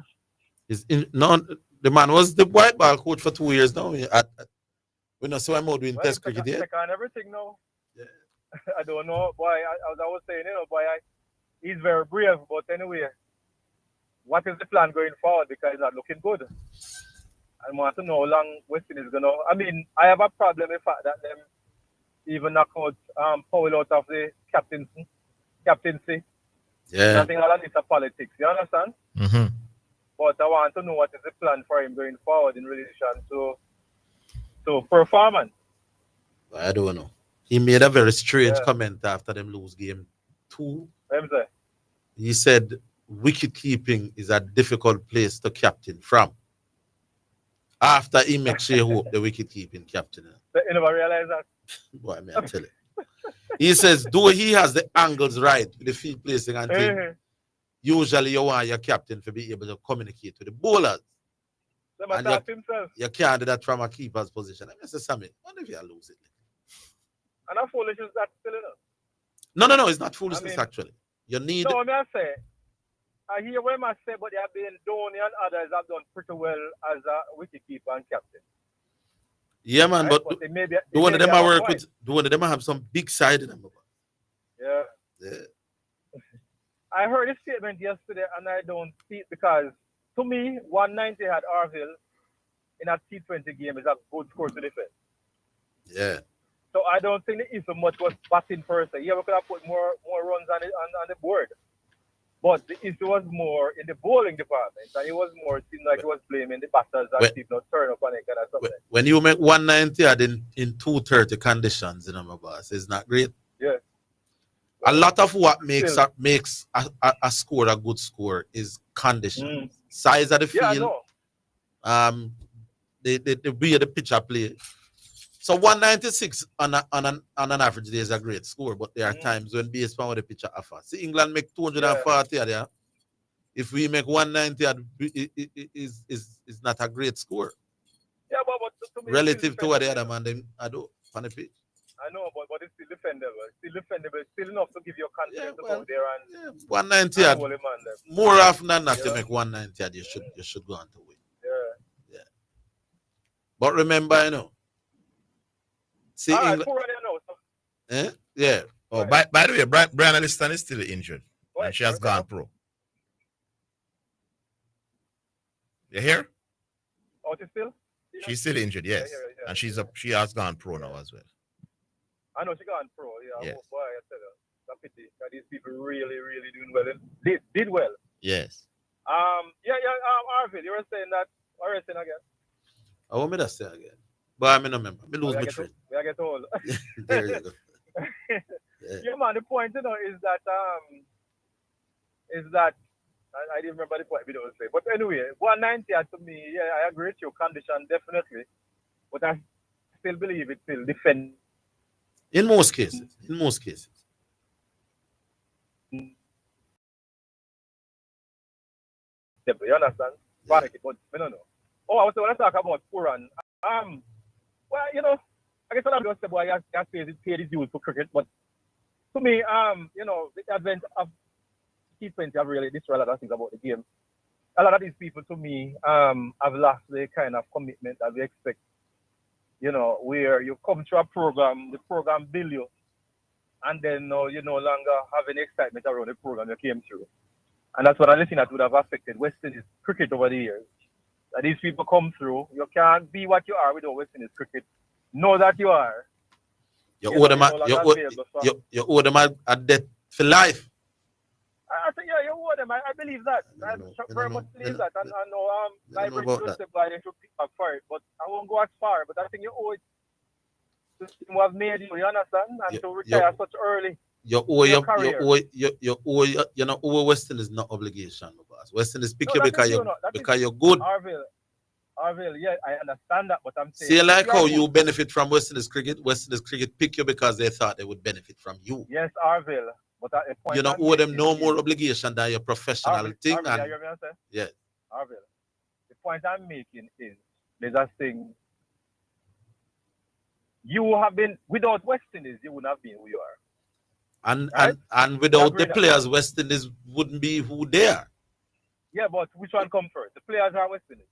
The man was the white ball coach for 2 years now. We not so I'm out doing test cricket yet. Check on everything now. Yeah. I don't know, boy. As I was saying, boy, he's very brave. But anyway, what is the plan going forward? Because it's not looking good. I want to know how long Weston is going to... I mean, I have a problem with the fact that them even knock out Powell out of the captaincy. Yeah. I think all that is a politics. You understand? Mm-hmm. But I want to know what is the plan for him going forward in relation to performance. I don't know. He made a very strange comment after them lose game 2. He said wicket keeping is a difficult place to captain from. After he makes Shea Hope the wicket keeping captain. You never realize that? Boy, I mean, I tell you. He says, though he has the angles right with the field placing and thing, usually you want your captain to be able to communicate with the bowlers. And you can't do that from a keeper's position. I mean, say, Sammy, what if you lose it? And how foolish is that still enough? No, it's not foolishness, actually. You need... No, I say, I hear what I say, but they have been Dhoni and others have done pretty well as a wicketkeeper and captain. Yeah, man, right? but do one of them I work with, do one of them have some big side in them. Yeah. I heard a statement yesterday, and I don't see it because, to me, 190 had Orville in a T20 game is a good score to defend. Yeah. So I don't think the issue much was batting per se. Yeah, we could have put more runs on the board. But the issue was more in the bowling department, and it was more seemed like it was blaming the batters that people not turn up on it kind of something. When you make 190 in 230 conditions, my boss, it's not great. Yeah. A lot of what makes a score a good score is conditions, size of the field, the way the pitcher play. So 196 on an average day is a great score, but there are times when based on what the pitcher offers. See, England make 240 there. If we make 190, is not a great score. Yeah, but to me, relative to what the other man them I do on the pitch. I know, but it's still defendable. It's still enough to give you confidence to go there and 190. More often than not, to make 190, you should go on to win. Yeah. But remember, see, all right, England, yeah. Oh, by the way, Brian Aliston is still injured, and she has gone pro. You hear? Oh, she's still injured, yes, and she has gone pro now as well. I know she gone pro. Yeah. Yes. Oh, boy, I tell you, it's a pity. These people really, really doing well. Did well. Yes. Orville, you were saying that. What are you saying again? I want me to say again. But I mean, remember, I lose my train. I get old. There you go. Yeah, man. The point, is that I didn't remember the point we don't say. But anyway, 190 to me, yeah, I agree with you. Condition definitely, but I still believe it's still defend. In most cases. You understand? Yeah. But I don't know. Oh, I was going to talk about Puran. Well, I guess I'm just say, boy, he has paid his dues for cricket, but to me, the advent of T20 have really destroyed a lot of things about the game. A lot of these people, to me, have lost the kind of commitment that we expect. Where you come to a program, the program bill you, and then you no longer have any excitement around the program you came through. And that's what I think that would have affected West Indies cricket over the years. that these people come through. You can't be what you are without West Indies cricket. Know that you are. You owe them a debt for life. I think you owe them. I believe that. I very much believe that. And I know Library Joseph guy should pick up for it, but I won't go as far. But I think you owe it to who have made you understand? And to retire such early. You owe West Indies not obligation, boss. West Indies pick you because you're good. Orville, yeah, I understand that, but I'm saying. See, like how you benefit from West Indies cricket. West Indies cricket pick you because they thought they would benefit from you. Yes, Orville, but at a point you don't owe them no more obligation than your professional thing. Orville, you hear me say? Yes. Orville, the point I'm making is there's a thing. You have been without West Indies, you wouldn't have been who you are. And without the players, West Indies wouldn't be who they are. Yeah, but which one come first? The players are West Indies.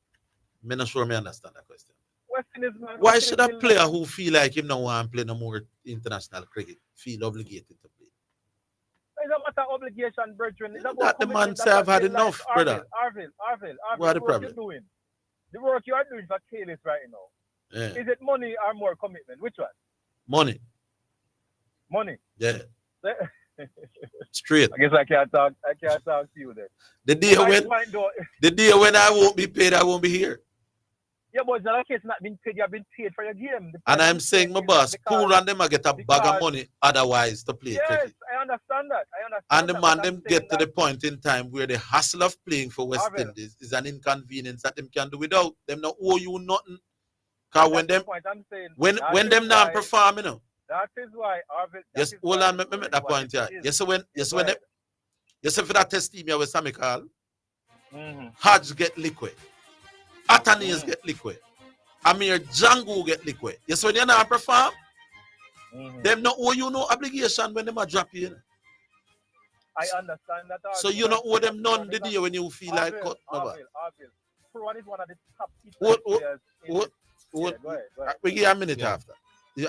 I'm not sure I understand that question. West Indies, man. Why should a player who feel like him now want to play no more international cricket feel obligated to play? It's a matter of obligation, brethren. That the man say I've had enough, brother. Arville, what the problem? The work you are doing for Kalis right now. Yeah. Is it money or more commitment? Which one? Money. Money. Yeah. Straight. I guess I can't talk to you then. The day when I won't be paid, I won't be here. Yeah, but in that case, not been paid. You have been paid for your game. And I'm saying, my boss, cool and them I get a bag of money otherwise to play cricket. Yes, I understand that. And the man them get to the point in time where the hassle of playing for West Indies is an inconvenience that them can do without. Them not owe you nothing. Because when them when them not perform, you know. That is why Orville. Yes, hold on, let me make that point here. Yes, when them, for that test team here with Sammy Carl, Hodge get liquid. Atanis get liquid. Amir Django get liquid. Yes, when they not perform, them not owe you no obligation when them a drop you. I understand that. So you not owe them none the day when you feel like cut. Orville. Pro is one of the top players. Go ahead. We give a minute after.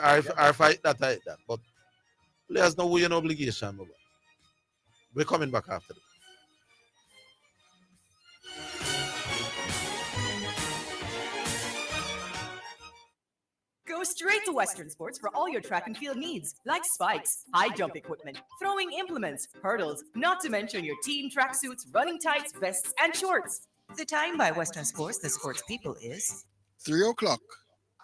I fight that. But players know we an obligation. Baba. We're coming back after this. Go straight to Western Sports for all your track and field needs, like spikes, high jump equipment, throwing implements, hurdles, not to mention your team tracksuits, running tights, vests, and shorts. The time by Western Sports, the sports people, is 3 o'clock.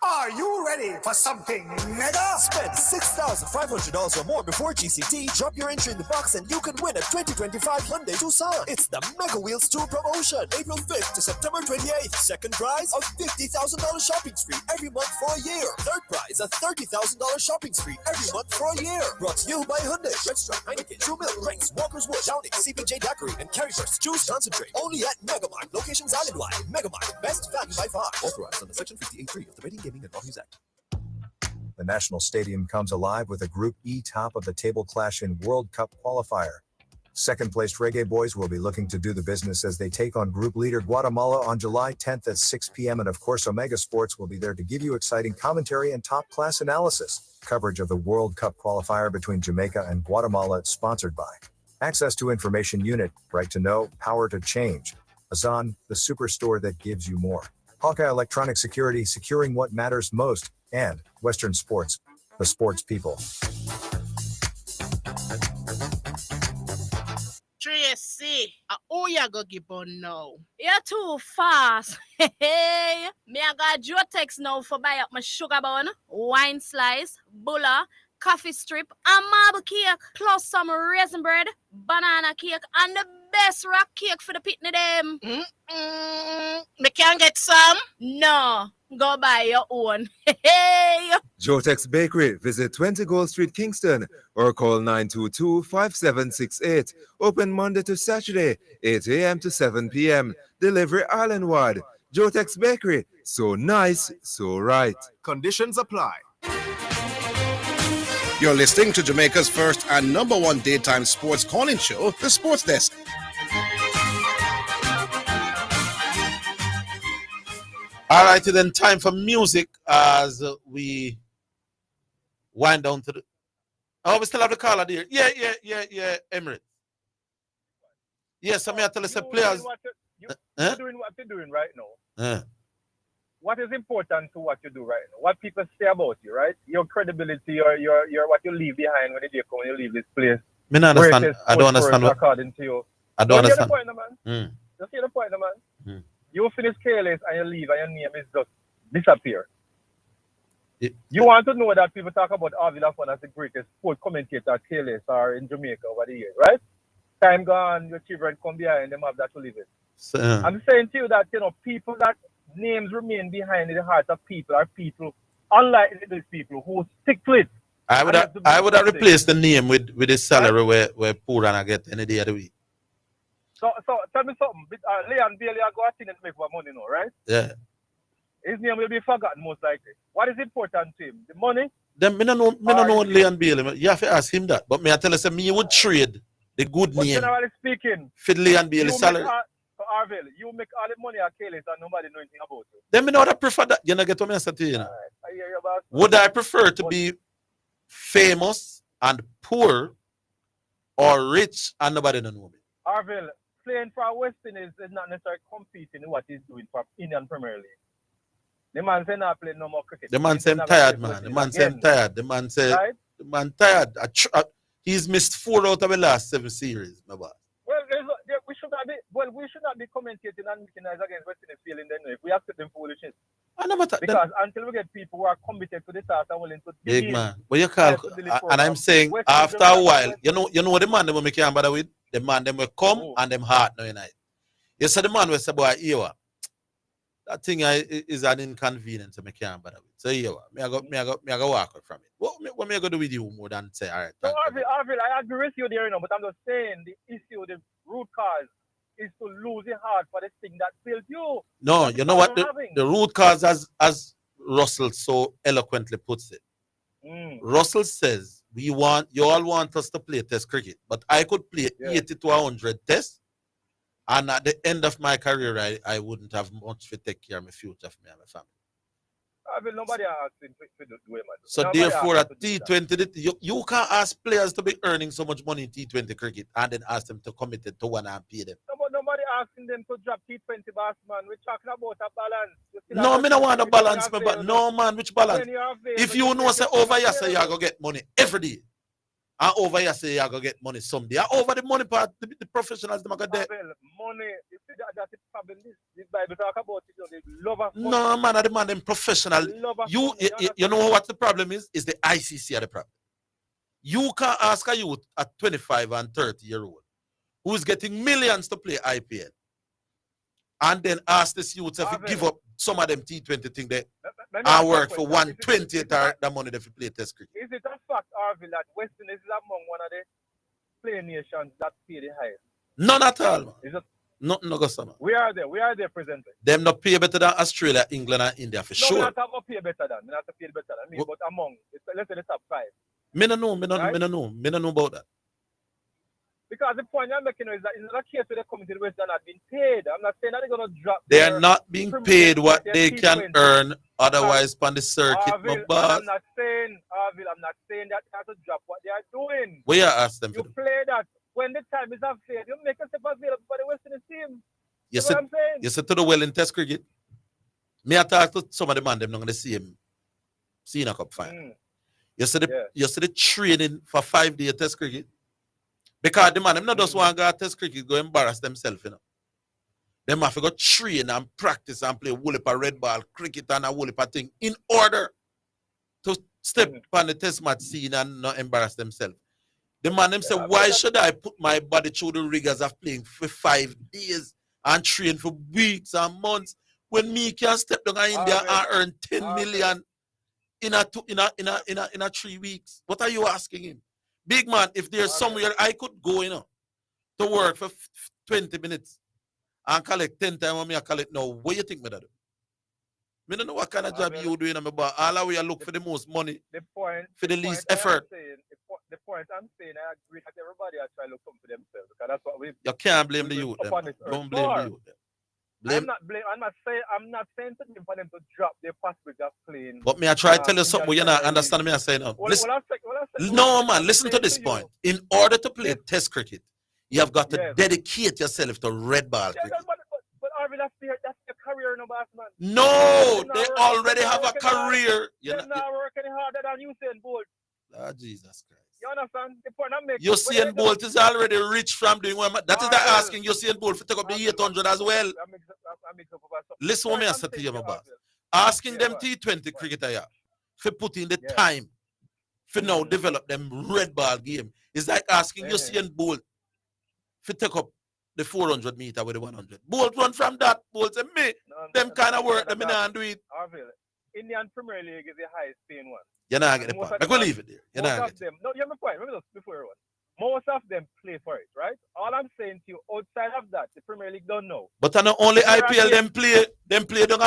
Are you ready for something mega? Spend $6,500 or more before GCT. Drop your entry in the box and you can win a 2025 Hyundai Tucson. It's the Mega Wheels 2 promotion. April 5th to September 28th. Second prize, a $50,000 shopping spree every month for a year. Third prize, a $30,000 shopping spree every month for a year. Brought to you by Hyundai, Red Stripe, Heineken, True Milk, Ranks, Walker's Wood, Downing, CPJ Daiquiri, and Carryburst Juice Concentrate. Only at Megamart. Locations island-wide. Megamart. Best value by far. Authorized under Section 58.3 of the Rating Gaming and Lotteries Act. The National Stadium comes alive with a Group E top-of-the-table clash in World Cup qualifier. Second-placed Reggae Boys will be looking to do the business as they take on group leader Guatemala on July 10th at 6 p.m. And of course, Omega Sports will be there to give you exciting commentary and top-class analysis. Coverage of the World Cup qualifier between Jamaica and Guatemala is sponsored by Access to Information Unit, Right to Know, Power to Change. Zidane, the superstore that gives you more. Hawkeye Electronic Security, securing what matters most. And Western Sports, the sports people. Tracy, who you go give on now? You're too fast. Hey, me I got Jotex now for buy up my sugar bun, wine slice, bulla, coffee strip, and marble cake, plus some raisin bread, banana cake, and the best rock cake for the pitney them. Me can't get some? No. Go buy your own. Hey! Jotex Bakery. Visit 20 Gold Street, Kingston, or call 922-5768. Open Monday to Saturday, 8 a.m. to 7 p.m. Delivery island-wide. Jotex Bakery. So nice, so right. Conditions apply. You're listening to Jamaica's first and number one daytime sports calling show, The Sports Desk. All right, then time for music as we wind down to the. Oh, we still have the caller there. Yeah, Emirates. Yes, I mean, I tell us the players. you're doing what you're doing right now. What is important to what you do right now? What people say about you, right? Your credibility, your what you leave behind when you leave this place. Me not understand. I don't understand what. According to you. I don't understand. You get the point, man. You see the point, man. You finish careless and you leave and your name is just disappear. You want to know that people talk about Orville as the greatest sport commentator, careless, or in Jamaica over the years, right? Time gone, your children come behind, them have that to live it. I'm saying to you that, people that names remain behind in the hearts of people are people, unlike these people who stick to it. I would have replaced the name with the salary where poor and I get any day of the week. So tell me something. Leon Bailey are going to make more money now, right? Yeah. His name will be forgotten most likely. What is important to him? The money? Then me no know Leon Bailey. You have to ask him that. But me I tell you, me would trade the good name. Generally speaking, for Leon Bailey salary. Orville, you make all the money at Kalis and nobody know anything about it. Then me know I prefer that. You know get what me say to you. I hear you about. Would I prefer to be famous and poor or rich and nobody know me? Orville, playing for West Indies is not necessarily competing in what he's doing for Indian Premier League. The man say not playing no more cricket. The man say I'm tired, man. The man say I'm tired. The man say the man tired. He's missed 4 out of the last 7 series, my boy. Well, we should not be commentating and making us against West Indies feeling then if we accept them foolishness. Because until we get people who are committed to the task and willing to big man. But you call and I'm saying after a while, you know the man them we can't bother with? The man them will come and them heart now night. You say the man will say, boy, here that thing is an inconvenience and I can't bother with. So here, me I go walk out from it. What me I go do with you more than say, all right. So Orville, I agree with you there, but I'm just saying the issue, the root cause is to lose your heart for the thing that built you. No, you know what? The root cause, as Russell so eloquently puts it. Russell says, you all want us to play Test cricket, but I could play 80 to 100 tests, and at the end of my career, I wouldn't have much to take care of my future for me and my family. Nobody asked him to do it, man. So therefore, at T20, you can't ask players to be earning so much money in T20 cricket and then ask them to commit it to one and pay them. No, but nobody asking them to drop T20 boss, man. We're talking about a balance. No, me don't want a balance, but no, man, which balance? If you know, say over here, say you're going to get money every day. And over here, say you're going to get money someday. And over the money part, the professionals, they're going to get money. You see, that's the problem. This Bible talk about it. They love of money. No, man, the man, them professional. You know what the problem is? Is the ICC are the problem. You can't ask a youth at 25 and 30-year-old who's getting millions to play IPL and then ask this youth if you give up some of them T20 thing there and work for 120 the money that you play Test cricket. Is it a fact, Orville, that West Indies is among one of the playing nations that pay the highest? None at all. Is it? No, customer. We are there presently. Them not pay better than Australia, England, and India for sure. No, we not pay better than. But among, let's say the top 5. Me no know about that. Because the point I'm making is that in the case where they're coming to the West, they're not being paid. I'm not saying that they're going to drop. They are not being paid what they can earn otherwise on the circuit. I'm not saying that they have to drop what they are doing. We are asked them to do. Play that. When the time is unfair, you make yourself available for the West Indies team. You said to the well in Test cricket. Me I talk to some of the man, them not going to see him in a cup final. You see the training for 5-day Test cricket. Because the man, them not just want to go Test cricket, go embarrass themselves, you know. Them have to go train and practice and play whole heap of red ball, cricket and a whole heap of thing in order to step on the Test match scene and not embarrass themselves. The man them say, why should I put my body through the rigors of playing for 5 days and train for weeks and months when me can step down in India and earn 10 million in a 3 weeks? What are you asking him? Big man, if there's somewhere I could go, you know, to work for 20 minutes and collect 10 times what me I collect now, what do you think me that do? I don't know what kind of job you doing, but all of we look for the most money, for the least effort. The point I'm saying, I agree that everybody has tried to look for themselves. Because that's what we. You can't blame the youth. Don't blame the youth. I'm not saying to them for them to drop their possibility of playing. But me I try to tell you something, but you not understand me I say no. No man, listen to this point. In order to play Test cricket, you have got to dedicate yourself to red ball cricket. that's their career, no boss man. No, they already have a career. They're not working harder than Usain Bolt. Oh, Jesus Christ. You understand? The point I'm making. Usain Bolt is already rich from doing what. That is like asking Usain Bolt to take up the 800 as well. Listen what I say to you, my boss. Asking them T20 cricketer here for putting the time for now develop them red ball game is like asking Usain Bolt for take up the 400 meter with the 100. Bolt run from that. Bolt say me. Them kind of work them and do it. Orville, Indian Premier League is the highest paying one. You're not getting the point. I go leave it there. You're not getting them. No, you have my point. Let me just before one. Most of them play for it, right? All I'm saying to you, outside of that, the Premier League don't know. But I know only IPL them play down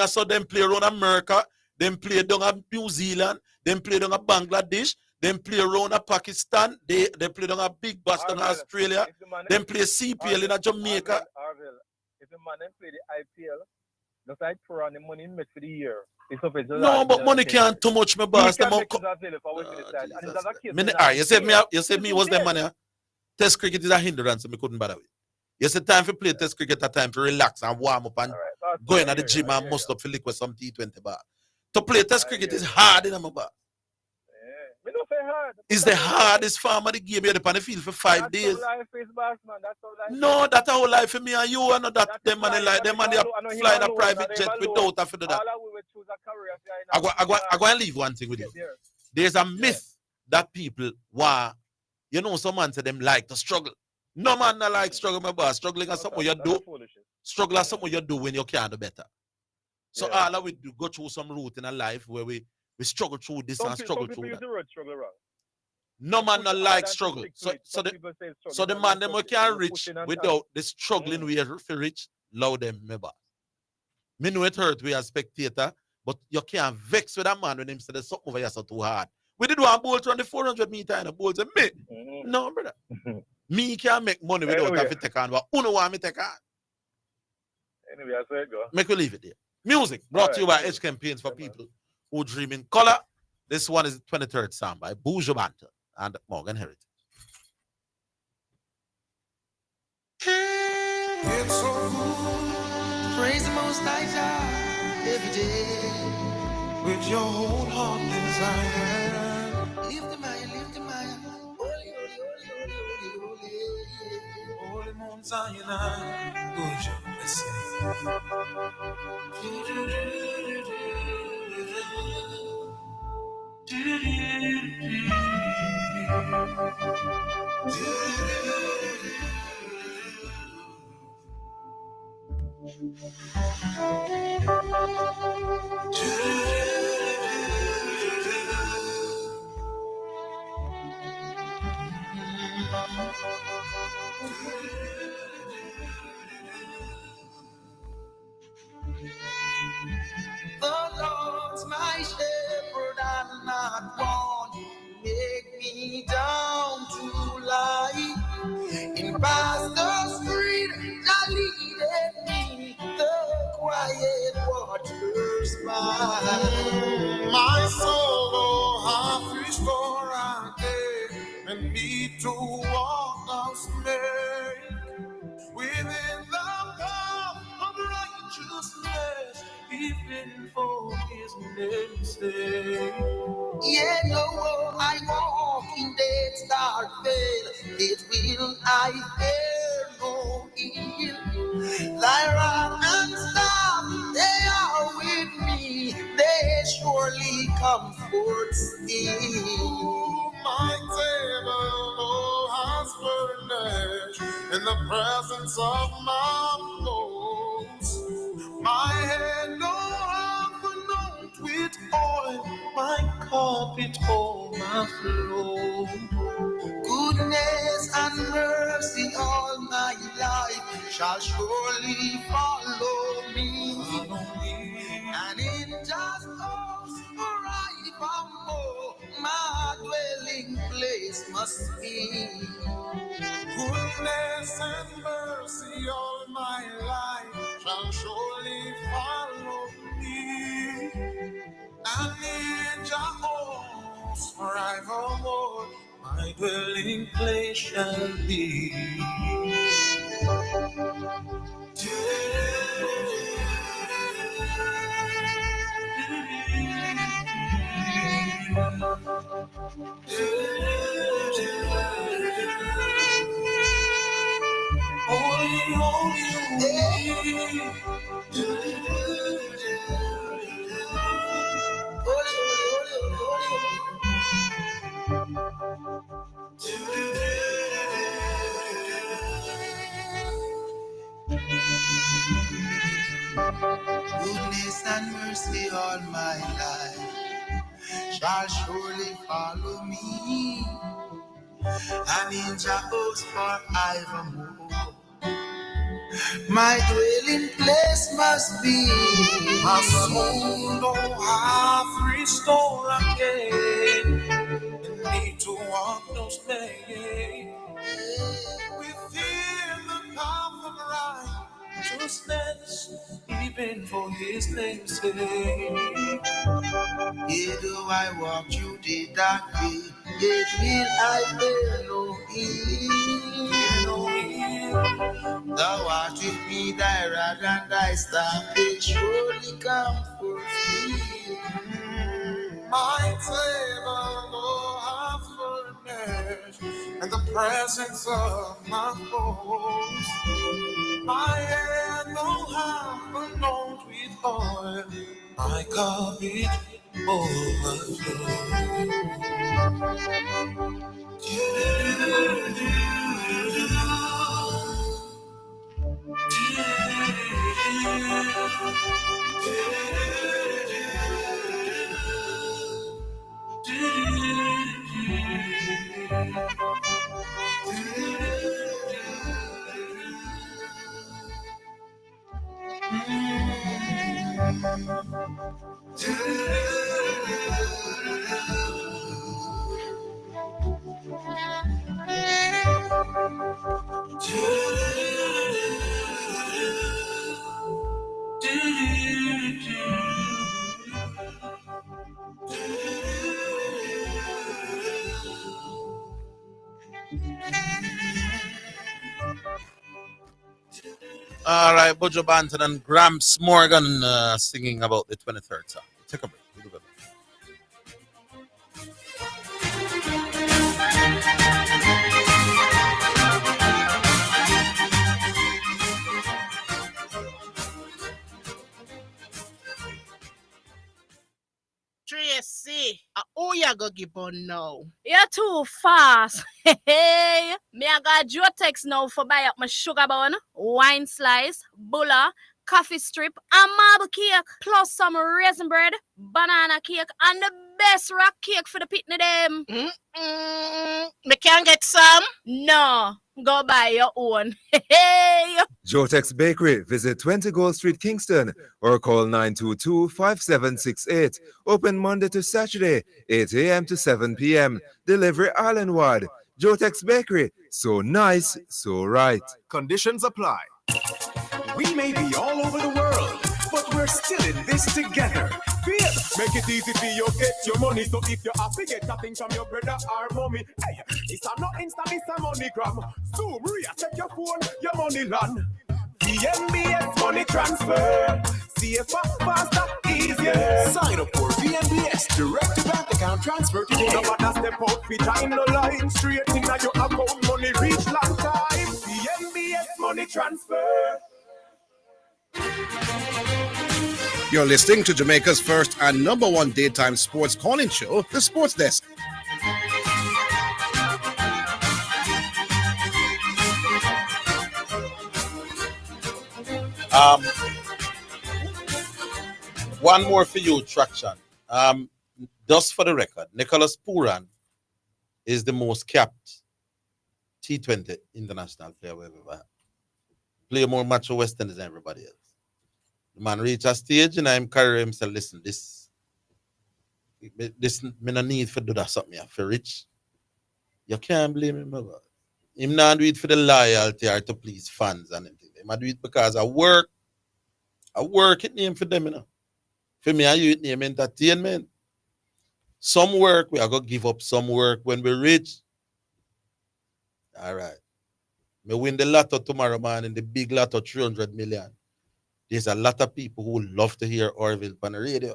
so them play around America, them play down at New Zealand, them play down at Bangladesh, them play around Pakistan, they play down at Big Bash down Australia, them play CPL in Jamaica. Orville, if the man them play the IPL, just like pour on the money make for the year. No, but money can't too much, my boss. You said me was the money. Test cricket is a hindrance, so me couldn't bother with. You said time for play test cricket, that time to relax and warm up and go in at the gym and must up for liquid some T20 bar. To play test cricket is hard, in my boss. It's the hardest form of the game. You're on the field for 5 days. No, that's our life for me and you. And that them money like them money flying a private jet without having to do that. I go and leave one thing with you. There's a myth that people some man say them like to struggle. No man not like struggle, my boss. Struggling is something you do. Struggle is something you do when you can't do better. So all of we do go through some route in a life where we struggle through this and struggle through that. No man not like struggle. So the man them we can't reach without the struggling we are for rich, allow them, my boss. Me know it hurt we as spectator, but you can't vex with a man when him say there's something over here so too hard. We did one bolt on the 400 meter and a bolt and me. No, brother. Me can't make money without having to take on what you want me to take on. Anyway, I said go. Make we leave it there. Music brought to you by Edge Campaigns for people who dream in color. This one is the 23rd song by Buju Banton and Morgan Heritage. It's so good. Praise the Most High God every day with your whole heart desire. Lift him high, lift him high. Holy, holy, holy, holy, holy, holy Mount Zion. Buju, listen. The Lord's my shepherd, I'll not want. Make me down to lie in pastures green, that leadeth me the quiet waters by. My soul, oh, half restore again, and me to walk those men within the path of righteousness, even for his name's sake. Yeah, no, I walk in death's dark veil, it will I fear no ill. Thy rod and staff, they are with me, they surely comfort me. My table, oh, has furnished in the presence of my foes. My head go overflowed with oil, my cup it overflow. Goodness and mercy all my life shall surely follow me. And in just cause forevermore, my dwelling place must be. Goodness and mercy all my life shall surely follow me, and in Jehovah's forevermore my dwelling place shall be. Goodness and mercy all my life shall surely follow me, and in Jehovah's forevermore. My dwelling place must be. My soul don't have restore again. Need to walk those days within the path of righteousness, even for His name's sake. Yea, though I walk through the dark way, yet will I fear no evil. Thou art with me, thy rod and thy staff, they surely comfort me. My table have furnished, and the presence of my foes. My head no have anointed with oil, my cup it All right, Bojo Banton and Gramps Morgan singing about the 23rd song. Take a break. We'll be back. Tracy, who you go give on now? You're too fast. Hey, me I got your text now for buy up my sugar bun, wine slice, bulla, coffee strip, and marble cake, plus some raisin bread, banana cake, and the best rock cake for the pitney them. Me can't get some? No, go buy your own. Hey. Jotex Bakery. Visit 20 Gold Street, Kingston, or call 922-5768. Open Monday to Saturday, 8 a.m. to 7 p.m. Delivery Islandwide. Jotex Bakery. So nice, so right. Conditions apply. We may be all over the world, but we're still in this together. Feel, make it easy for you get your money. So if you have to get nothing from your brother or mommy, hey, it's a not instant, it's a MoneyGram. So Maria, check your phone, your money land. VNBS money transfer. CFA faster, easier. Sign up for VNBS direct to bank account transfer today. No matter step out, we join the line. Straight in your account, money reach long time. VNBS money transfer. You're listening to Jamaica's first and number one daytime sports calling show, The Sports Desk. One more for you, Traction. Just for the record, Nicholas Pooran is the most capped T20 international player we've ever had. Play more match for West Indies than everybody else. The man reach a stage and I'm carrying himself, listen, this me no need for do that something for rich. You can't blame him about it. Him not do it for the loyalty or to please fans and anything. He do it because I work it name for them, you know. For me, I use it name entertainment. Some work, we are going to give up some work when we're rich. All right. Me win the lotto tomorrow, man, in the big lotto, 300 million. There's a lot of people who would love to hear Orville on the radio.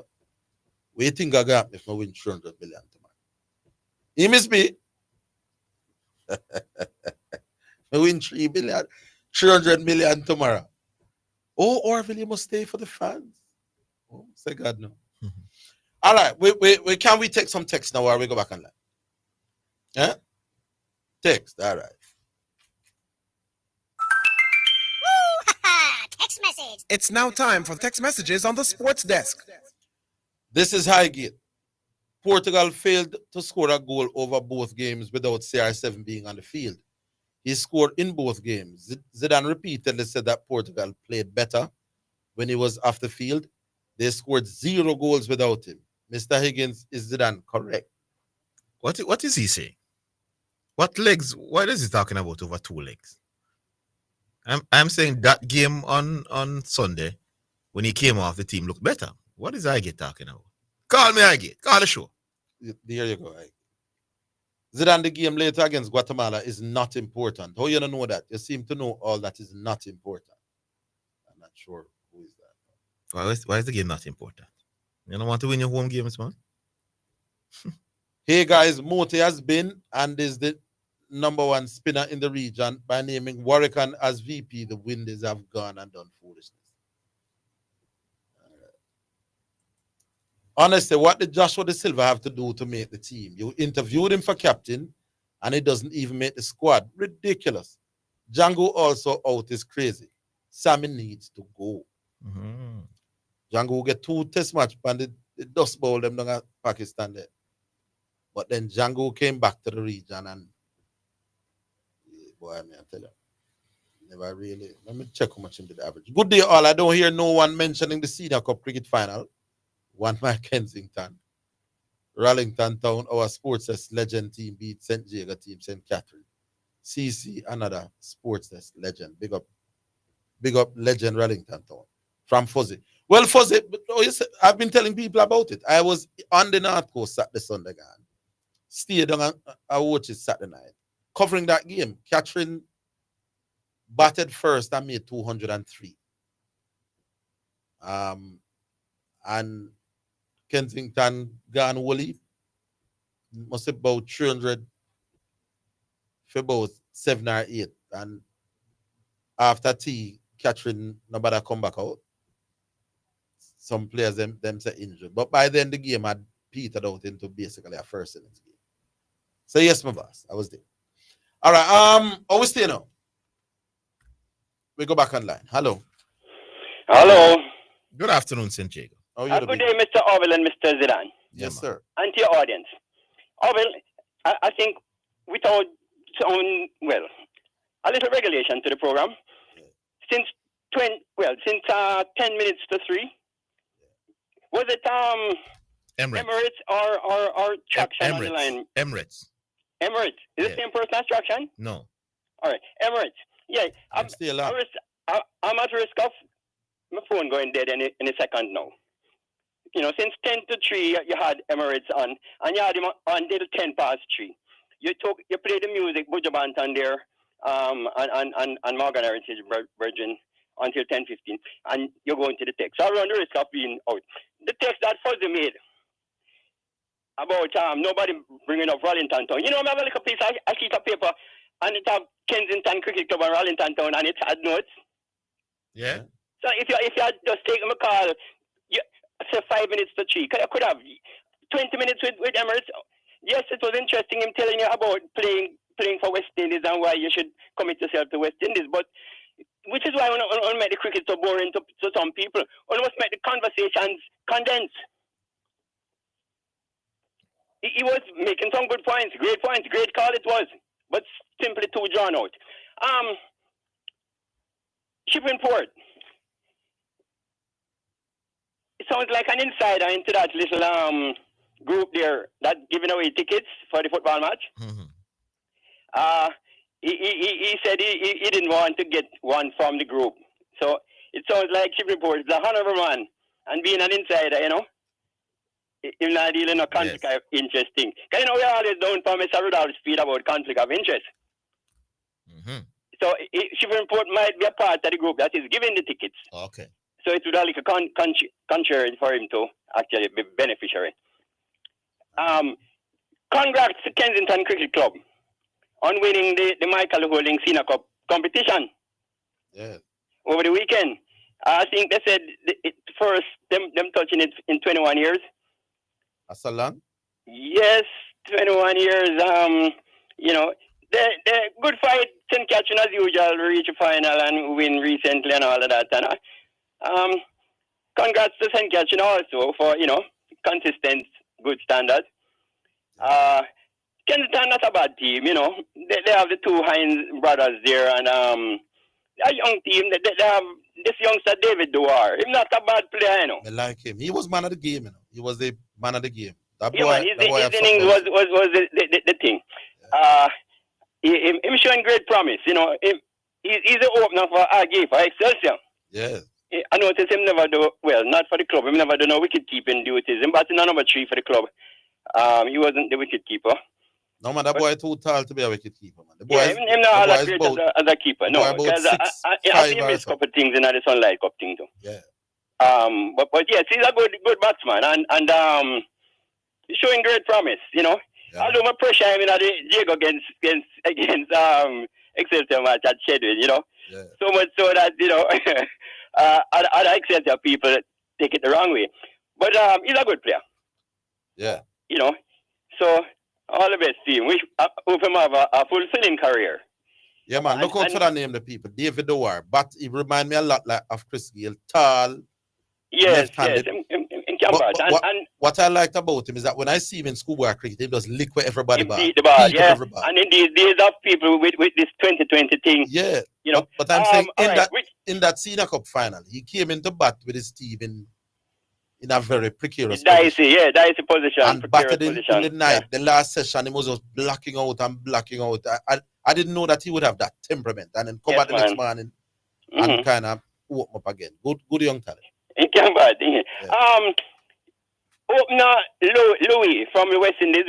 What do you think I got if I win 300 million tomorrow? He must be. We win 300 million tomorrow. Oh, Orville, you must stay for the fans. Oh, say God no. All right, we can we take some text now or we go back online? Yeah? Text, all right. Text message. It's now time for text messages on the sports desk. This is Higgins. Portugal failed to score a goal over both games without CR7 being on the field. He scored in both games. Zidane repeatedly said that Portugal played better when he was off the field. They scored 0 goals without him. Mr. Higgins, is Zidane correct? What is he saying? What legs? What is he talking about over 2 legs? I'm saying that game on Sunday, when he came off, the team looked better. What is Ige talking about? Call me Ige. Call the show. There you go, Ige. Zidane, the game later against Guatemala is not important. How you don't know that? You seem to know all that is not important. I'm not sure who is that. Why is the game not important? You don't want to win your home games, man? Hey guys, Moti has been and is the #1 spinner in the region by naming Warwican as VP. The Windies have gone and done foolishness. Honestly, what did Joshua De Silva have to do to make the team? You interviewed him for captain, and he doesn't even make the squad. Ridiculous. Django also out is crazy. Sammy needs to go. Mm-hmm. Django will get 2 test match, and the dust bowl them down at Pakistan there. But then Django came back to the region, and boy, I tell you, never really. Let me check how much him did average. Good day, all. I don't hear no one mentioning the Senior Cup cricket final. One by Kensington. Rallington Town, our sports desk legend team beat St. Jago team, St. Catherine. CC, another sports desk legend. Big up legend Rallington Town. From Fuzzy. Well, Fuzzy, I've been telling people about it. I was on the North Coast Saturday Sunday again. Stayed on I watched it Saturday night. Covering that game. Catherine batted first and made 203. And Kensington gone Wooly must have about 300 for about 7 or 8. And after tea, Catherine nobody come back out. Some players them say injured. But by then the game had petered out into basically a first innings game. So yes, my boss, I was there. All right, are we stay now? We go back online. Hello. Hello. Good afternoon, St. Jago. Good day, Mr. Orville and Mr. Zidane. Yes, sir. And to your audience. Orville, I think without a little regulation to the program, since 10 minutes to 3, was it Emirates or Traction on the line? Emirates. Emirates. Is it the same person as Traction? No. All right. Emirates. Yeah. I'm at risk of my phone going dead in a second now. You know, since 10 to 3, you had Emirates on, and you had him on until 10 past 3. You played the music, Buja Banton there, and Morgan Heritage Virgin until 10:15, and you're going to the text. So I run the risk of being out. The text that Fuzzy made about nobody bringing up Rallington Town. You know, I have a little piece, I keep a paper, and it have Kensington Cricket Club and Rallington Town, and it had notes. Yeah. So if you had just taken a call, say 5 minutes to 3, I could have 20 minutes with Emirates. Yes, it was interesting him telling you about playing for West Indies and why you should commit yourself to West Indies, but which is why we make the cricket so boring to some people. We must make the conversations condense. He was making some good points, great call it was, but simply too drawn out. Shipping port. It sounds like an insider into that little group there that giving away tickets for the football match. Mm-hmm. He said he didn't want to get one from the group. So it sounds like Shipping Port is a honorable man, and being an insider, you know, he's not dealing with conflict of interest thing. Because you know, we're always down for Mr. Rudolph's speed about conflict of interest. Mm-hmm. So Shipping Port might be a part of the group that is giving the tickets. Okay. So it would like a contrary for him to actually be beneficiary. congrats to Kensington Cricket Club on winning the Michael Holding Senior Cup competition. Yeah. Over the weekend. I think they said first them touching it in 21 years. That's a long? Yes, 21 years. You know, the good fight, St. Catherine as usual, reach a final and win recently and all of that. And congrats to St. Catherine also for, you know, consistent, good standards. Kensington, not a bad team, you know. They have the two Hines brothers there and a young team. They have this youngster David Dewar. He's not a bad player, you know. I like him. He was man of the game, you know. He was the man of the game. That boy, yeah, man, his innings was the thing. Him showing great promise, you know. He's the opener for RG, for Excelsior. Yeah. I noticed him never do, well, not for the club. Him never do no wicket keeping duties. Him batting number 3 for the club. He wasn't the wicket keeper. No, man, that boy too tall to be a wicket keeper, man. The boy yeah, him not that great as a keeper. No, because I see him miss a couple things in the Sunlight Cup thing too. Yeah. But yes, he's a good batsman and he's showing great promise, you know. Yeah. Although my pressure him in the Diego against Excelsior match at Shedwin, you know. Yeah. So much so that, you know, other Excelsior people take it the wrong way. But he's a good player. Yeah. You know. So all the best team. We hope him have a fulfilling career. Yeah, man. Look out for that name, the people. David Dewar. But he remind me a lot like of Chris Gale. Tall. Yes, left-handed. Yes. What I liked about him is that when I see him in schoolboy cricket, he just lick where everybody ball. The ball, yeah. And in these days of people with this 2020 thing. Yeah. You know. But I'm saying in that Senior Cup final, he came into bat with his team in a very precarious dicey position. And batted in the night. Yeah. The last session, he was just blocking out. I didn't know that he would have that temperament. And then come back the next morning and kind of open up again. Good young talent. He came back. Yeah. Opener Louis from the West Indies,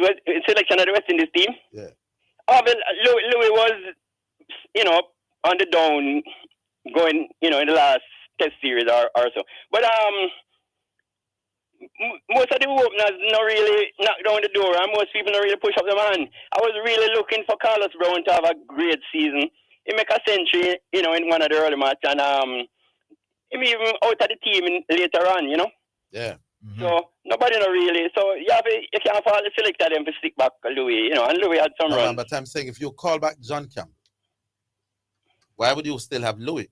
selection of the West Indies team. Yeah. Louis was, you know, on the down going, you know, in the last test series or so. But most of the openers not really knock down the door, and most people not really push up the man. I was really looking for Carlos Brown to have a great season. He make a century, you know, in one of the early matches, and him even out of the team later on, you know. Yeah. Mm-hmm. So nobody not really. So you can't fall the selector them to stick back Louis, you know, and Louis had some runs. But I'm saying if you call back John Campbell, why would you still have Louis?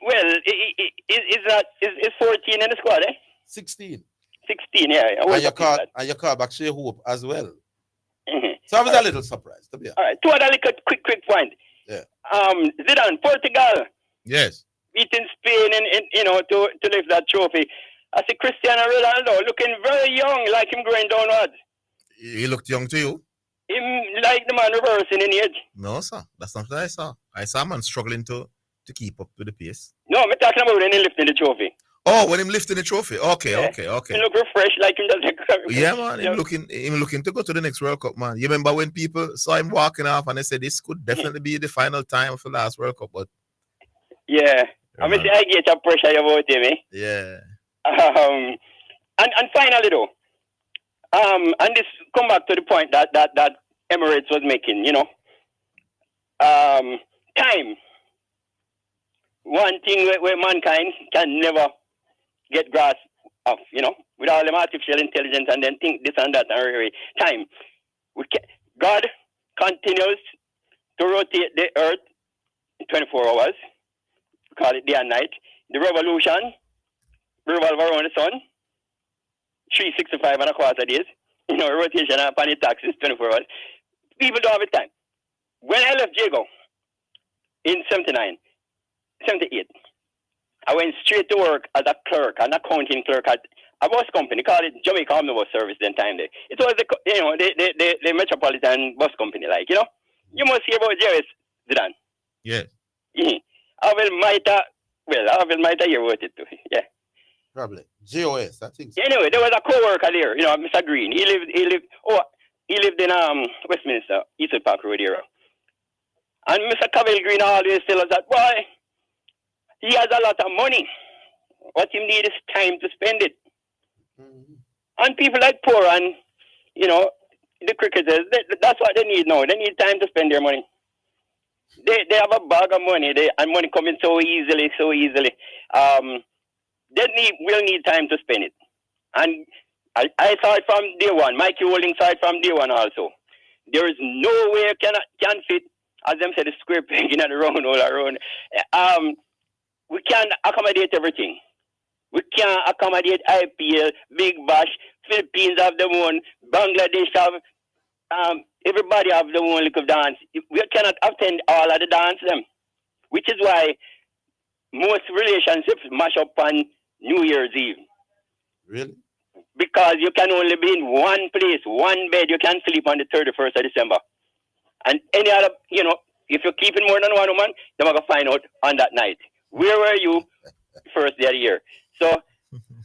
Well, is 14 in the squad, eh? 16. 16, yeah. And you call back Shea Hope as well. Mm-hmm. So I was a little surprised, to be honest. All right, two other little quick point. Yeah. Zidane, Portugal. Yes. Beating Spain you know, to lift that trophy. I see Cristiano Ronaldo looking very young, like him going downwards. He looked young to you? Him like the man reversing in age. No, sir. That's not what I saw. I saw a man struggling to keep up with the pace. No, I'm talking about when he lifting the trophy. Oh, when him lifting the trophy. Okay. He look refreshed like him does. Yeah, man. Him looking to go to the next World Cup, man. You remember when people saw him walking off and they said this could definitely be the final time of the last World Cup, but yeah. I mean, I get a pressure about him, eh? Yeah. And finally though, and this come back to the point that Emirates was making, you know. Time. One thing where mankind can never get grasp of, you know, with all them artificial intelligence and then think this and that and really time. God continues to rotate the earth in 24 hours. We call it day and night. The revolution revolve around the sun. 365 and a quarter days. You know, rotation upon the taxes 24 hours. People don't have the time. When I left Jago in 78, I went straight to work as a clerk, an accounting clerk at a bus company called it Jamaica Omnibus Service then time there. It was the metropolitan bus company, like, you know. You must hear about Jerry's Zidane. Yes. Mm-hmm. Orville might hear about it too. Yeah. Probably. GOS, I think so. Anyway, there was a co-worker there, you know, Mr. Green. He lived in Westminster, Eastwood Park Road area. And Mr. Cavill Green always tell us that, boy, he has a lot of money. What he need is time to spend it. Mm-hmm. And people like poor and you know, the cricketers, that's what they need now. They need time to spend their money. They have a bag of money, and money coming so easily. We'll need time to spend it. And I saw it from day one. Mikey Holding saw it from day one also. There is no way you can fit, as them said, the square peg in the round all around. We can't accommodate everything. We can't accommodate IPL, Big Bash, Philippines have their own, Bangladesh have, everybody have their own little dance. We cannot attend all of the dance them, which is why most relationships mash up on New Year's Eve. Really? Because you can only be in one place, one bed. You can sleep on the 31st of December. And any other, if you're keeping more than one woman, they're going to find out on that night. Where were you first day of the year? So,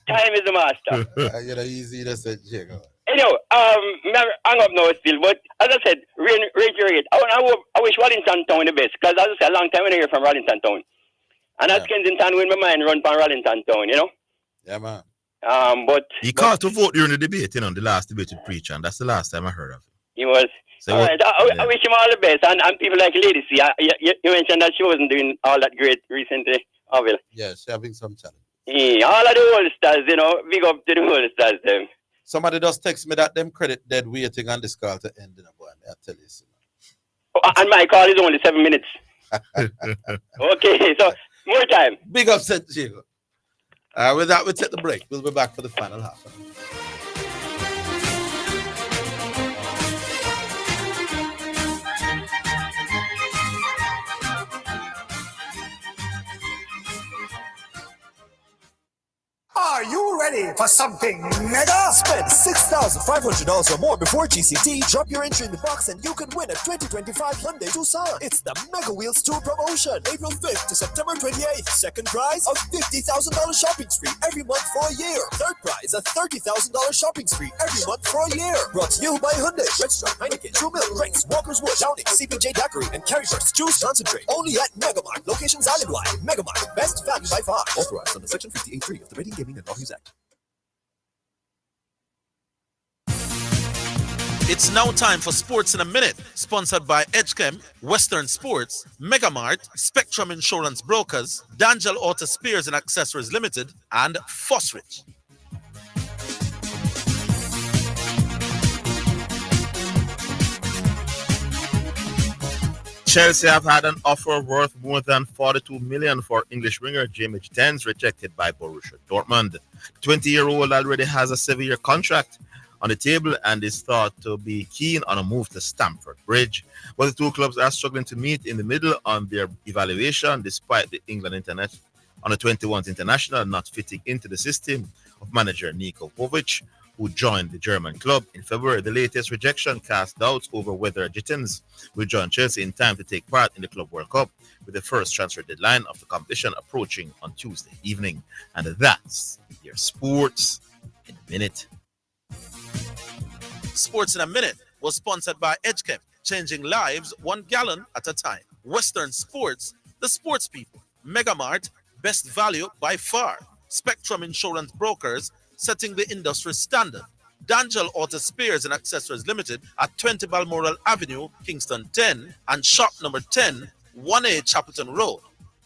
time is the master. You're easy to say, Jacob. Anyway, hang up now still, but as I said, reiterate. I wish Wellington Town the best, because as I said, a long time when I hear from Wellington Town. And as Kensington, when my mind run from Wellington Town, Yeah, man. But he called to vote during the debate, the last debate with Preacher, and that's the last time I heard of him. He was. So all right, I wish him all the best. And people like Lady C, you mentioned that she wasn't doing all that great recently, Orville. Yeah, she's having some challenge. Yeah, all of the old stars, big up to the old stars, them. Somebody just text me that them credit dead waiting on this call to end in a boy. I'll tell you. And my call is only 7 minutes. Okay, so more time. Big upset, Jacob. With that, we'll take the break. We'll be back for the final half. Are you ready for something mega? Spend $6,500 or more before GCT. Drop your entry in the box and you can win a 2025 Hyundai Tucson. It's the Mega Wheels Tour promotion. April 5th to September 28th. Second prize, a $50,000 shopping spree every month for a year. Third prize, a $30,000 shopping spree every month for a year. Brought to you by Hyundai, Red Stripe, Heineken, True Milk, Brinks, Walker's Wood, Downing, CPJ Daiquiri, and Carryburst Juice Concentrate. Only at Megamart. Locations island-wide. Megamart. Best value by far. Authorized under Section 58.3 of the Rating Gaming and Lotteries Act. It's now time for Sports in a Minute, sponsored by Edgechem, Western Sports, Megamart, Spectrum Insurance Brokers, D'Angelo Auto Spears and Accessories Limited, and Fosrich. Chelsea have had an offer worth more than $42 million for English winger Jamie Gitens, rejected by Borussia Dortmund. The 20-year-old already has a 7-year contract on the table and is thought to be keen on a move to Stamford Bridge. But the two clubs are struggling to meet in the middle on their evaluation, despite the England under 21s international not fitting into the system of manager Niko Kovac, who joined the German club in February. The latest rejection cast doubts over whether Gitens will join Chelsea in time to take part in the Club World Cup, with the first transfer deadline of the competition approaching on Tuesday evening. And that's your Sports in a Minute. Sports in a Minute was sponsored by Edgechem, changing lives 1 gallon at a time. Western Sports, the sports people. Megamart, best value by far. Spectrum Insurance Brokers, setting the industry standard. D'Angelo Auto Spears and Accessories Limited at 20 Balmoral Avenue, Kingston 10, and shop number 10, 1A Chapelton Road.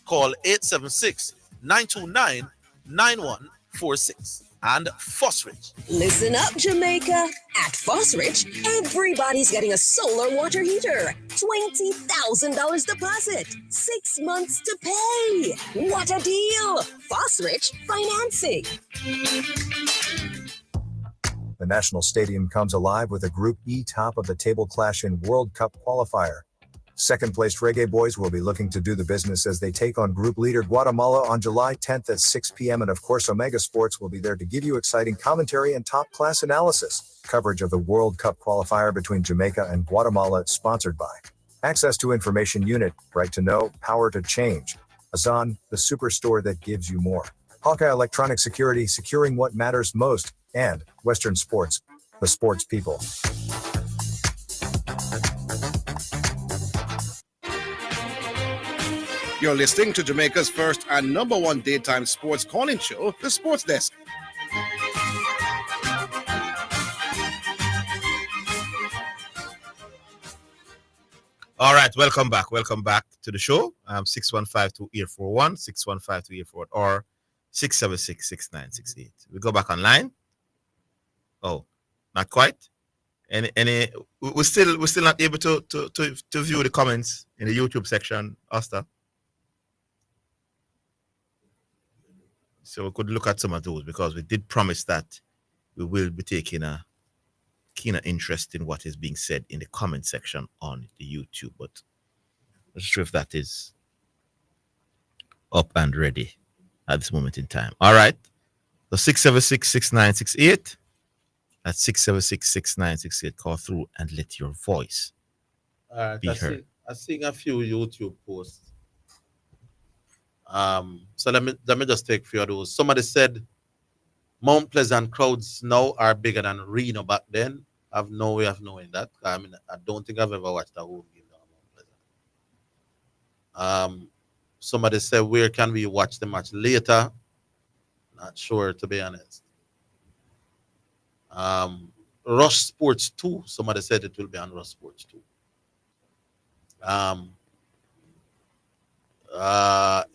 Call 876-929-9146. And Fosrich. Listen up, Jamaica. At Fosrich, everybody's getting a solar water heater. $20,000 deposit. 6 months to pay. What a deal. Fosrich Financing. The National Stadium comes alive with a Group E top of the table clash in World Cup qualifier. Second-placed Reggae Boys will be looking to do the business as they take on group leader Guatemala on July 10th at 6 p.m. And of course, Omega Sports will be there to give you exciting commentary and top-class analysis. Coverage of the World Cup qualifier between Jamaica and Guatemala, sponsored by Access to Information Unit, Right to Know, Power to Change. Zidane, the superstore that gives you more. Hawkeye Electronic Security, securing what matters most. And Western Sports, the sports people. You're listening to Jamaica's first and number one daytime sports calling show, The Sports Desk. All right, welcome back. Welcome back to the show. 615-2841, 615-2841, or 676-6968. We go back online. Oh, not quite. We're still not able to view the comments in the YouTube section, Asta. So we could look at some of those because we did promise that we will be taking a keener interest in what is being said in the comment section on the YouTube. But I'm not sure if that is up and ready at this moment in time. All right. So 676-6968. That's 676-6968. Call through and let your voice be heard. I've seen a few YouTube posts. So let me just take a few of those. Somebody said Mount Pleasant crowds now are bigger than Reno back then. I've no way of knowing that. I mean, I don't think I've ever watched a home game down Mount Pleasant. Somebody said, where can we watch the match later? Not sure, to be honest. Rush Sports 2. Somebody said it will be on Rush Sports 2.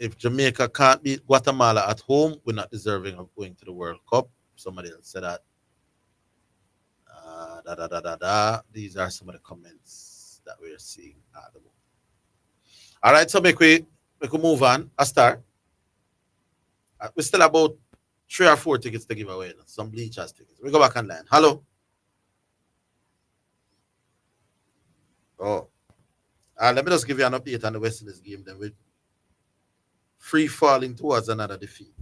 If Jamaica can't beat Guatemala at home, we're not deserving of going to the World Cup. Somebody else said that. These are some of the comments that we're seeing at the moment. All right, so make we move on. I start. We still about 3 or 4 tickets to give away. Some bleachers tickets. We go back online. Hello. Oh. Let me just give you an update on the West Indies game. Then we're free falling towards another defeat.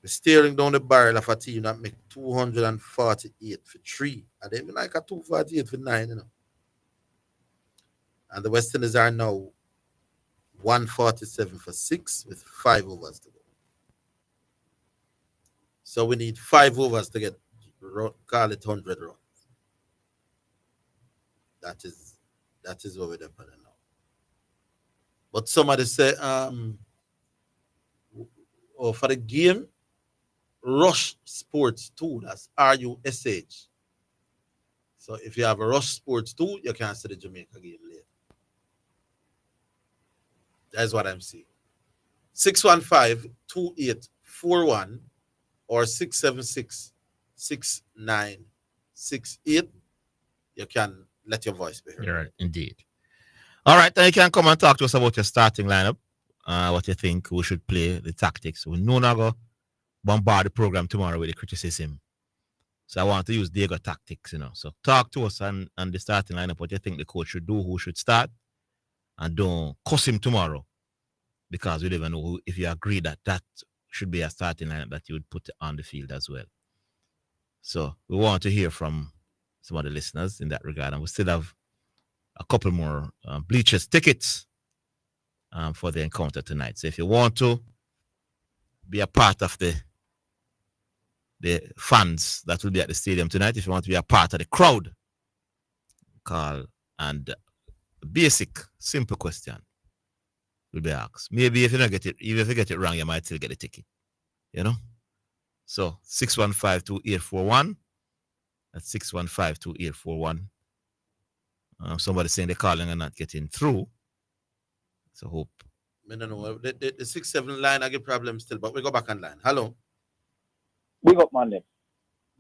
We're staring down the barrel of a team that make 248 for 3. And even like a 248 for 9, you know. And the West Indies are now 147 for 6 with 5 overs to go. So we need 5 overs to get, call it 100 runs. That is what we're doing now. But somebody say, for the game, Rush Sports 2, that's RUSH. So if you have a Rush Sports 2, you can see the Jamaica game later. That's what I'm seeing. 615-2841 or 676-6968. You can let your voice be heard. Right, indeed. All right, then you can come and talk to us about your starting lineup. What you think we should play, the tactics. We no longer bombard the program tomorrow with the criticism. So I want to use Diego tactics, you know. So talk to us on the starting lineup, what you think the coach should do, who should start, and don't cuss him tomorrow. Because we don't even know if you agree that should be a starting lineup that you would put on the field as well. So we want to hear from some of the listeners in that regard. And we still have a couple more bleachers tickets for the encounter tonight. So if you want to be a part of the fans that will be at the stadium tonight, if you want to be a part of the crowd, call, and basic, simple question will be asked. Maybe if you don't get it, even if you get it wrong, you might still get a ticket. You know? So 615-2841. That's 615-2841. Somebody saying they're calling and not getting through. So hope. I don't know. The 6-7 line, I get problems still, but we go back online. Hello. Big up, man.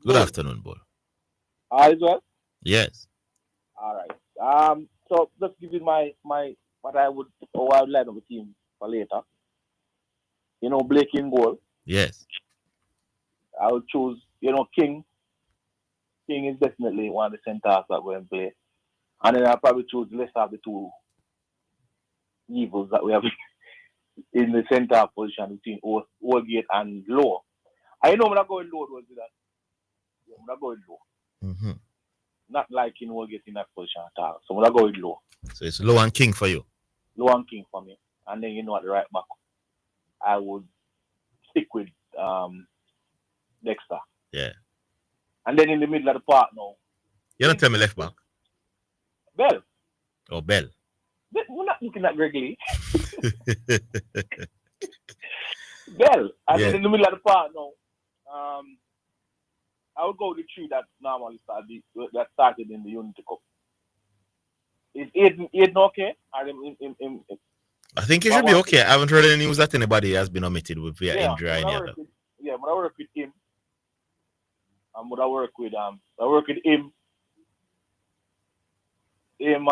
Good afternoon, boy. All is well? Yes. All right. So let's give you my what I would line up the team for later. You know, Blake in goal. Yes. I would choose, King. King is definitely one of the centers that we're going to play. And then I'll probably choose the lesser of the two evils that we have in the center position between Oldgate and Low. I know I'm not going low, though, that. I'm not going low. Mm-hmm. Not like in Oldgate in that position at all. So I'm not going low. So it's Low and King for you? Low and King for me. And then, at the right back, I would stick with Dexter. Yeah. And then in the middle of the park now. You don't tell me left back? Bell. Oh, Bell. We're not looking at Gregory. Bell. And then in the middle of the park now, I would go with the three that normally started in the Unity Cup. Is Aiden okay? I think it should be okay. I haven't heard any news that anybody has been omitted with via injury or any other. Yeah, but I work with him. But I work with him,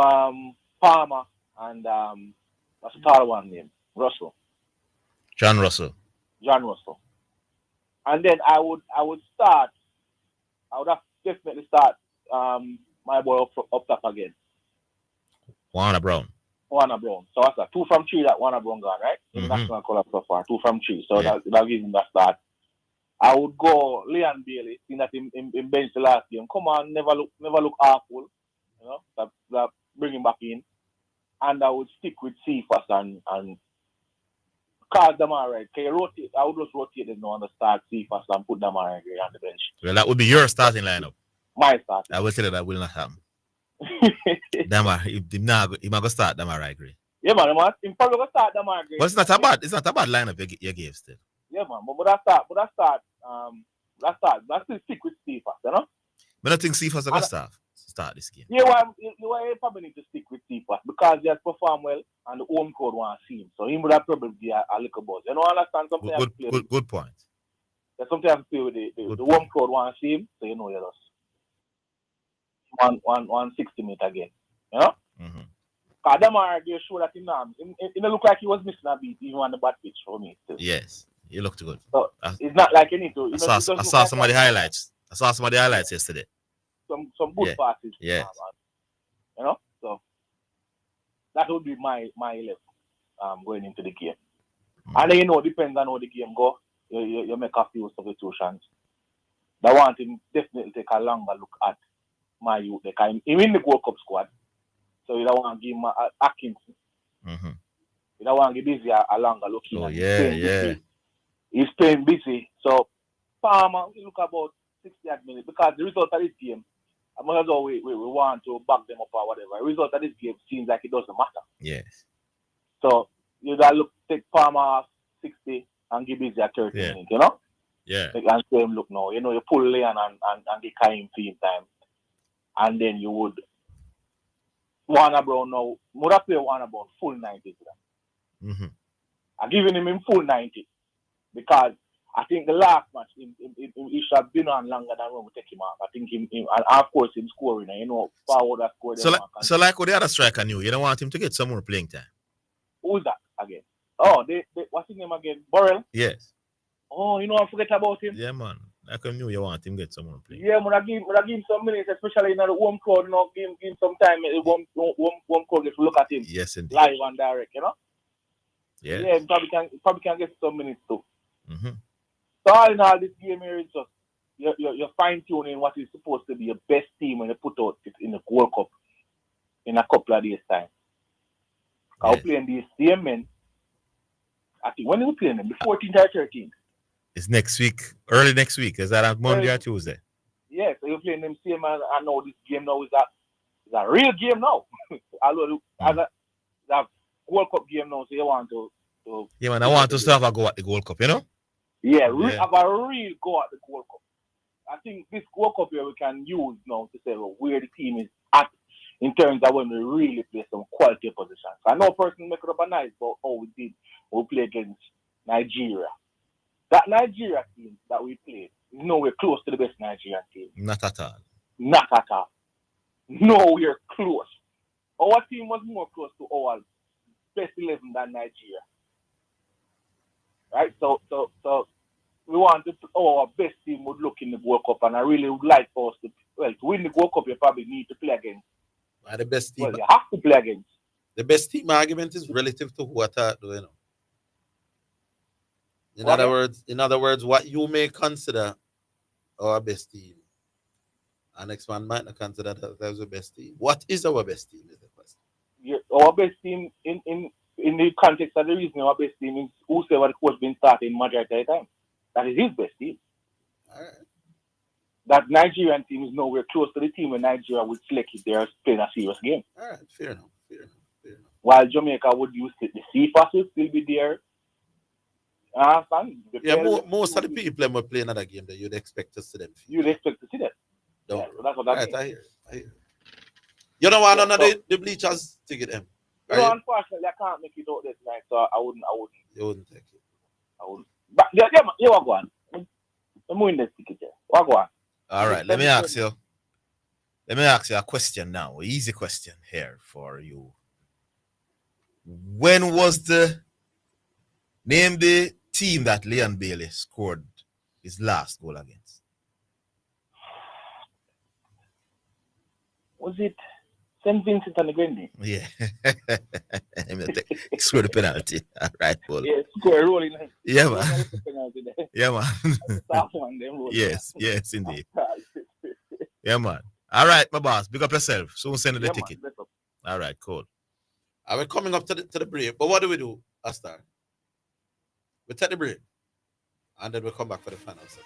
Palmer, and that's a third one name, Russell. John Russell. And then I would have definitely start my boy up top again. Warner Brown. So that's 2 from 3 that Warner Brown got, right? In national color so far, 2 from 3. So that gives him that start. I would go Leon Bailey, seeing that in bench the last game. Come on, never look awful. You know, that bring him back in. And I would stick with Cephas and call Damari. I would just rotate them now on the start Cephas and put Damari on the bench. Well, that would be your starting lineup. My starting. I will tell you that will not happen. Damari, he's not going to start Damari, agree. Yeah, man, he's probably going to start Damari. But it's not a bad lineup you gave still. Yeah, man, but I still stick with Cephas, you know? But I think Cephas is going to start this game. Yeah, you probably need to stick with Cephas because he has performed well and the home crowd want to see him. So he would have probably be a little buzz. You know, I understand something. Good point. There's something I have to play with the home crowd want to see him, so you know you're just 160 meter game. You know? Because Damari gave show that he looked like he was missing a beat even on the bad pitch for me. Still. Yes. He looked good. So it's not like you need to. I saw some of the highlights. I saw some of the highlights yesterday. Some good passes. Yeah. You know, so that would be my 11 going into the game. And then depends on how the game go. You make a few substitutions. I want him definitely take a longer look at my youth. He in the World Cup squad, so you don't want to give him Atkinson. You don't want to give Busy a longer look. He's playing busy. So, Palmer, we look about 60 minutes because the result of this game, as much as we want to back them up or whatever, the result of this game seems like it doesn't matter. Yes. So, you gotta take Palmer off 60 and give Busy a 30 minutes, you know? Yeah. And say him, look now, you know, you pull Leon and get Kaim feed time. And then you would Warner Brown now, would have played Warner Brown full 90 to them. I'm giving him full 90. Because I think the last match, he should have been on longer than when we take him off. I think him and of course him scoring, you know, forward that scored. So like what the other striker knew, you don't want him to get some more playing time. Who's that again? Oh, what's his name again? Burrell? Yes. Oh, you know, I forget about him. Yeah, man. Like I knew you want him to get some more playing. Yeah, but I give him some minutes, especially in the home crowd, you know, give him some time. Home crowd get to look at him. Yes, indeed. Live and direct, you know? Yeah. Yeah, probably can get some minutes too. So all in all, this game here is just you're fine-tuning what is supposed to be your best team when you put out in the World Cup in a couple of days' time. I'll playing these same men. I think when are we playing them? The 14th or 13th? It's next week, early next week. Is that on Monday or Tuesday? Yeah, so you're playing them same man. I know this game now is a real game now. Although as a World Cup game now, so you want to yeah, man, I want to still have a go at the Gold Cup, you know? Yeah, have a real go at the Gold Cup. I think this Gold Cup here we can use now to say where the team is at in terms of when we really play some quality positions. I know person make it up a nice about how we did when we play against Nigeria. That Nigeria team that we played is nowhere close to the best Nigerian team. Not at all. Not at all. Nowhere close. Our team was more close to our best 11 than Nigeria. Right? So we want our best team would look in the World Cup, and I really would like for us to win the World Cup. You probably need to play against. The best team. Well, you have to play against. The best team argument is relative to what you know. In other words, what you may consider our best team, our next man might not consider that as the best team. What is our best team? Is the question. Our best team in the context of the reason our best team is whosoever the coach been starting majority of the time. That is his best team. All right. That Nigerian team is nowhere close to the team when Nigeria would select if they're playing a serious game. All right, fair enough. While Jamaica would use it, the Cephas will still be there. Yeah, most of the people that were playing another game that you'd expect to see them. You'd expect to see that. Don't. Yeah, so that's what I mean. I hear. You don't want none of the bleachers to get them. Unfortunately, I can't make it out this night, so I wouldn't. You wouldn't take it. I wouldn't. But yeah, what go on? I'm in this ticket here. What go on? All right, let me ask you a question now. Easy question here for you. When was name the team that Leon Bailey scored his last goal against? Was it St. Vincent and the Grenadines? Yeah. Score the penalty. All right, Paul. Yeah, score a rolling. Yeah, man. Yeah, man. Yes, indeed. Yeah, man. All right, my boss. Big up yourself. Soon send you the ticket. Man, all right, cool. We're coming up to the break. But what do we do, Astar? We take the break. And then we'll come back for the final set.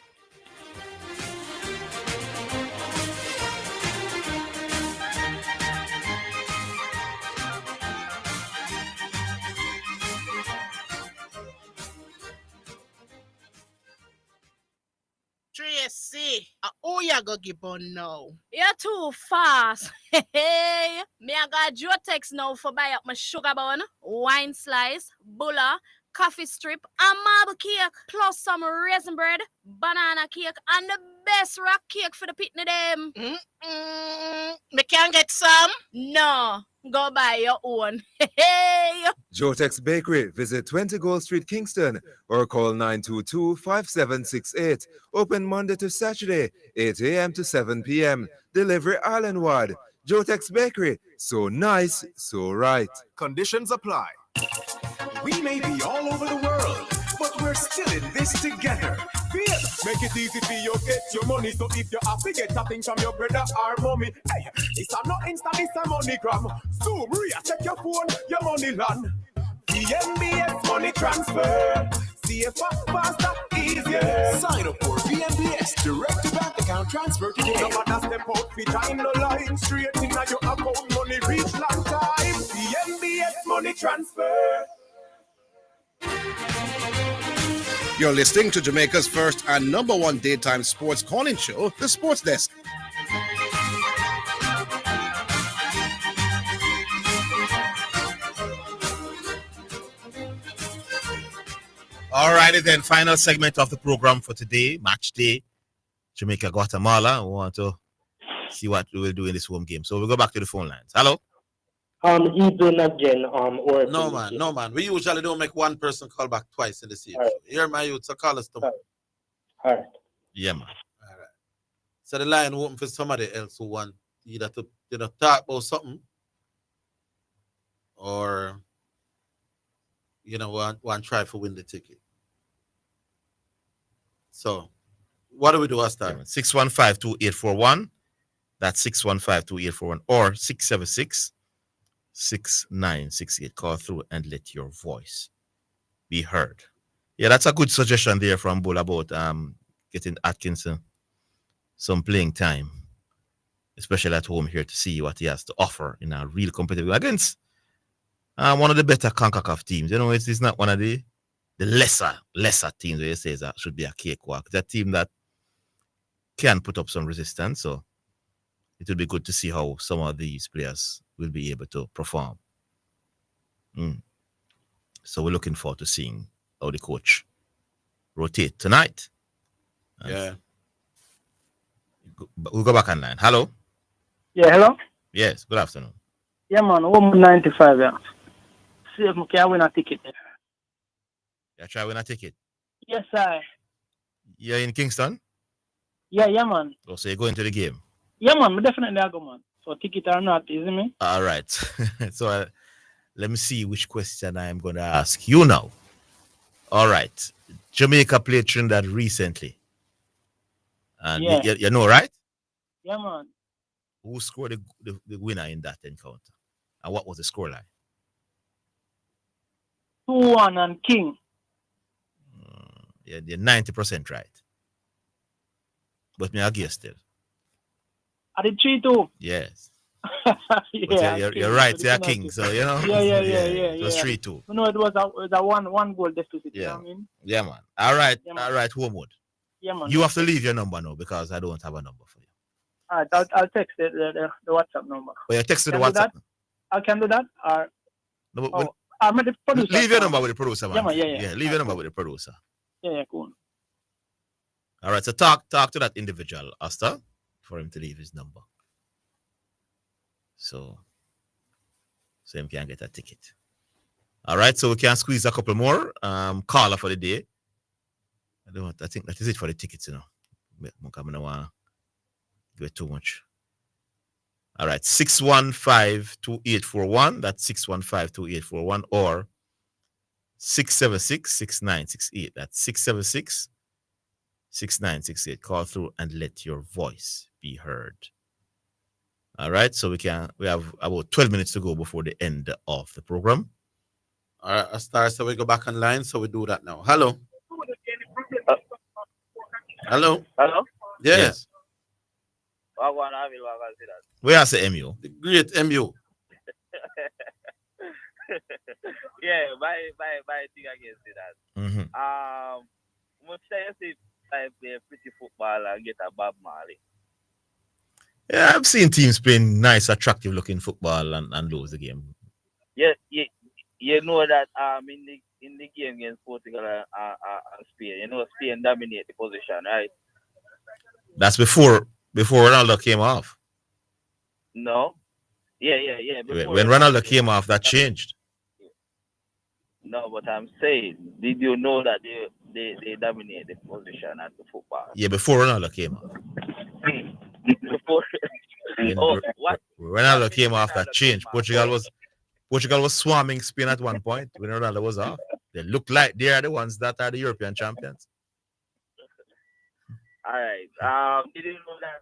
Tracy, who you go give on now? You're too fast. Hey, me I got your text now for buy up my sugar bun, wine slice, bulla, coffee strip, and marble cake, plus some raisin bread, banana cake, and the best rock cake for the pitney them. Me can get some? No. Go buy your own. Hey! Jotex Bakery. Visit 20 Gold Street, Kingston, or call 922-5768. Open Monday to Saturday, 8 a.m. to 7 p.m. Delivery island-wide. Jotex Bakery. So nice, so right. Conditions apply. We may be all over the world, but we're still in this together. Make it easy for you get your money. So if you have to get a thing from your brother or mommy, hey, it's a not instant, it's a MoneyGram. Zoom, check your phone, your money land. VMBS money transfer. Safer, faster, easier. Sign up for VMBS direct to bank account transfer today. No matter step out, fit in the line. Straight in your account, money reach long time. VMBS money transfer. You're listening to Jamaica's first and number one daytime sports calling show, The Sports Desk. All righty then, final segment of the program for today, match day, Jamaica, Guatemala. We want to see what we will do in this home game. So we'll go back to the phone lines. Hello? Evening again, or no man. We usually don't make one person call back twice in the series. Right. Here, my youth, so call us tomorrow. All right. Yeah, man. All right. So the line open for somebody else who want either to talk about something or want try to win the ticket. So what do we do as time? 615-2841. That's 615-2841 or 676-6968. Call through and let your voice be heard. Yeah, that's a good suggestion there from Bull about getting Atkinson some playing time, especially at home here, to see what he has to offer in a real competitive against one of the better CONCACAF teams. It's not one of the lesser teams where you say that should be a cakewalk. It's a team that can put up some resistance, so it would be good to see how some of these players will be able to perform. So we're looking forward to seeing how the coach rotate tonight. Yeah. We'll go back online. Hello? Yeah, hello? Yes, good afternoon. Yeah, man, 195, yeah. See if I can win a ticket there. You try win a ticket? Yes, sir. You're in Kingston? Yeah, man. Oh, so you're going to the game? Yeah, man, definitely I go, man. So ticket or not, isn't me? All right. So let me see which question I am going to ask you now. All right. Jamaica played Trinidad recently. And yeah. You know, right? Yeah, man. Who scored the winner in that encounter? And what was the scoreline? 2-1 and King. Yeah, you're 90% right. But me, I guess still. Are the 3-2? Yes. Yeah, you're right. You're king. So you know. Yeah. It was 3-2. No, it was a one goal deficit. Yeah. You know what I mean? Yeah, man. All right. Yeah, man. All right, Homewood. Yeah, man. You have to leave your number now because I don't have a number for you. All right, I'll text the WhatsApp number. Oh, you text the Can do WhatsApp. that? I can do that. Or No, I'm the producer. leave your number with the producer, man. Yeah, man, yeah. Leave your number with the producer. Yeah, cool. All right, so talk to that individual, Asta, for him to leave his number. So him can get a ticket. All right, so we can squeeze a couple more. Caller for the day. I think that is it for the tickets, you know. I'm don't want to give it too much. All right, 615-2841. That's 615-2841 or 676-6968. That's 676-6968. Call through and let your voice be heard. All right, so we have about 12 minutes to go before the end of the program. All right, Star, so we go back online, so we do that now. Hello. Hello. Hello. Yes. Where I say MU? The great MU. Yeah, my thing against that. Much I see I play pretty football and get a Bob Marley. Yeah, I've seen teams playing nice, attractive looking football and lose the game. Yeah, you know that in the game against Portugal and Spain, you know Spain dominate the position, right? That's before Ronaldo came off. No. Yeah. When Ronaldo came off, that changed. No, but I'm saying, did you know that they dominate the position at the football? Yeah, before Ronaldo came off. Before. What? Ronaldo came off, that changed. Portugal was swarming Spain at one point when Ronaldo was off. They look like they are the ones that are the European champions. All right. Did you know that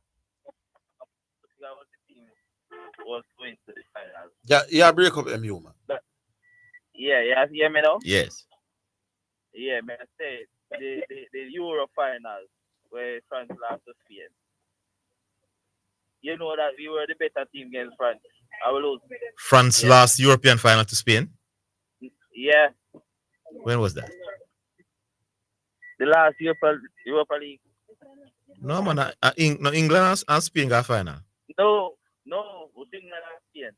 Portugal was the team was going to the finals? Yeah, break up MU, man. Yeah, you hear me now? Yes. Yeah, man, I say the Euro finals where France lost to Spain. You know that we were the better team against France. I will lose. France lost European final to Spain? Yeah. When was that? The last Europa League. No, man. England and Spain got final. No, England and Spain.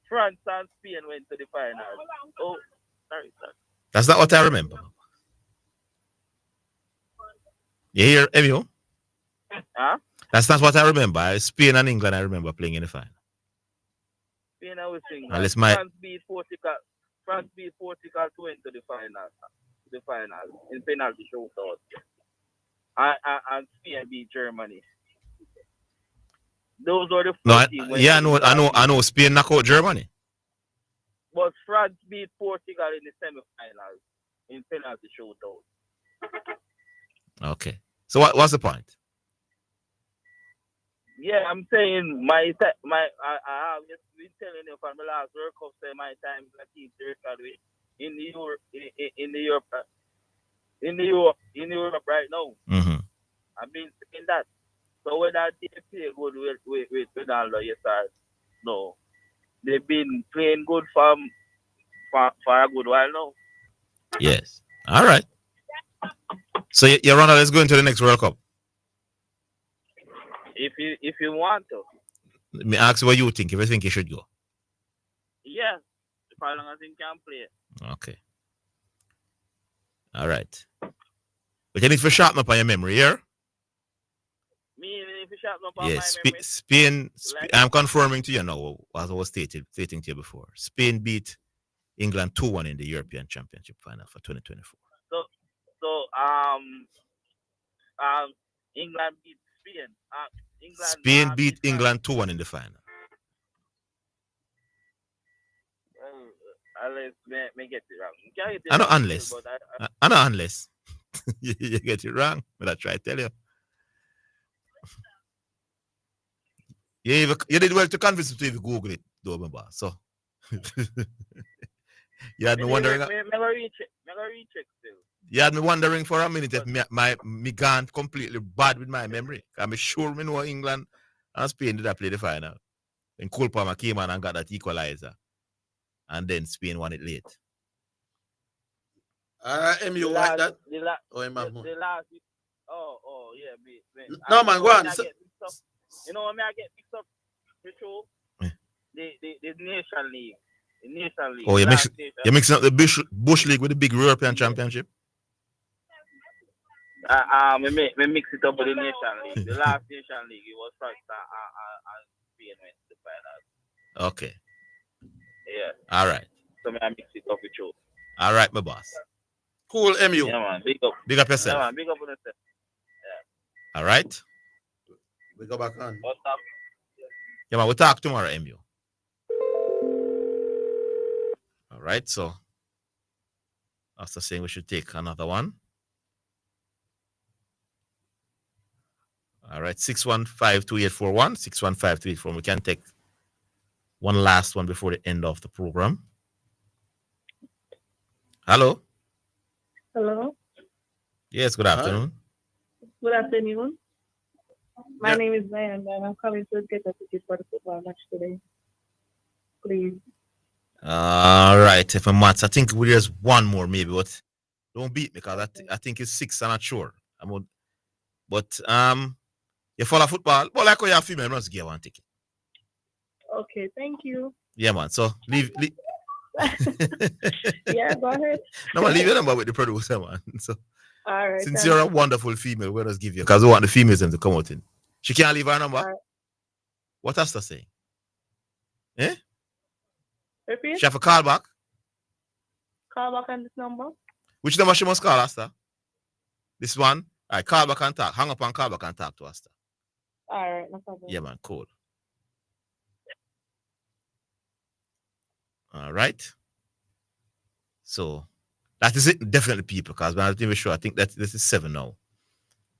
France and Spain went to the final. Oh, sorry. That's not what I remember. You hear, Emil? Huh? That's not what I remember. Spain and England, I remember playing in the final. Spain and England. France beat Portugal. France beat Portugal to enter the final. The final in penalty shootout. And Spain beat Germany. Those are the I know Spain knocked out Germany. But France beat Portugal in the semi-finals in penalty shootout. Okay. So what's the point? Yeah, I'm saying I have just been telling you from the last World Cup, say my time is a keep the record with in Europe right now. Mm-hmm. I've been saying that. So whether they play good with Ronaldo, yes or no, they've been playing good for a good while now. Yes. All right. So your Ronaldo is going to the next World Cup. If you want to. Let me ask you what you think. If you think he should go. Yeah. As long as he can play. Okay. All right. But you need to sharpen up on your memory here. Me need to sharpen up on my memory. Spain, I'm confirming to you now, as I was stating to you before. Spain beat England 2-1 in the European Championship final for 2024. So England beat Spain. Spain beat England 2-1 in the final. Unless me get it wrong. I know unless. I know unless. You get it wrong, but I try to tell you. You did well to convince me to even Google it, though, remember. So you had me wondering. You had me wondering for a minute if me gone completely bad with my memory. I'm sure me know England And Spain did play the final. Then Cole Palmer came on and got that equalizer. And then Spain won it late. MU like that? The last, yeah. No, man, go on. You know what I get mixed up with you? The Nation League. The Nation League. Oh, you're mixing up the Bush League with the big European Championship? We mix it up with the Nation League. The last Nation League, it was France and Spain went to the final. Okay. Yeah. All right. So I mix it up with you. All right, my boss. Cool, MU. Yeah, man. Big up. Big up yourself. Yeah, man. Big up on yourself. Yeah. All right. We go back on. What's up? Yeah, man. We'll talk tomorrow, MU. All right. So, after saying we should take another one. All right. 615-2841. 615-2841. We can take one last one before the end of the program. Hello. Hello. Yes, good afternoon. Good afternoon. My name is Zidane, and I'm coming to get a ticket for the football match today. Please. All right. If I'm Mats, I think there's one more maybe, but don't beat me because I think it's 6. I'm not sure. But you follow football. Well, like you have female, must give one ticket. Okay, thank you. Yeah, man. So leave. Yeah, go ahead. No, man, leave your number with the producer, man. So all right. since you're a wonderful female, we'll just give you because we want the females them to come out in. She can't leave her number. Right. What has to say? Eh? Repeat. She have a call back. Call back on this number. Which number she must call, Asta? This one? All right, call back and talk. Hang up and call back and talk to Asta. All right, no problem. Yeah, man, cool. All right. So that is it, definitely, people, because I'm not even sure. I think that this is 7 now.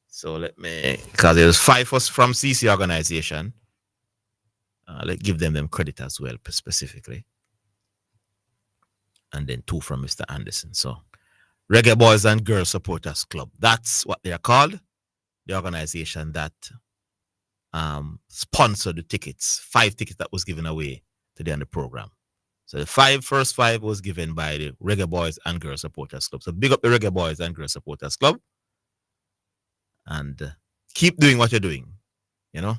So let me, because there's 5 from CC organization. Let's give them credit as well, specifically. And then 2 from Mr. Anderson. So Reggae Boys and Girls Supporters Club. That's what they are called. The organization that sponsored the tickets. 5 tickets that was given away today on the program. So the first 5 was given by the Reggae Boys and Girls Supporters Club. So big up the Reggae Boys and Girls Supporters Club. And keep doing what you're doing, to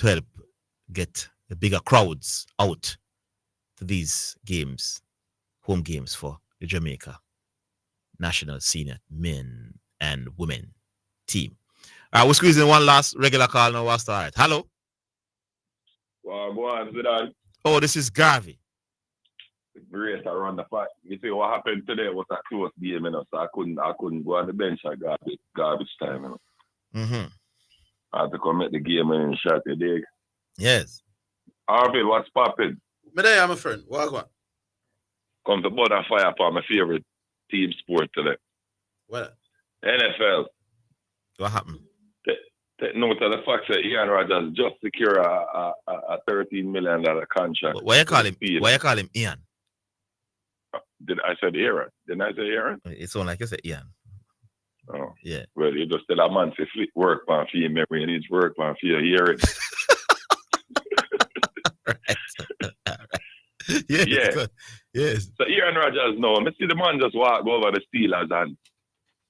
help get the bigger crowds out to these games, home games for the Jamaica national senior men and women team. All right, we're squeezing one last regular call now. We'll start. Hello. Well, go on, Zidane. Oh, this is Garvey. Great around the fact. You see what happened today was a close game, so I couldn't go on the bench at garbage time, Mm-hmm. I had to come at the game and shot the dig. Yes. Orville, what's popping? Me there, my friend. What? Come to Border Fire for my favorite team sport today. What? NFL. What happened? Take note of the fact that Ian Rodgers just secured a $13 million contract. Why you call him Ian? I said Aaron? Didn't I say Aaron? It sounds like you said Ian. Oh. Yeah. Well, you just tell a man to work on for your memory and his work on for your hearing. Right. Yes, yeah. Good. Yes. So Aaron Rodgers, no, I see the man just walk over the Steelers and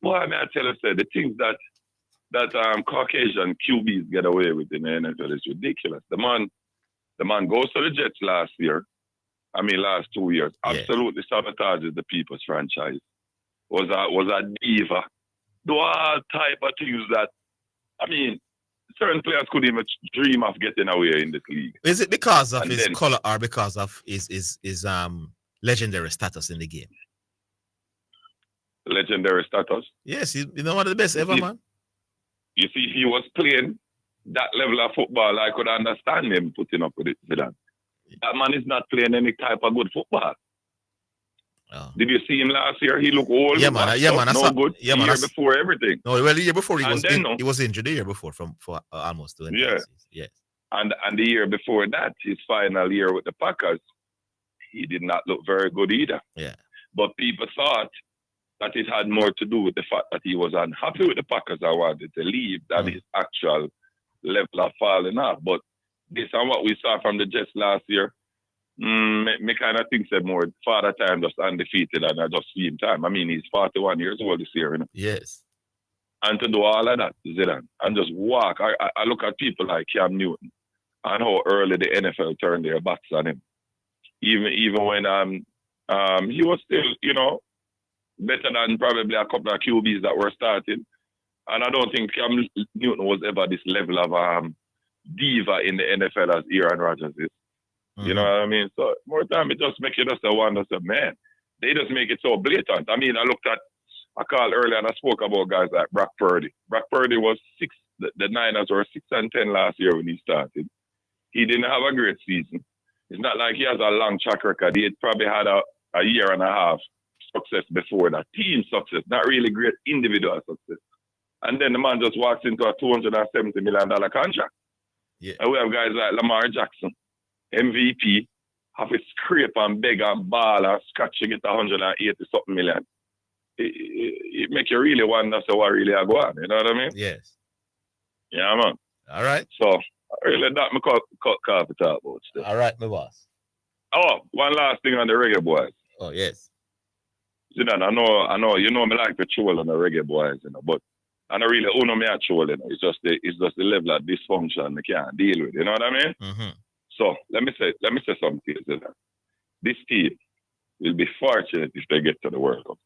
boy, I tell you, the things that Caucasian QBs get away with in the NFL is ridiculous. The man goes to the Jets last 2 years, absolutely sabotages the people's franchise. Was a diva. Do all type of things that, certain players could even dream of getting away in this league. Is it because of his color or because of his legendary status in the game? Legendary status? Yes, he's one of the best ever, man. You see, if he was playing that level of football, I could understand him putting up with it. That man is not playing any type of good football. Oh. Did you see him last year? He looked old. Yeah, man. Good. Yeah, man. Year before everything. No, well, the year before he was injured. The year before for almost 20 years. Yes. And the year before that, his final year with the Packers, he did not look very good either. Yeah. But people thought that it had more to do with the fact that he was unhappy with the Packers and wanted to leave than his actual level of falling off. But based on what we saw from the Jets last year, me kind of think that more Father Time just undefeated and I just see him time. I mean, he's 41 years old this year, you know. Yes. And to do all of that, Zidane, and just walk. I look at people like Cam Newton and how early the NFL turned their backs on him. Even when he was still, you know, better than probably a couple of QBs that were starting. And I don't think Cam Newton was ever this level of diva in the NFL as Aaron Rodgers is. Mm-hmm. You know what I mean? So more time it just makes you just wonder, man, they just make it so blatant. I mean, I called earlier and I spoke about guys like Brock Purdy. Brock Purdy was the Niners were 6-10 last year when he started. He didn't have a great season. It's not like he has a long track record. He had probably had a year and a half success before that. Team success, not really great individual success. And then the man just walks into a $270 million contract. Yeah. And we have guys like Lamar Jackson, MVP, have to scrape and beg and ball and scratch to get 180-something million. It make you really wonder what really are going on. You know what I mean? Yes. Yeah, man. All right. So, really, that me call to talk about stuff. All right, my boss. Oh, one last thing on the reggae boys. Oh, yes. Zidane, I know, you know me like to troll on the reggae boys, you know, but I don't really own me at troll, you know. It's just the level of dysfunction I can't deal with, you know what I mean? Mm-hmm. So let me say something to you, Zidane. This team will be fortunate if they get to the World Cup.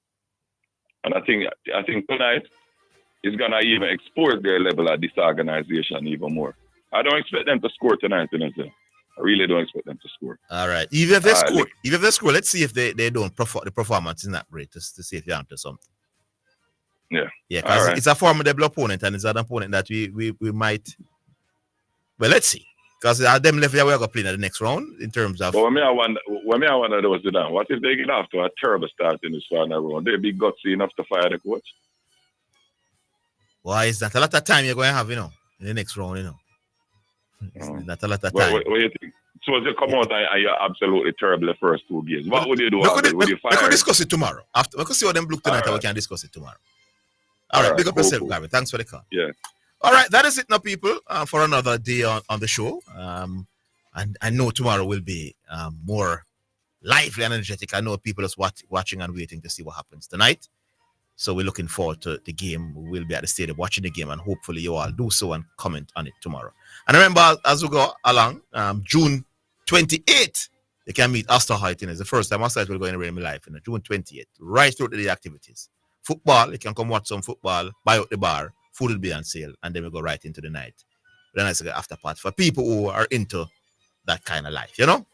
And I think tonight is gonna even expose their level of disorganization even more. I don't expect them to score tonight, you know. I really don't expect them to score. All right. Even if they score, let's see if they don't the performance is not great to see if you're onto something. Yeah. Yeah, because it's a formidable opponent and it's an opponent that we might. Well, let's see. Because them left there, we're going to play in the next round in terms of. But when I wonder those Zidane, what if they get off to a terrible start in this final round? They'll be gutsy enough to fire the coach. Why is that a lot of time you're going to have, you know, in the next round, you know? That's a lot of time. What do you think? So they come out and you're absolutely terrible the first two games. What would you do? Would you fire? We could discuss it tomorrow. We could see how them look tonight and we can discuss it tomorrow. All right, big up yourself, Gary. Thanks for the call. Yeah. All right, that is it now, people, for another day on the show. And I know tomorrow will be more lively and energetic. I know people are watching and waiting to see what happens tonight. So we're looking forward to the game. We will be at the stadium watching the game, and hopefully you all do so and comment on it tomorrow. And remember, as we go along, June 28th, you can meet Astor Heighton. It's the first time Astor will go anywhere in my life. June 28th, right through the activities. Football, you can come watch some football, buy out the bar, food will be on sale, and then we go right into the night. Then it's an after party for people who are into that kind of life, you know?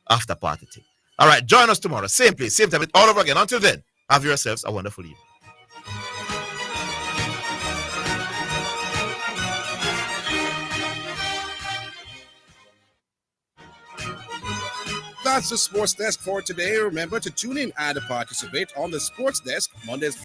After party thing. All right, join us tomorrow. Same place, same time, all over again. Until then, have yourselves a wonderful evening. That's the Sports Desk for today. Remember to tune in and participate on the Sports Desk Mondays.